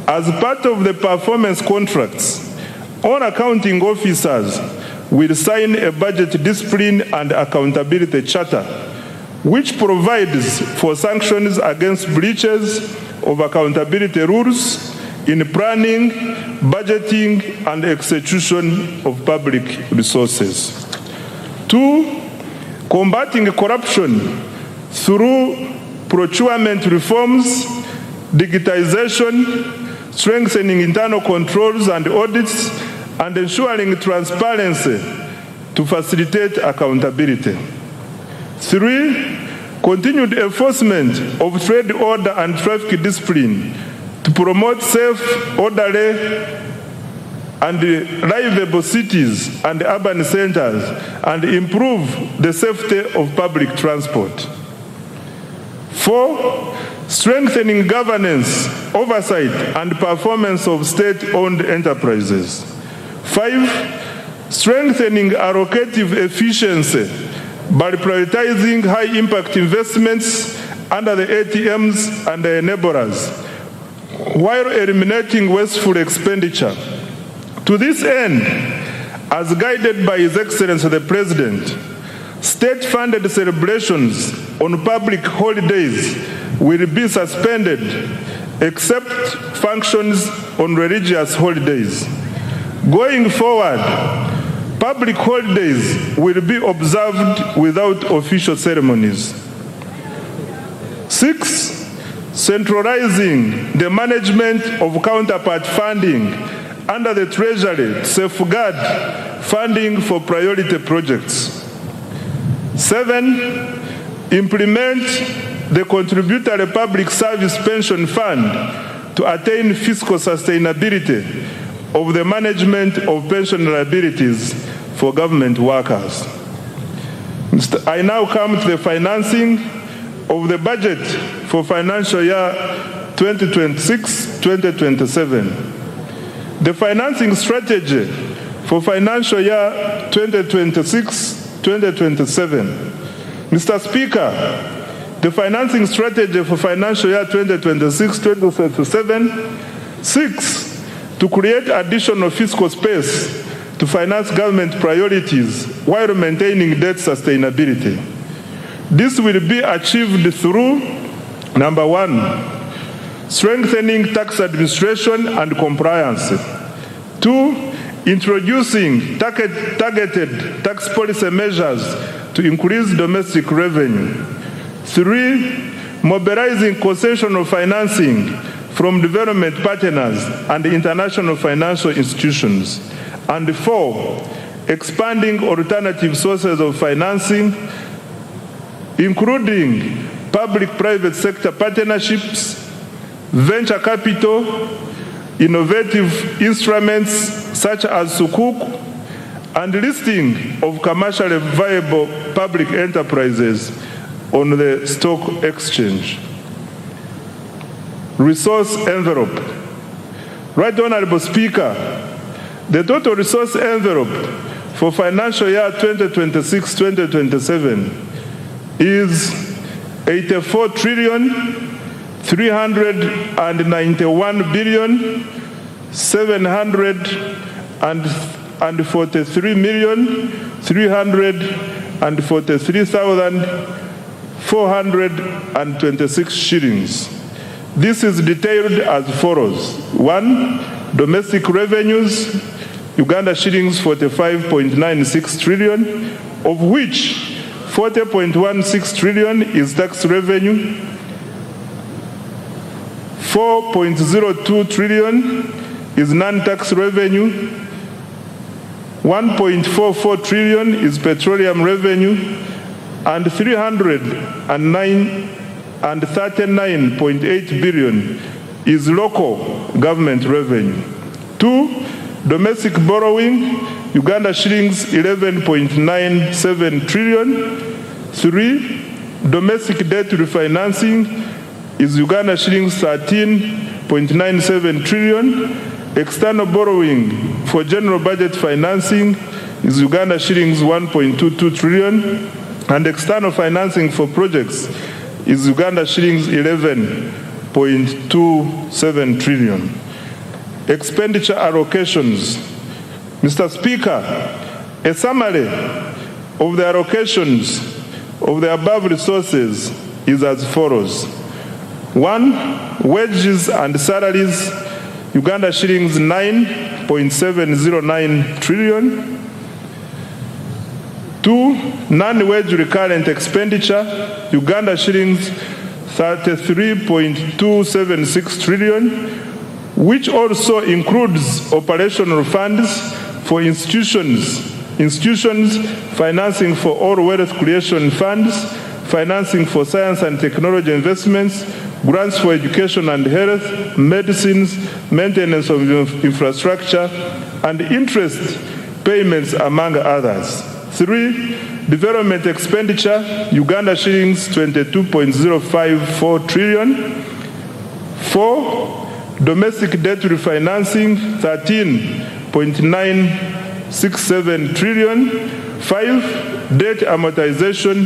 as part of the performance contracts, all accounting officers will sign a budget discipline and accountability charter, which provides for sanctions against breaches of accountability rules in planning, budgeting, and execution of public resources. 2, combating corruption through procurement reforms, digitization, strengthening internal controls and audits, and ensuring transparency to facilitate accountability. 3, continued enforcement of trade order and traffic discipline to promote safe, orderly, and livable cities and urban centers, and improve the safety of public transport. 4, strengthening governance, oversight, and performance of state-owned enterprises. 5, strengthening allocative efficiency by prioritizing high-impact investments under the ATMs and the enablers, while eliminating wasteful expenditure. To this end, as guided by His Excellency the President, state-funded celebrations on public holidays will be suspended except functions on religious holidays. Going forward, public holidays will be observed without official ceremonies. 6, centralizing the management of counterpart funding under the Treasury to safeguard funding for priority projects. 7, implement the contributory public service pension fund to attain fiscal sustainability of the management of pension liabilities for government workers. I now come to the financing of the budget for financial year 2026-2027. The financing strategy for financial year 2026-2027. Mr. Speaker, the financing strategy for financial year 2026-2027. 6, to create additional fiscal space to finance government priorities while maintaining debt sustainability. This will be achieved through, number 1, strengthening tax administration and compliance. 2, introducing targeted tax policy measures to increase domestic revenue. 3, mobilizing concessional financing from development partners and international financial institutions. And 4, expanding alternative sources of financing, including public-private sector partnerships, venture capital, innovative instruments such as Sukuk, and listing of commercially viable public enterprises on the stock exchange. Resource envelope. Right Honorable Speaker, the total resource envelope for financial year 2026-2027 is 84,393,743,426 shillings. This is detailed as follows. 1, domestic revenues, Uganda shillings 45.96 trillion, of which 40.16 trillion is tax revenue, 4.02 trillion is non-tax revenue, 1.44 trillion is petroleum revenue, and 339.8 billion is local government revenue. 2, domestic borrowing, Uganda shillings 11.97 trillion. 3, domestic debt refinancing is Uganda shillings 13.97 trillion. External borrowing for general budget financing is Uganda shillings 1.22 trillion. And external financing for projects is Uganda shillings 11.27 trillion. Expenditure allocations. Mr. Speaker, a summary of the allocations of the above resources is as follows. 1, wages and salaries, Uganda shillings 9.709 trillion. 2, non-wage recurrent expenditure, Uganda shillings 33.276 trillion, which also includes operational funds for institutions, financing for all wealth creation funds, financing for science and technology investments, grants for education and health, medicines, maintenance of infrastructure, and interest payments, among others. 3, development expenditure, Uganda shillings 22.054 trillion. 4, domestic debt refinancing 13.967 trillion. 5, debt amortization,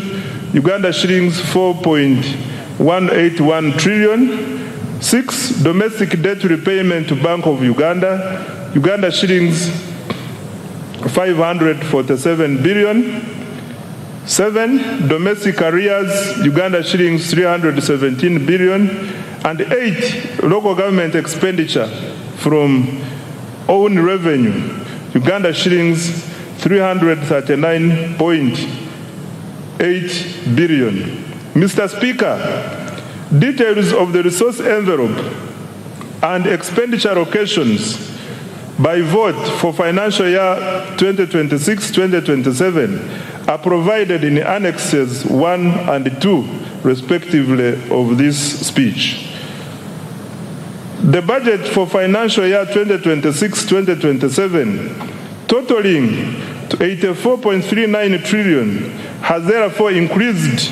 Uganda shillings 4.181 trillion. 6, domestic debt repayment to Bank of Uganda, Uganda shillings 547 billion. 7, domestic arrears, Uganda shillings 317 billion. And 8, local government expenditure from own revenue, Uganda shillings 339.8 billion. Mr. Speaker, details of the resource envelope and expenditure allocations by vote for financial year 2026-2027 are provided in annexes 1 and 2, respectively, of this speech. The budget for financial year 2026-2027, totaling to 84.39 trillion, has therefore increased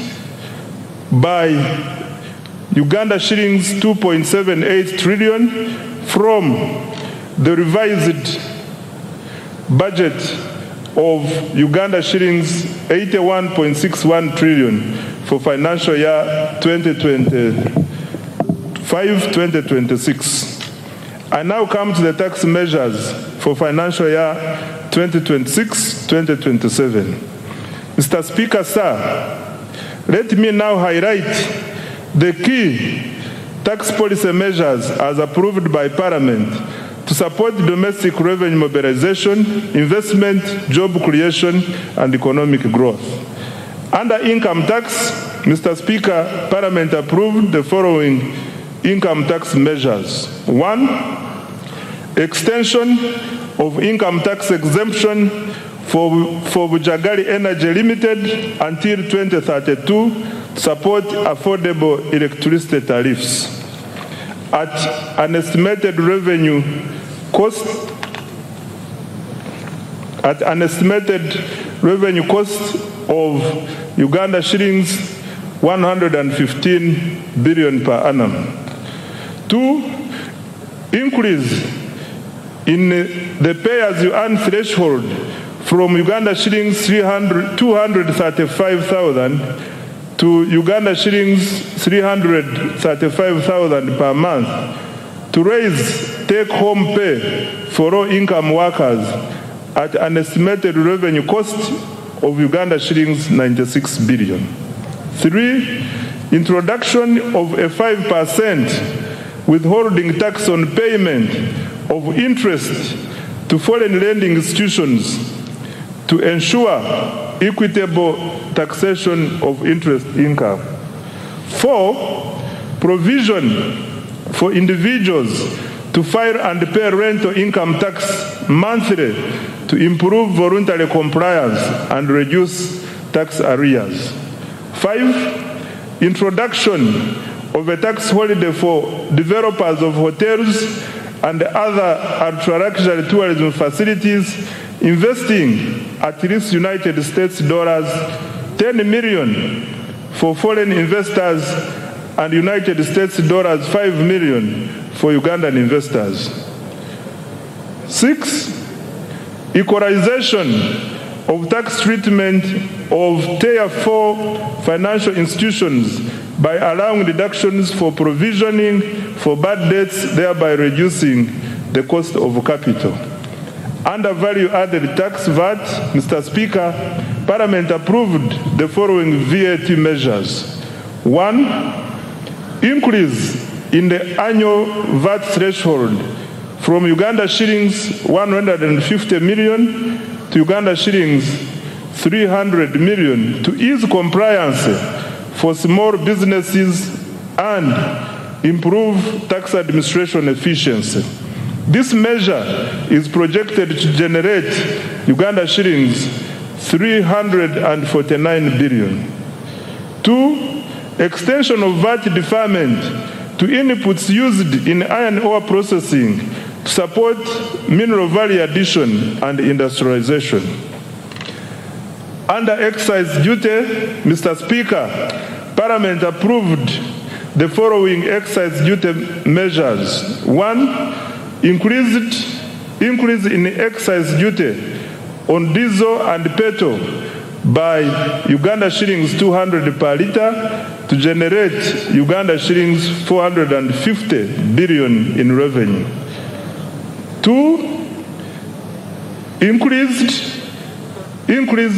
by Uganda shillings 2.78 trillion from the revised budget of Uganda shillings 81.61 trillion for financial year 2025-2026. I now come to the tax measures for financial year 2026-2027. Mr. Speaker, sir, let me now highlight the key tax policy measures as approved by Parliament to support domestic revenue mobilization, investment, job creation, and economic growth. Under income tax, Mr. Speaker, Parliament approved the following income tax measures. 1, extension of income tax exemption for Bukedde Energy Limited until 2032 to support affordable electricity tariffs at an estimated revenue cost of Uganda shillings 115 billion per annum. 2, increase in the pay-as-you-earn threshold from Uganda shillings 235,000 to Uganda shillings 335,000 per month to raise take-home pay for low-income workers at an estimated revenue cost of Uganda shillings 96 billion. 3, introduction of a 5% withholding tax on payment of interest to foreign lending institutions to ensure equitable taxation of interest income. 4, provision for individuals to file and pay rental income tax monthly to improve voluntary compliance and reduce tax arrears. 5, introduction of a tax holiday for developers of hotels and other ultra-luxury tourism facilities investing at least United States dollars 10 million for foreign investors and United States dollars 5 million for Ugandan investors. 6, equalization of tax treatment of Tier 4 financial institutions by allowing deductions for provisioning for bad debts, thereby reducing the cost of capital. Under value-added tax VAT, Mr. Speaker, Parliament approved the following VAT measures. 1, increase in the annual VAT threshold from Uganda shillings 150 million to Uganda shillings 300 million to ease compliance for small businesses and improve tax administration efficiency. This measure is projected to generate Uganda shillings 349 billion. 2, extension of VAT deferment to inputs used in iron ore processing to support mineral value addition and industrialization. Under excise duty, Mr. Speaker, Parliament approved the following excise duty measures. 1, increase in excise duty on diesel and petrol by Uganda shillings 200 per litre to generate Uganda shillings 450 billion in revenue. 2, increase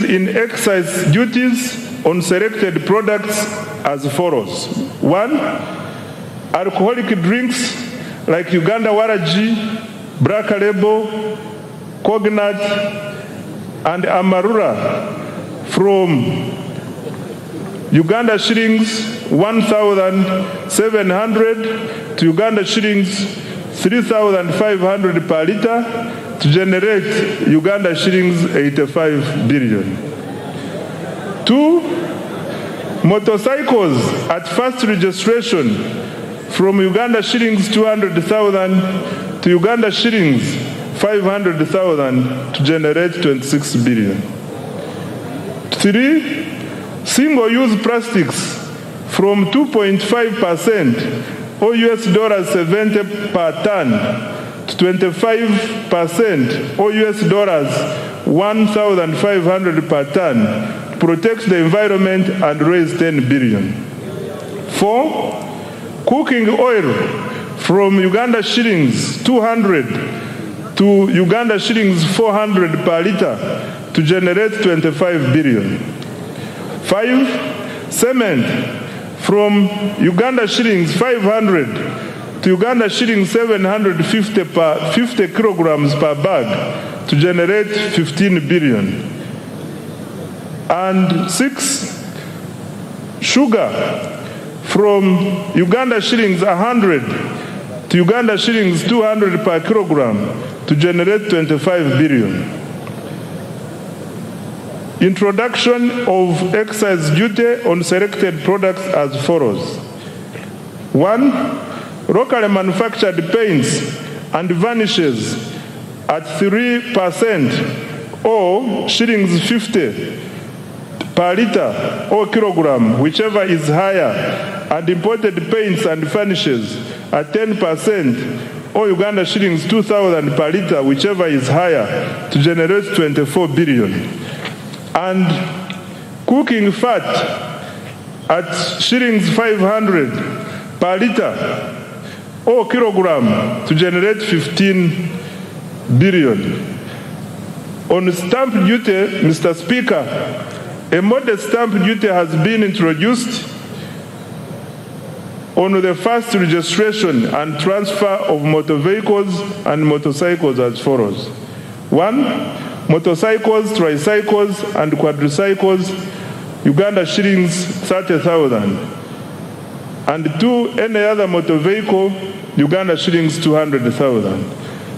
in excise duties on selected products as follows. 1, alcoholic drinks like Uganda Waraji, Black Label, Cognat, and Amarula from Uganda shillings 1,700 to Uganda shillings 3,500 per litre to generate Uganda shillings 85 billion. 2, motorcycles at first registration from Uganda shillings 200,000 to Uganda shillings 500,000 to generate 26 billion. 3, single-use plastics from 2.5% or US dollars 70 per ton to 25% or US dollars 1,500 per ton to protect the environment and raise 10 billion. 4, cooking oil from Uganda shillings 200 to Uganda shillings 400 per litre to generate 25 billion. 5, cement from Uganda shillings 500 to Uganda shillings 750 per 50 kilograms per bag to generate 15 billion. And 6, sugar from Uganda shillings 100 to Uganda shillings 200 per kilogram to generate 25 billion. Introduction of excise duty on selected products as follows. 1, locally manufactured paints and varnishes at 3% or shillings 50 per litre or kilogram, whichever is higher, and imported paints and varnishes at 10% or Uganda shillings 2,000 per litre, whichever is higher, to generate 24 billion. And cooking fat at shillings 500 per litre or kilogram to generate 15 billion. On stamp duty, Mr. Speaker, a modest stamp duty has been introduced on the first registration and transfer of motor vehicles and motorcycles as follows. 1, motorcycles, tricycles, and quadricycles, Uganda shillings 30,000. And 2, any other motor vehicle, Uganda shillings 200,000.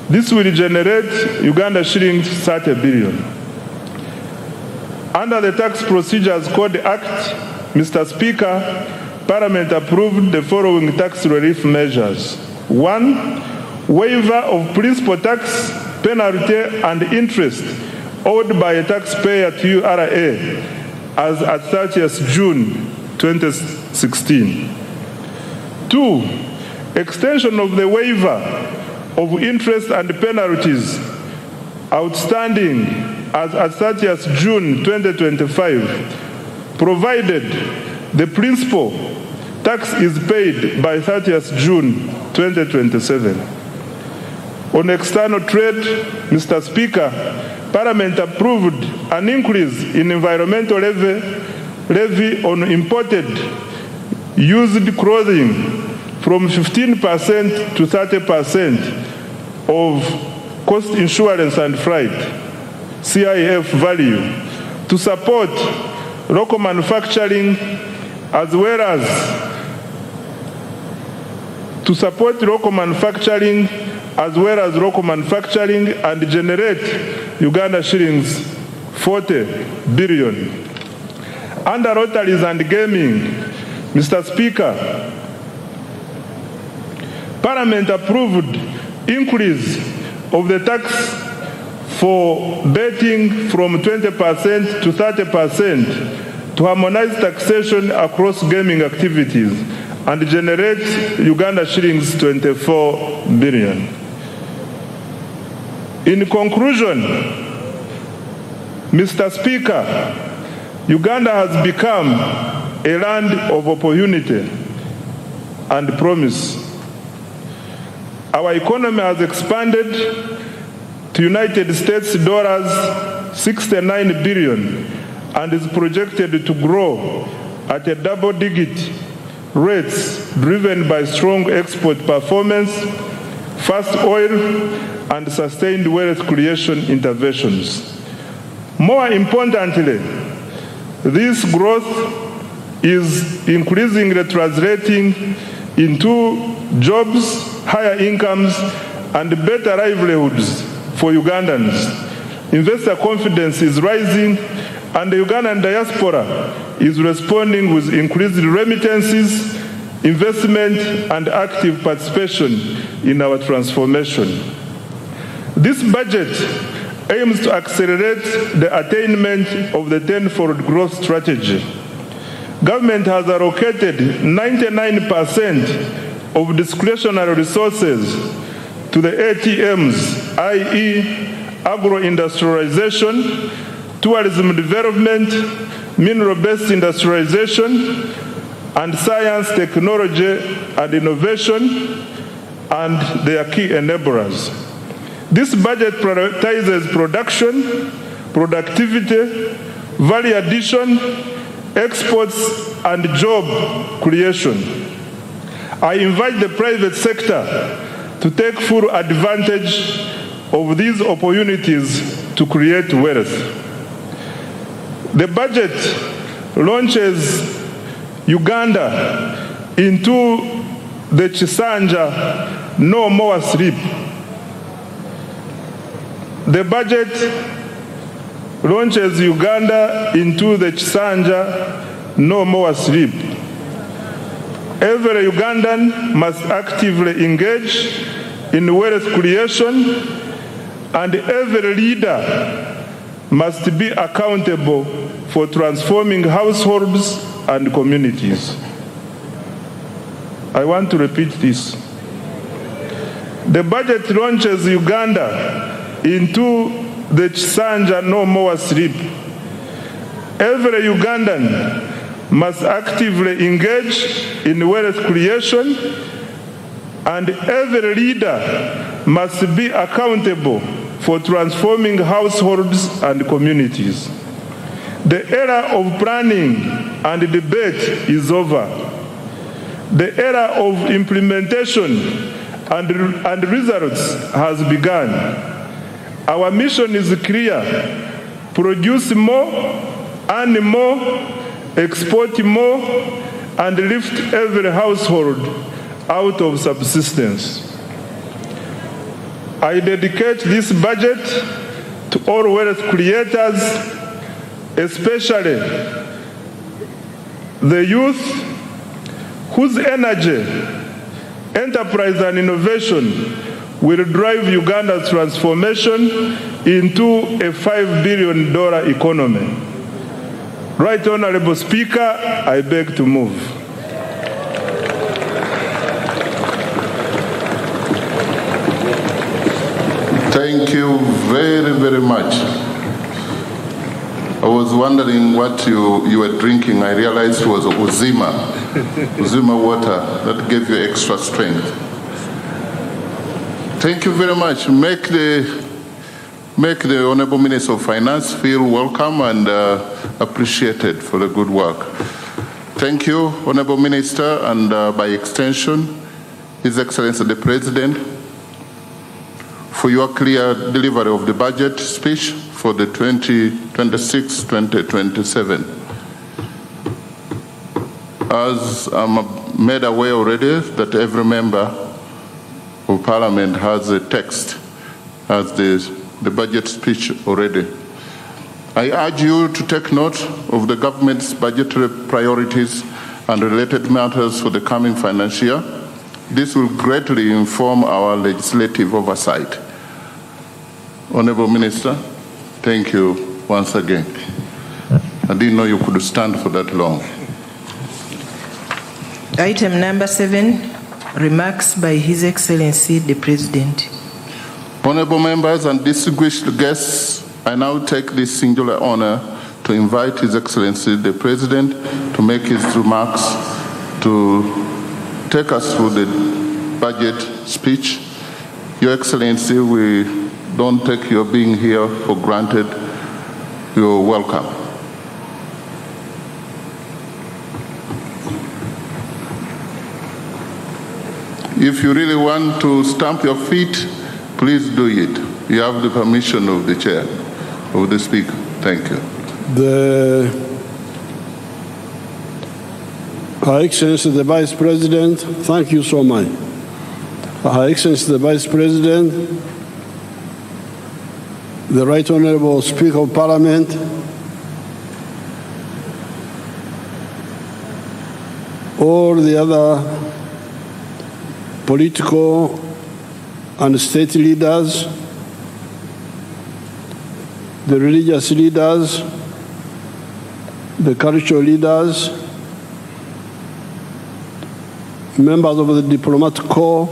This will generate Uganda shillings 30 billion. Under the Tax Procedures Code Act, Mr. Speaker, Parliament approved the following tax relief measures. 1, waiver of principal tax, penalty and interest owed by a taxpayer to URA as at 30th June 2016. 2, extension of the waiver of interest and penalties outstanding as at 30th June 2025, provided the principal tax is paid by 30th June 2027. On external trade, Mr. Speaker, Parliament approved an increase in environmental levy on imported used clothing from 15% to 30% of cost insurance and freight, CIF value, to support local manufacturing as well as local manufacturing and generate Uganda shillings 40 billion. Under lotteries and gaming, Mr. Speaker, Parliament approved increase of the tax for betting from 20% to 30% to harmonize taxation across gaming activities and generate Uganda shillings 24 billion. In conclusion, Mr. Speaker, Uganda has become a land of opportunity and promise. Our economy has expanded to United States dollars 69 billion and is projected to grow at a double-digit rates driven by strong export performance, fast oil, and sustained wealth creation interventions. More importantly, this growth is increasingly translating into jobs, higher incomes, and better livelihoods for Ugandans. Investor confidence is rising, and the Ugandan diaspora is responding with increased remittances, investment, and active participation in our transformation. This budget aims to accelerate the attainment of the tenfold growth strategy. Government has allocated 99% of discretionary resources to the ATMs, i.e. agro-industrialization, tourism development, mineral-based industrialization, and science, technology, and innovation, and their key enablers. This budget prioritizes production, productivity, value addition, exports, and job creation. I invite the private sector to take full advantage of these opportunities to create wealth. The budget launches Uganda into the Chisanja No More Sleep. The budget launches Uganda into the Chisanja No More Sleep. Every Ugandan must actively engage in wealth creation, and every leader must be accountable for transforming households and communities. I want to repeat this. The budget launches Uganda into the Chisanja No More Sleep. Every Ugandan must actively engage in wealth creation, and every leader must be accountable for transforming households and communities. The era of planning and debate is over. The era of implementation and results has begun. Our mission is clear: produce more, earn more, export more, and lift every household out of subsistence. I dedicate this budget to all wealth creators, especially the youth, whose energy, enterprise, and innovation will drive Uganda's transformation into a $5 billion economy. Right Honorable Speaker, I beg to move. Thank you very, very much. I was wondering what you were drinking. I realized it was Uzima water. That gave you extra strength. Thank you very much. Make the Honorable Minister of Finance feel welcome and appreciated for the good work. Thank you, Honorable Minister, and by extension, His Excellency the President, for your clear delivery of the budget speech for the 2026-2027. As I'm made aware already that every member of Parliament has a text, has the budget speech already. I urge you to take note of the government's budgetary priorities and related matters for the coming financial year. This will greatly inform our legislative oversight. Honorable Minister, thank you once again. I didn't know you could stand for that long. Item number 7, remarks by His Excellency the President. Honorable members and distinguished guests, I now take this singular honor to invite His Excellency the President to make his remarks, to take us through the budget speech. Your Excellency, we don't take your being here for granted. You're welcome. If you really want to stamp your feet, please do it. You have the permission of the chair, of the speaker. Thank you. Her Excellency the Vice President, thank you so much. Her Excellency the Vice President, the Right Honorable Speaker of Parliament, all the other political and state leaders, the religious leaders, the cultural leaders, members of the diplomatic corps,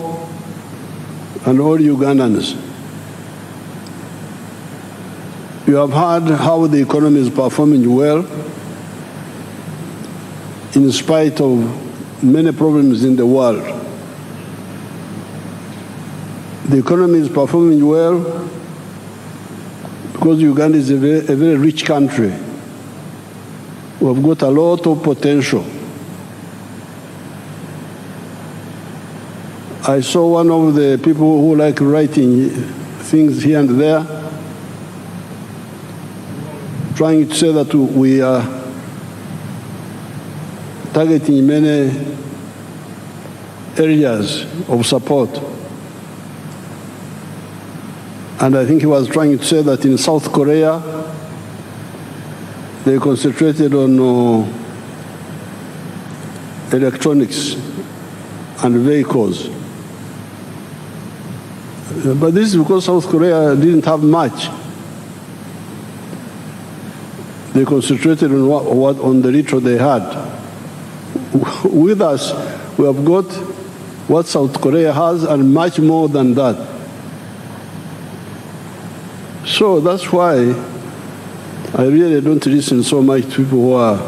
and all Ugandans. You have heard how the economy is performing well in spite of many problems in the world. The economy is performing well because Uganda is a very rich country. We have got a lot of potential. I saw one of the people who like writing things here and there, trying to say that we are targeting many areas of support. And I think he was trying to say that in South Korea, they concentrated on electronics and vehicles. But this is because South Korea didn't have much. They concentrated on the little they had. With us, we have got what South Korea has and much more than that. So that's why I really don't listen so much to people who are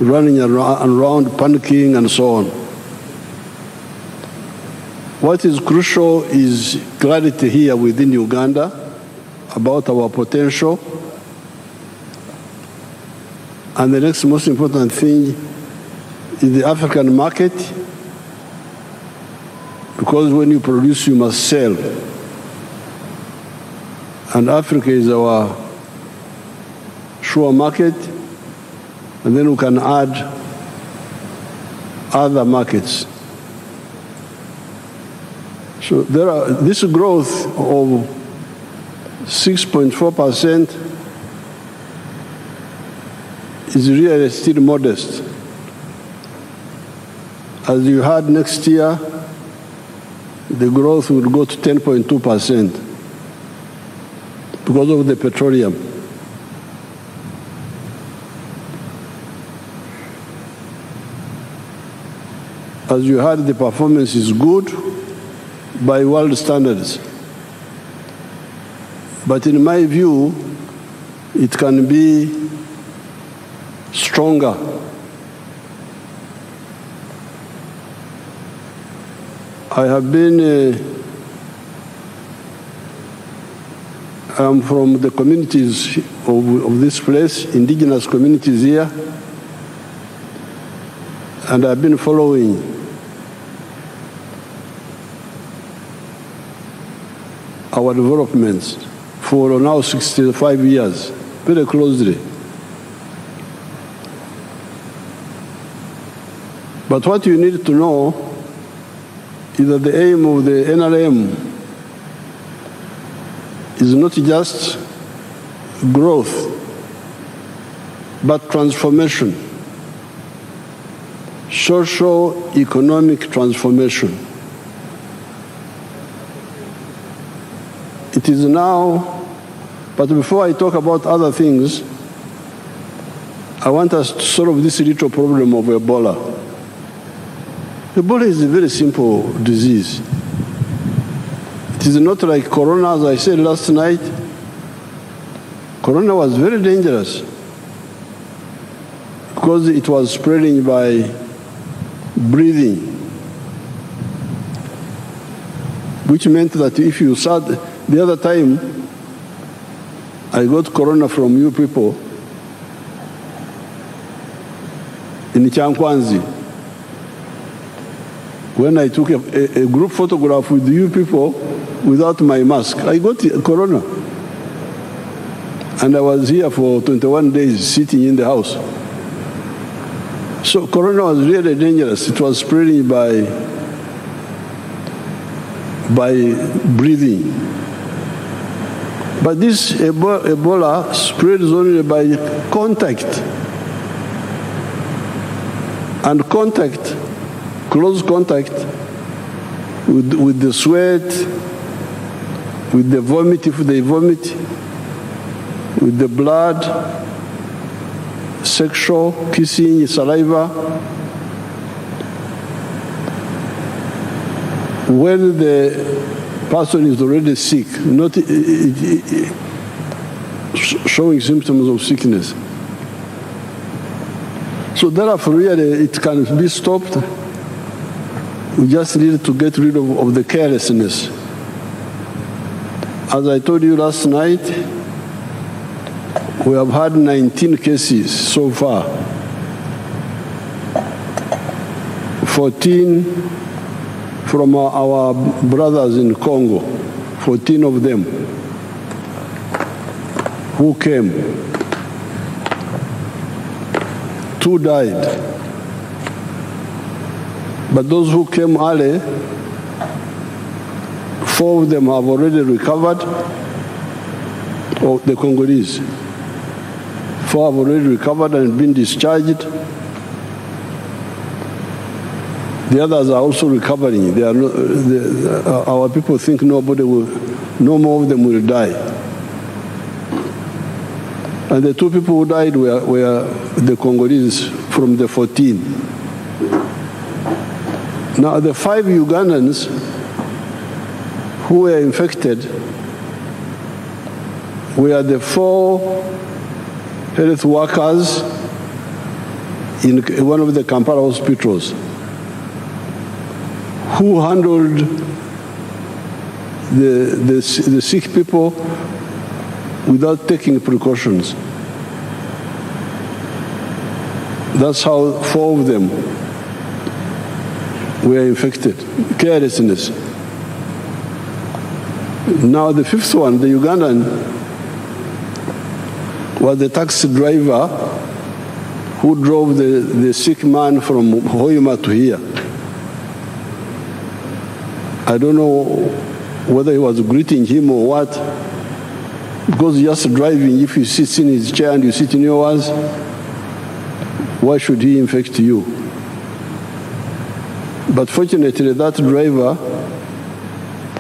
running around panicking and so on. What is crucial is clarity here within Uganda about our potential. And the next most important thing is the African market, because when you produce, you must sell. And Africa is our sure market, and then we can add other markets. So this growth of 6.4% is really still modest. As you heard, next year, the growth will go to 10.2% because of the petroleum. As you heard, the performance is good by world standards. But in my view, it can be stronger. I have been, I'm from the communities of this place, indigenous communities here, and I've been following our developments for now 65 years, very closely. But what you need to know is that the aim of the NRM is not just growth, but transformation, socio-economic transformation. It is now, but before I talk about other things, I want us to solve this little problem of Ebola. Ebola is a very simple disease. It is not like Corona, as I said last night. Corona was very dangerous because it was spreading by breathing, which meant that if you saw the other time I got Corona from you people in Chankwanzi, when I took a group photograph with you people without my mask, I got Corona. And I was here for 21 days sitting in the house. So Corona was really dangerous. It was spreading by breathing. But this Ebola spreads only by contact. And contact, close contact with the sweat, with the vomit, if they vomit, with the blood, sexual, kissing, saliva. When the person is already sick, showing symptoms of sickness. So therefore, really, it can be stopped. We just need to get rid of the carelessness. As I told you last night, we have had 19 cases so far. 14 from our brothers in Congo, 14 of them who came. 2 died. But those who came early, 4 of them have already recovered, or the Congolese. 4 have already recovered and been discharged. The others are also recovering. They are not, our people think no more of them will die. And the 2 people who died were the Congolese from the 14. Now the 5 Ugandans who were infected were the 4 health workers in one of the Kampala hospitals who handled the sick people without taking precautions. That's how 4 of them were infected. Carelessness. Now the 5th one, the Ugandan, was the taxi driver who drove the sick man from Hoima to here. I don't know whether he was greeting him or what, because just driving, if he sits in his chair and you sit in yours, why should he infect you? But fortunately, that driver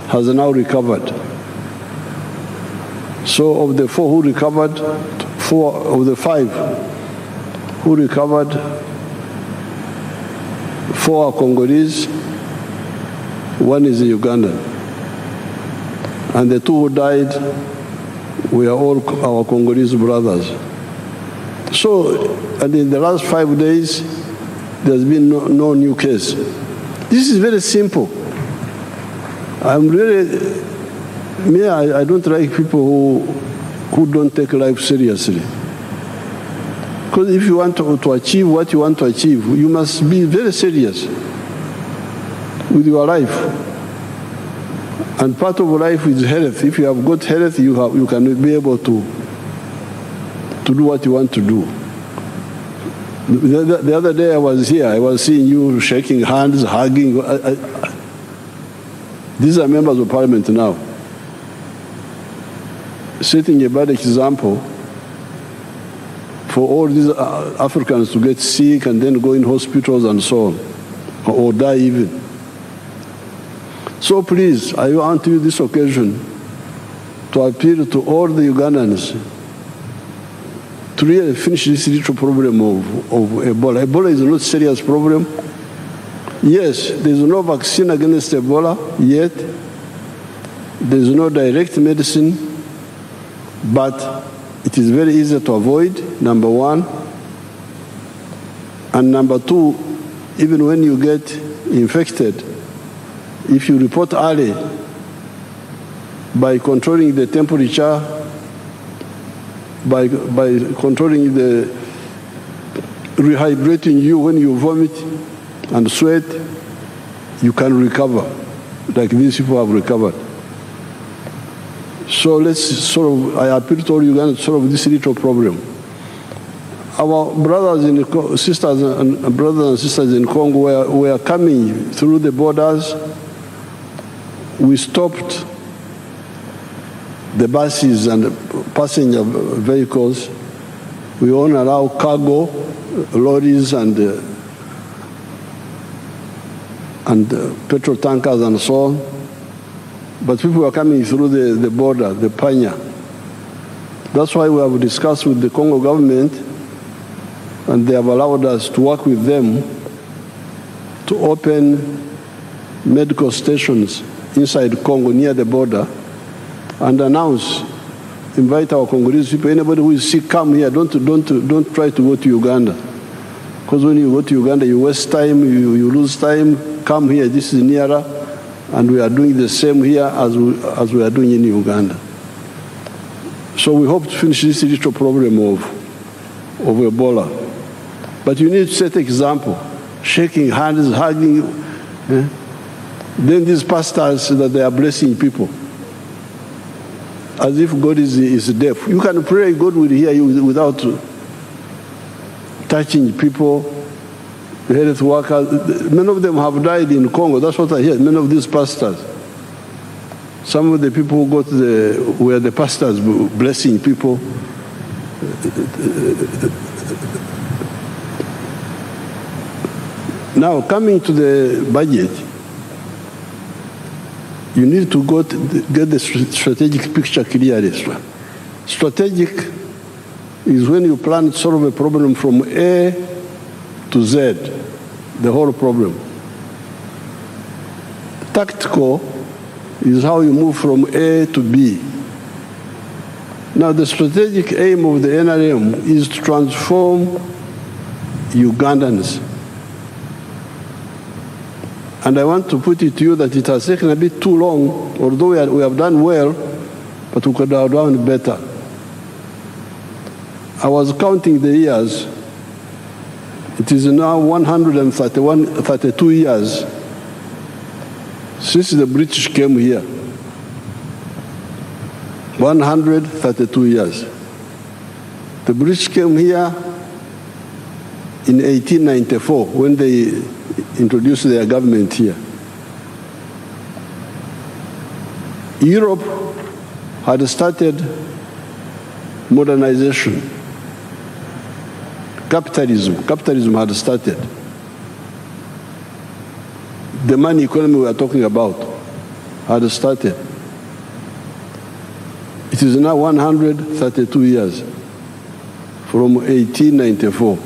has now recovered. So of the 4 who recovered, 4 of the 5 who recovered, 4 are Congolese, 1 is a Ugandan. And the 2 who died were all our Congolese brothers. So, and in the last 5 days, there's been no new case. This is very simple. I'm really, I don't like people who don't take life seriously. Because if you want to achieve what you want to achieve, you must be very serious with your life. And part of life is health. If you have good health, you can be able to do what you want to do. The other day I was here, I was seeing you shaking hands, hugging. These are members of parliament now. Setting a bad example for all these Africans to get sick and then go in hospitals and so on, or die even. So please, I want to use this occasion to appeal to all the Ugandans to really finish this little problem of Ebola. Ebola is not a serious problem. Yes, there is no vaccine against Ebola yet. There is no direct medicine, but it is very easy to avoid, number 1. And number 2, even when you get infected, if you report early by controlling the temperature, by controlling rehydrating you when you vomit and sweat, you can recover, like these people have recovered. So let's I appeal to all Ugandans to solve this little problem. Our brothers and sisters in Congo were coming through the borders. We stopped the buses and passenger vehicles. We won't allow cargo, lorries and petrol tankers and so on. But people were coming through the border, the Panya. That's why we have discussed with the Congo government, and they have allowed us to work with them to open medical stations inside Congo near the border and announce invite our Congolese people, anybody who is sick, come here. Don't try to go to Uganda. Because when you go to Uganda, you waste time, you lose time. Come here, this is nearer. And we are doing the same here as we are doing in Uganda. So we hope to finish this little problem of Ebola. But you need to set example, shaking hands, hugging. Then these pastors that they are blessing people, as if God is deaf. You can pray, God will hear you without touching people, health workers. Many of them have died in Congo. That's what I hear. Many of these pastors. Some of the people who were the pastors blessing people. Now, coming to the budget, you need to get the strategic picture clearly. Strategic is when you plan to solve a problem from A to Z, the whole problem. Tactical is how you move from A to B. Now, the strategic aim of the NRM is to transform Ugandans. And I want to put it to you that it has taken a bit too long, although we have done well, but we could have done better. I was counting the years. It is now 132 years since the British came here. 132 years. The British came here in 1894 when they introduced their government here. Europe had started modernization. Capitalism had started. The money economy we are talking about had started. It is now 132 years from 1894.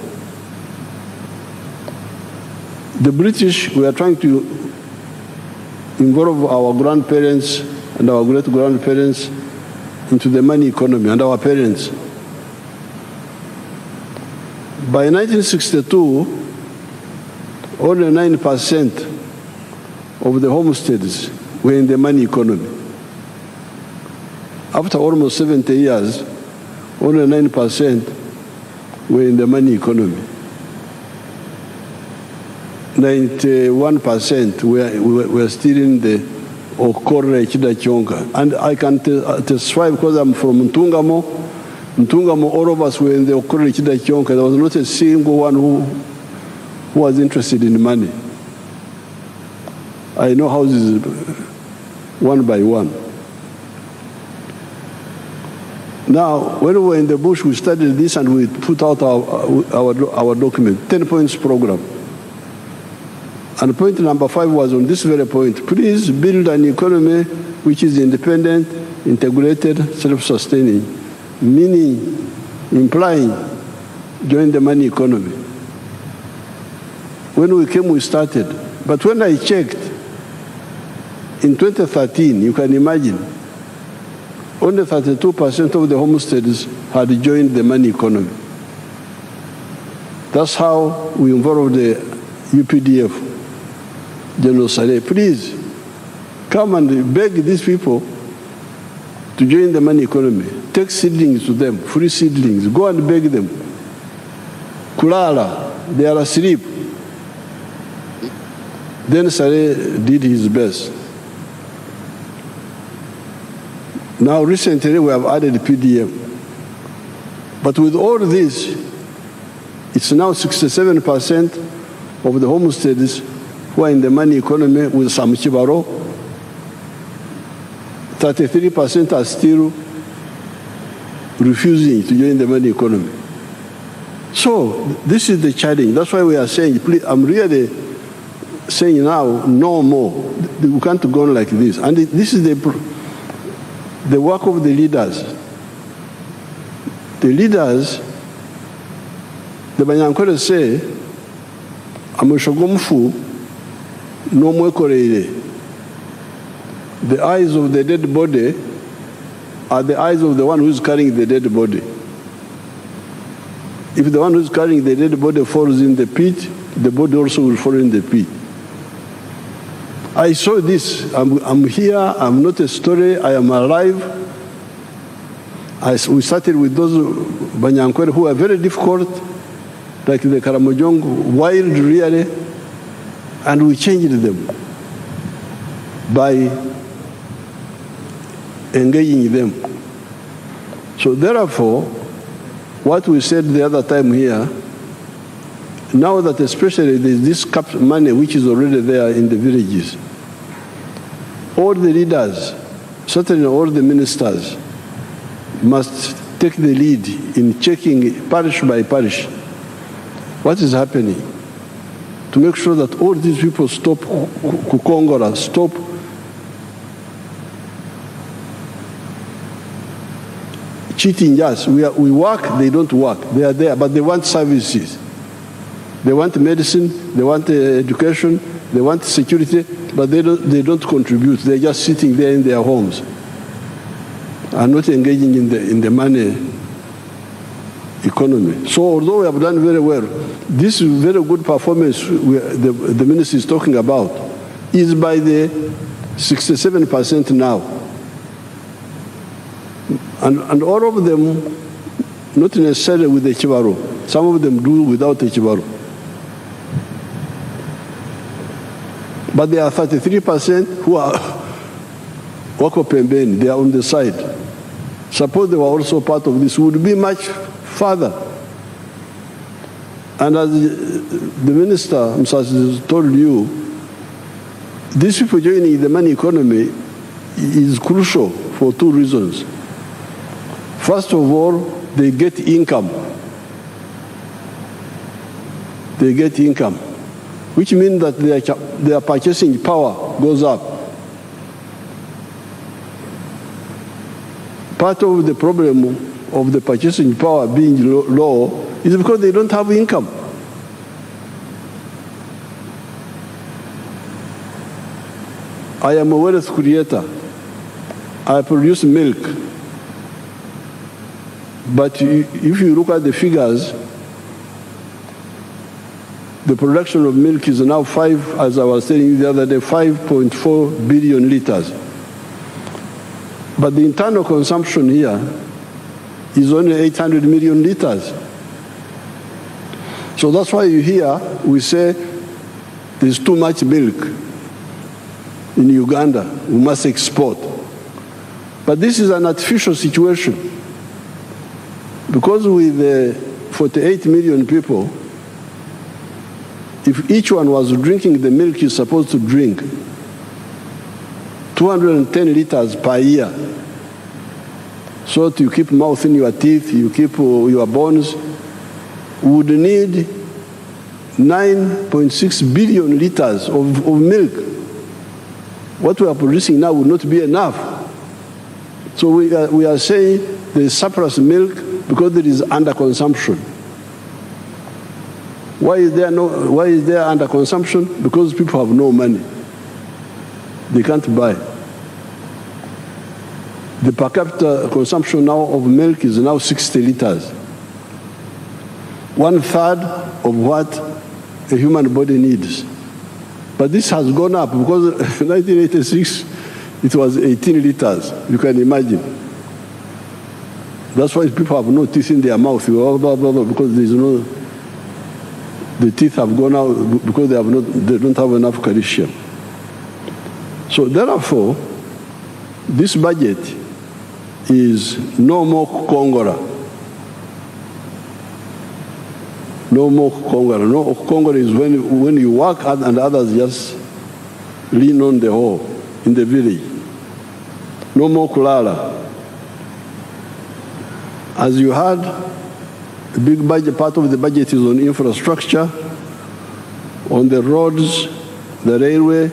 The British were trying to involve our grandparents and our great-grandparents into the money economy, and our parents. By 1962, only 9% of the homesteads were in the money economy. After almost 70 years, only 9% were in the money economy. 91% were still in the Okore Chidachonga. And I can testify because I'm from Ntungamo. Ntungamo, all of us were in the Okore Chidachonga. There was not a single one who was interested in money. I know houses one by one. Now, when we were in the bush, we studied this and we put out our document, 10 points program. And point number 5 was on this very point. Please build an economy which is independent, integrated, self-sustaining, meaning, implying, join the money economy. When we came, we started. But when I checked, in 2013, you can imagine, only 32% of the homesteads had joined the money economy. That's how we involved the UPDF. General Saleh, please come and beg these people to join the money economy. Take seedlings to them, free seedlings. Go and beg them. Kulala, they are asleep. Then Saleh did his best. Now recently we have added PDM. But with all this, it's now 67% of the homesteads who are in the money economy with some chibaro. 33% are still refusing to join the money economy. So this is the challenge. That's why we are saying, please, I'm really saying now, no more. We can't go on like this. And this is the work of the leaders. The leaders, the Banyankore say, Amushogomfu, no more. The eyes of the dead body are the eyes of the one who's carrying the dead body. If the one who's carrying the dead body falls in the pit, the body also will fall in the pit. I saw this. I'm here. I'm not a story. I am alive. We started with those Banyankwere who are very difficult, like the Karamojong, wild really, and we changed them by engaging them. So therefore, what we said the other time here, now that especially there's this cap money which is already there in the villages, all the leaders, certainly all the ministers, must take the lead in checking parish by parish what is happening to make sure that all these people stop kukongora, stop cheating us. We work, they don't work. They are there, but they want services. They want medicine, they want education, they want security, but they don't contribute. They're just sitting there in their homes and not engaging in the money economy. So although we have done very well, this very good performance the minister is talking about is by the 67% now. And all of them, not necessarily with the Chibaro. Some of them do without the Chibaro. But there are 33% who are wako pembeni, they are on the side. Suppose they were also part of this, would be much further. And as the minister Msasi told you, these people joining the money economy is crucial for two reasons. First of all, they get income. They get income, which means that their purchasing power goes up. Part of the problem of the purchasing power being low is because they don't have income. I am a wealth creator. I produce milk. But if you look at the figures, the production of milk is now as I was saying the other day, 5.4 billion liters. But the internal consumption here is only 800 million liters. So that's why you hear we say there's too much milk in Uganda, we must export. But this is an artificial situation. Because with 48 million people, if each one was drinking the milk he's supposed to drink, 210 liters per year, so to keep mouth in your teeth, you keep your bones, would need 9.6 billion liters of milk. What we are producing now would not be enough. So we are saying there is surplus milk because there is underconsumption. Why is there underconsumption? Because people have no money. They can't buy. The per capita consumption now of milk is now 60 liters. 1/3 of what a human body needs. But this has gone up because in 1986 it was 18 liters. You can imagine. That's why people have no teeth in their mouth, because there is no. The teeth have gone out because they don't have enough calcium. So therefore, this budget is no more Kongora. No more Kongora. No, Kongora is when you work and others just lean on the hoe in the village. No more Kulala. As you heard, a big budget, part of the budget is on infrastructure, on the roads, the railway,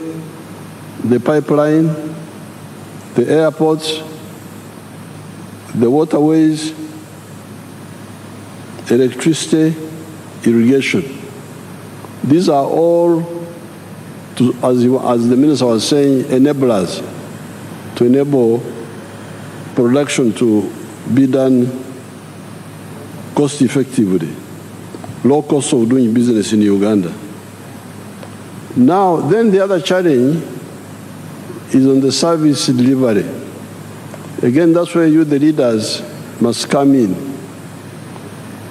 the pipeline, the airports, the waterways, electricity, irrigation. These are all, as the minister was saying, enablers to enable production to be done cost effectively, low cost of doing business in Uganda. Now, then the other challenge is on the service delivery. Again, that's where you, the leaders, must come in.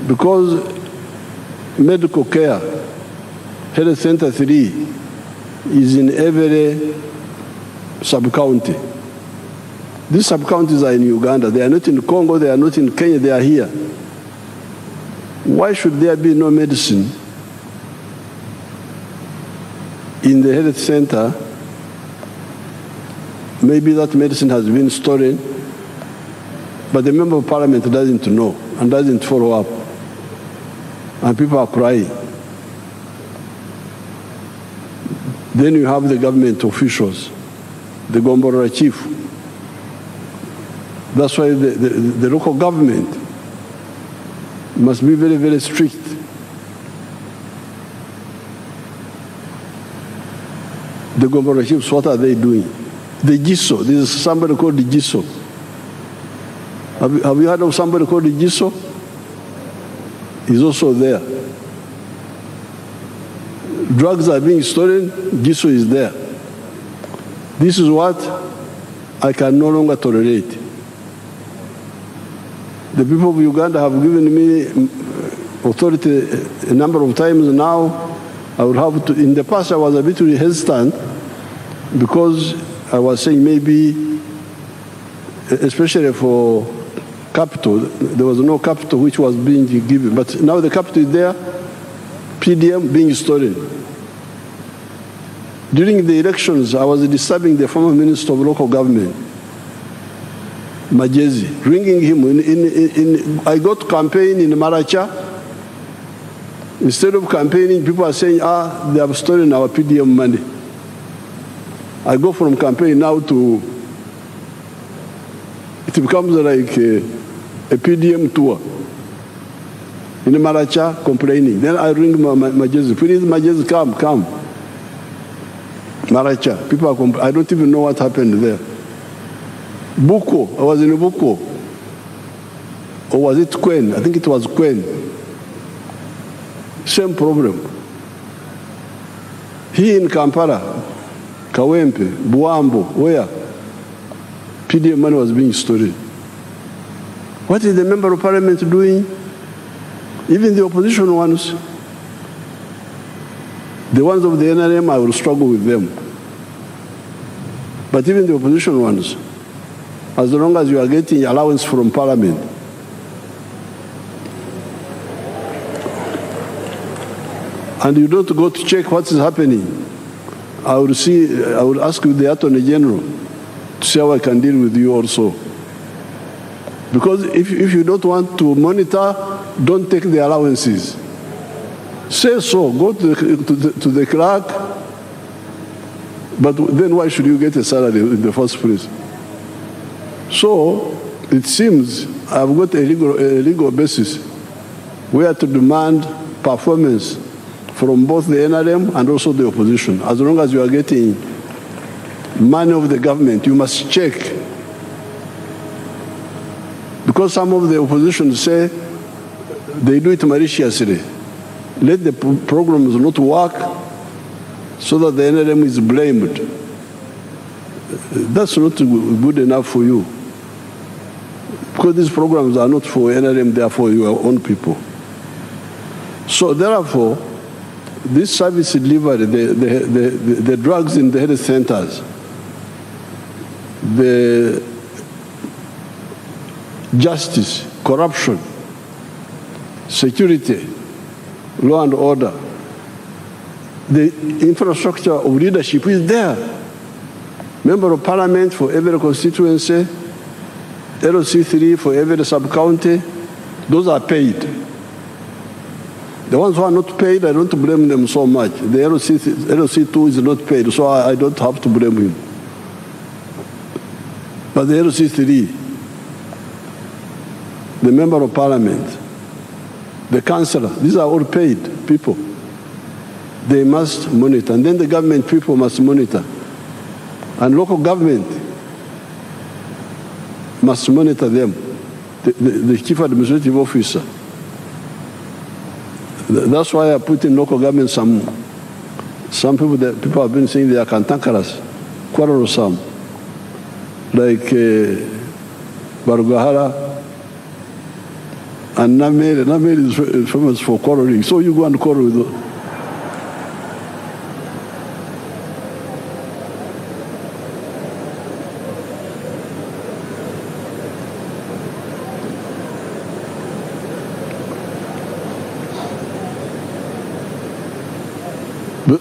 Because medical care, Health Center 3, is in every sub-county. These sub-counties are in Uganda. They are not in Congo, they are not in Kenya, they are here. Why should there be no medicine in the health center? Maybe that medicine has been stolen, but the member of parliament doesn't know and doesn't follow up. And people are crying. Then you have the government officials, the Gombora chief. That's why the local government must be very, very strict. The Gombora chiefs, what are they doing? The GISO, there's somebody called the GISO. Have you heard of somebody called the GISO? He's also there. Drugs are being stolen, GISO is there. This is what I can no longer tolerate. The people of Uganda have given me authority a number of times now. I would have to, in the past I was a bit hesitant because I was saying maybe, especially for capital, there was no capital which was being given, but now the capital is there, PDM being stolen. During the elections, I was disturbing the former Minister of Local Government, Majezi, ringing him. I got campaign in Maracha. Instead of campaigning, people are saying, they have stolen our PDM money. I go from campaign now to, it becomes like a PDM tour. In Maracha, complaining. Then I ring Majezi, please Majezi, come. Maracha, people are I don't even know what happened there. Buko, I was in Buko. Or was it Kwen? I think it was Kwen. Same problem. Here in Kampala, Kawempe, Buambo, where PDM money was being stolen. What is the member of parliament doing? Even the opposition ones, the ones of the NRM, I will struggle with them. But even the opposition ones, as long as you are getting allowance from parliament, and you don't go to check what is happening, I will ask you, the Attorney General, to see how I can deal with you also. Because if you don't want to monitor, don't take the allowances. Say so, go to the clerk, but then why should you get a salary in the first place? So it seems I've got a legal basis where to demand performance from both the NRM and also the opposition. As long as you are getting money of the government, you must check. Because some of the opposition say they do it maliciously. Let the programs not work so that the NRM is blamed. That's not good enough for you. Because these programs are not for NRM, they are for your own people. So therefore, this service delivery, the drugs in the health centers, the justice, corruption, security, law and order, the infrastructure of leadership is there. Member of parliament for every constituency, LC3 for every sub-county, those are paid. The ones who are not paid, I don't blame them so much. The LC2 is not paid, so I don't have to blame him. But the LC3, the member of parliament, the councillor, these are all paid people. They must monitor, and then the government people must monitor. And local government must monitor them, the chief administrative officer. That's why I put in local government some people that people have been saying they are cantankerous, quarrelsome, like Barugahara and Namere. Namere is famous for quarreling, so you go and quarrel with them.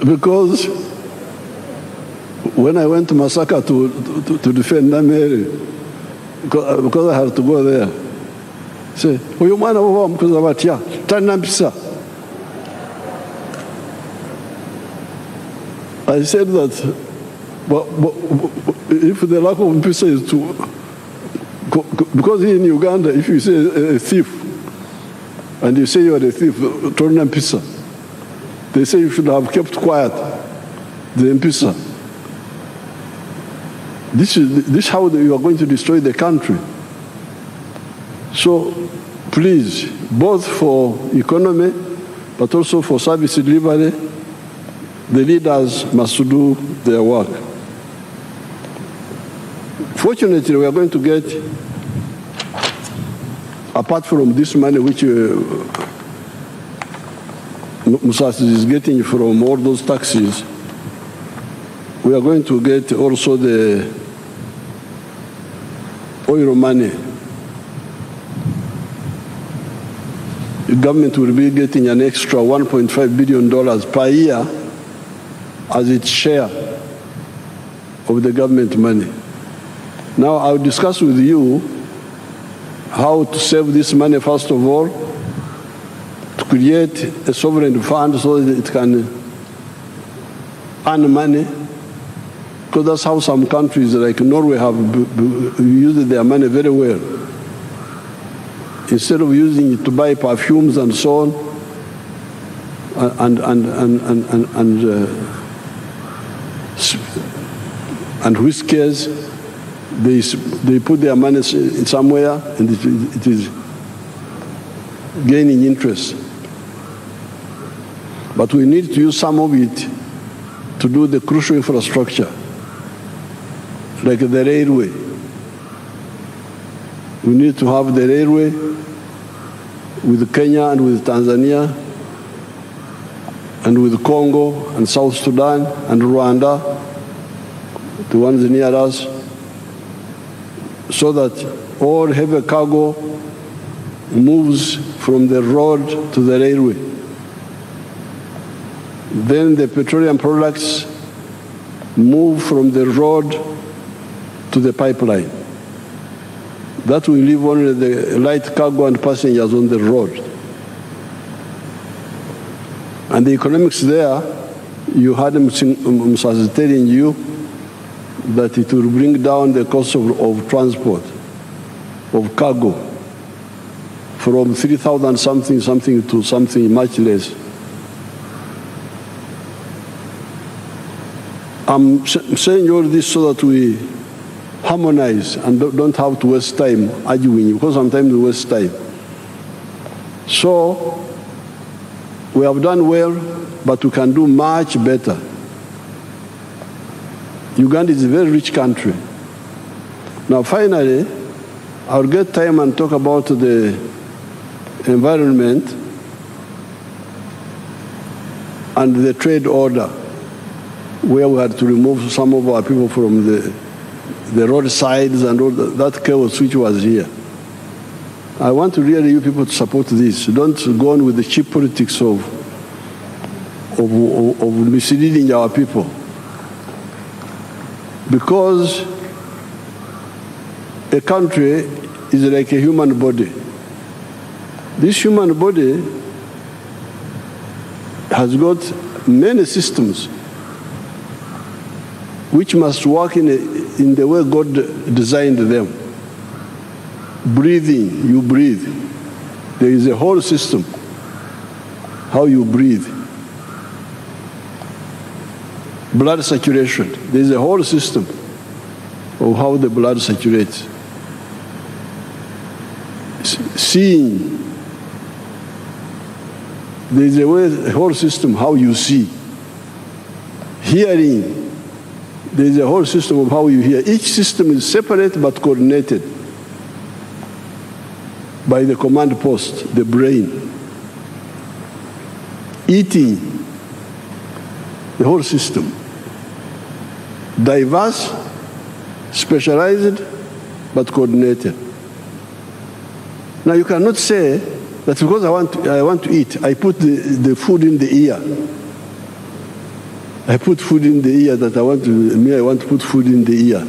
Because when I went to Masaka to defend Namere, because I had to go there, say, "Uyu mwana wa mkuza batia, tanambisa." I said that, but if the lack of mpisa is to, because in Uganda, if you say a thief, and you say you are a thief, turn mpisa. They say you should have kept quiet, the mpisa. This is how you are going to destroy the country. So please, both for economy, but also for service delivery, the leaders must do their work. Fortunately, we are going to get, apart from this money which Musasi is getting from all those taxes, we are going to get also the oil money. The government will be getting an extra $1.5 billion per year as its share of the government money. Now I'll discuss with you how to save this money first of all, to create a sovereign fund so that it can earn money, because that's how some countries like Norway have used their money very well. Instead of using it to buy perfumes and so on, and whiskers, they put their money somewhere and it is gaining interest. But we need to use some of it to do the crucial infrastructure, like the railway. We need to have the railway with Kenya and with Tanzania and with Congo and South Sudan and Rwanda, the ones near us, so that all heavy cargo moves from the road to the railway. Then the petroleum products move from the road to the pipeline. That will leave only the light cargo and passengers on the road. And the economics there, you had them telling you that it will bring down the cost of transport, of cargo, from 3,000 something to something much less. I'm saying all this so that we harmonize and don't have to waste time arguing, because sometimes we waste time. So we have done well, but we can do much better. Uganda is a very rich country. Now finally, I'll get time and talk about the environment and the trade order, where we had to remove some of our people from the roadsides and all that chaos which was here. I want to really you people to support this. Don't go on with the cheap politics of misleading our people. Because a country is like a human body. This human body has got many systems which must work in the way God designed them. Breathing, you breathe. There is a whole system, how you breathe. Blood saturation, there is a whole system of how the blood saturates. seeing. There is a whole system how you see. Hearing, there is a whole system of how you hear. Each system is separate but coordinated by the command post, the brain. Eating, the whole system. Diverse, specialized, but coordinated. Now you cannot say that because I want to eat, I put the food in the ear. I put food in the ear that I want to put food in the ear.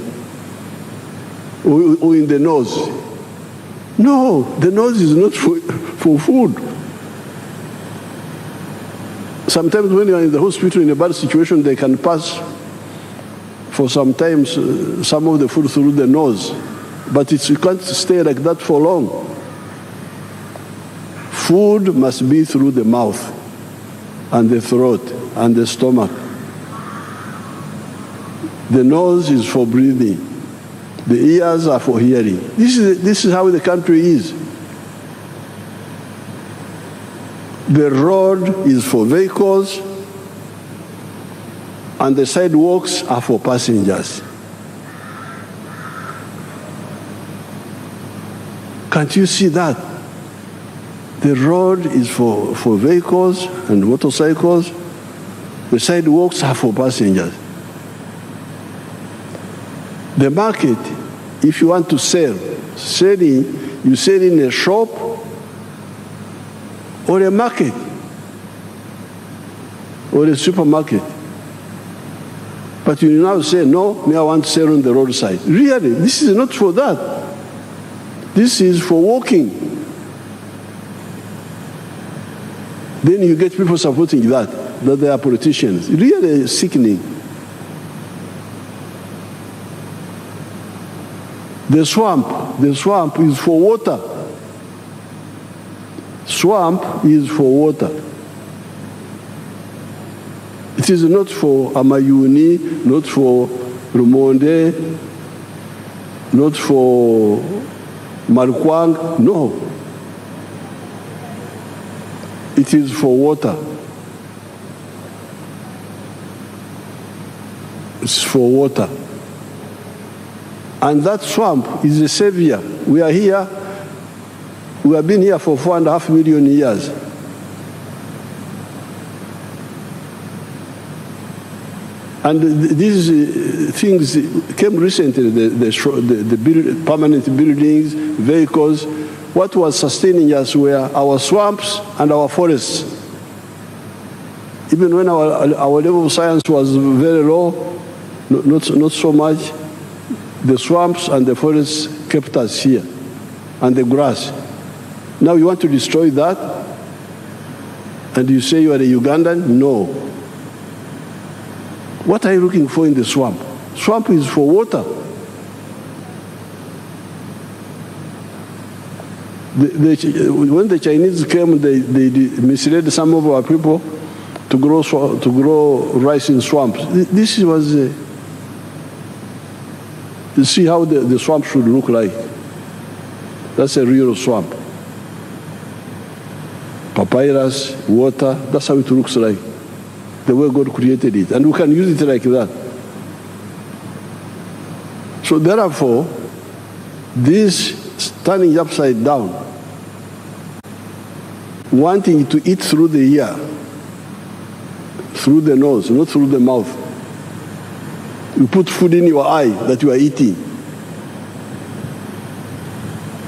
Or in the nose. No, the nose is not for food. Sometimes when you are in the hospital in a bad situation, they can pass for sometimes some of the food through the nose. But you can't stay like that for long. Food must be through the mouth and the throat and the stomach. The nose is for breathing. The ears are for hearing. This is how the country is. The road is for vehicles, and the sidewalks are for passengers. Can't you see that? The road is for vehicles and motorcycles. The sidewalks are for passengers. The market, if you want to sell, you sell in a shop or a market or a supermarket. But you now say, no, I want to sell on the roadside. Really, this is not for that. This is for walking. Then you get people supporting that they are politicians. Really sickening. The swamp is for water. Swamp is for water. It is not for Amayuni, not for Rumonde, not for Marukwang, no. It is for water. It's for water. And that swamp is a savior. We are here. We have been here for 4.5 million years. And these things came recently, the permanent buildings, vehicles. What was sustaining us were our swamps and our forests. Even when our level of science was very low, not so much, the swamps and the forests kept us here, and the grass. Now you want to destroy that, and you say you are a Ugandan? No. What are you looking for in the swamp? Swamp is for water. When the Chinese came, they misled some of our people to grow rice in swamps. This was you see how the swamp should look like. That's a real swamp. Papyrus, water, that's how it looks like. The way God created it. And we can use it like that. So therefore, this standing upside down, wanting to eat through the ear, through the nose, not through the mouth. You put food in your eye that you are eating.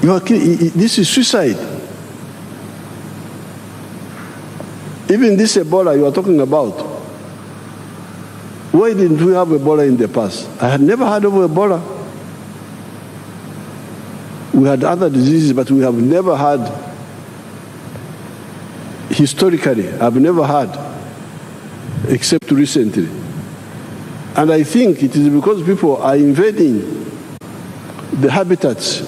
This is suicide. Even this Ebola you are talking about, why didn't we have Ebola in the past? I had never heard of Ebola. We had other diseases, but we have never had, historically, I've never had, except recently. And I think it is because people are invading the habitats,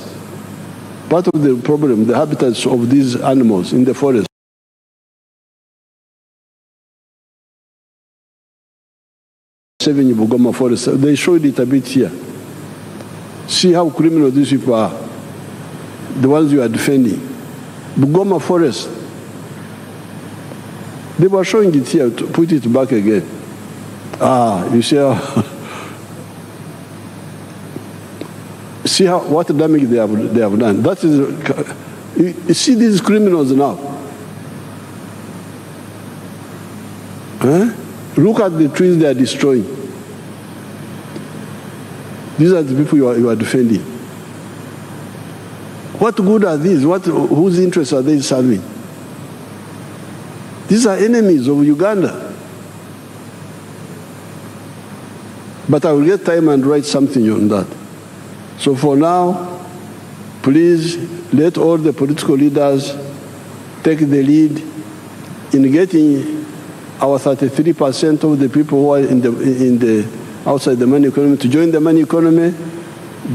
part of the problem, the habitats of these animals in the forest. Bugoma forest, they showed it a bit here. See how criminal these people are. the ones you are defending. Bugoma Forest. They were showing it here, to put it back again. You see what damage they have done. That is, you see these criminals now. Look at the trees they are destroying. These are the people you are defending. What good are these? Whose interests are they serving? These are enemies of Uganda. But I will get time and write something on that. So for now, please let all the political leaders take the lead in getting our 33% of the people who are outside the money economy to join the money economy,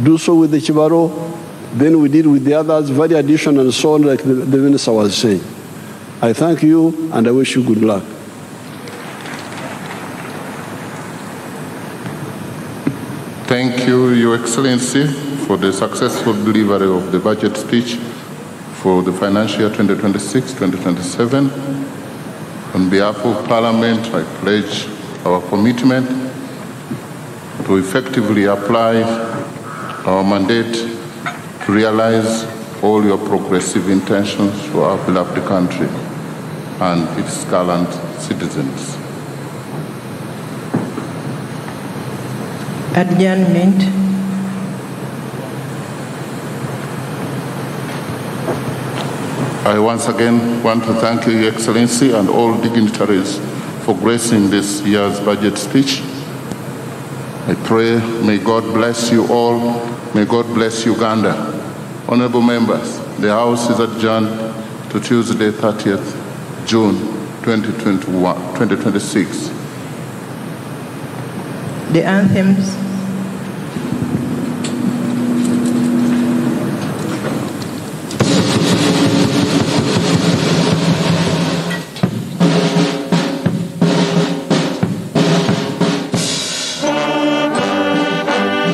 do so with the Chibaro, then we deal with the others, value addition and so on, like the minister was saying. I thank you and I wish you good luck. Thank you, Your Excellency, for the successful delivery of the budget speech for the financial year 2026-2027. On behalf of Parliament, I pledge our commitment to effectively apply our mandate to realize all your progressive intentions for our beloved country and its gallant citizens. Adjournment. I once again want to thank you, Your Excellency, and all dignitaries for gracing this year's budget speech. I pray, may God bless you all. May God bless Uganda. Honorable members, the House is adjourned to Tuesday, 30th June 2026. The anthems.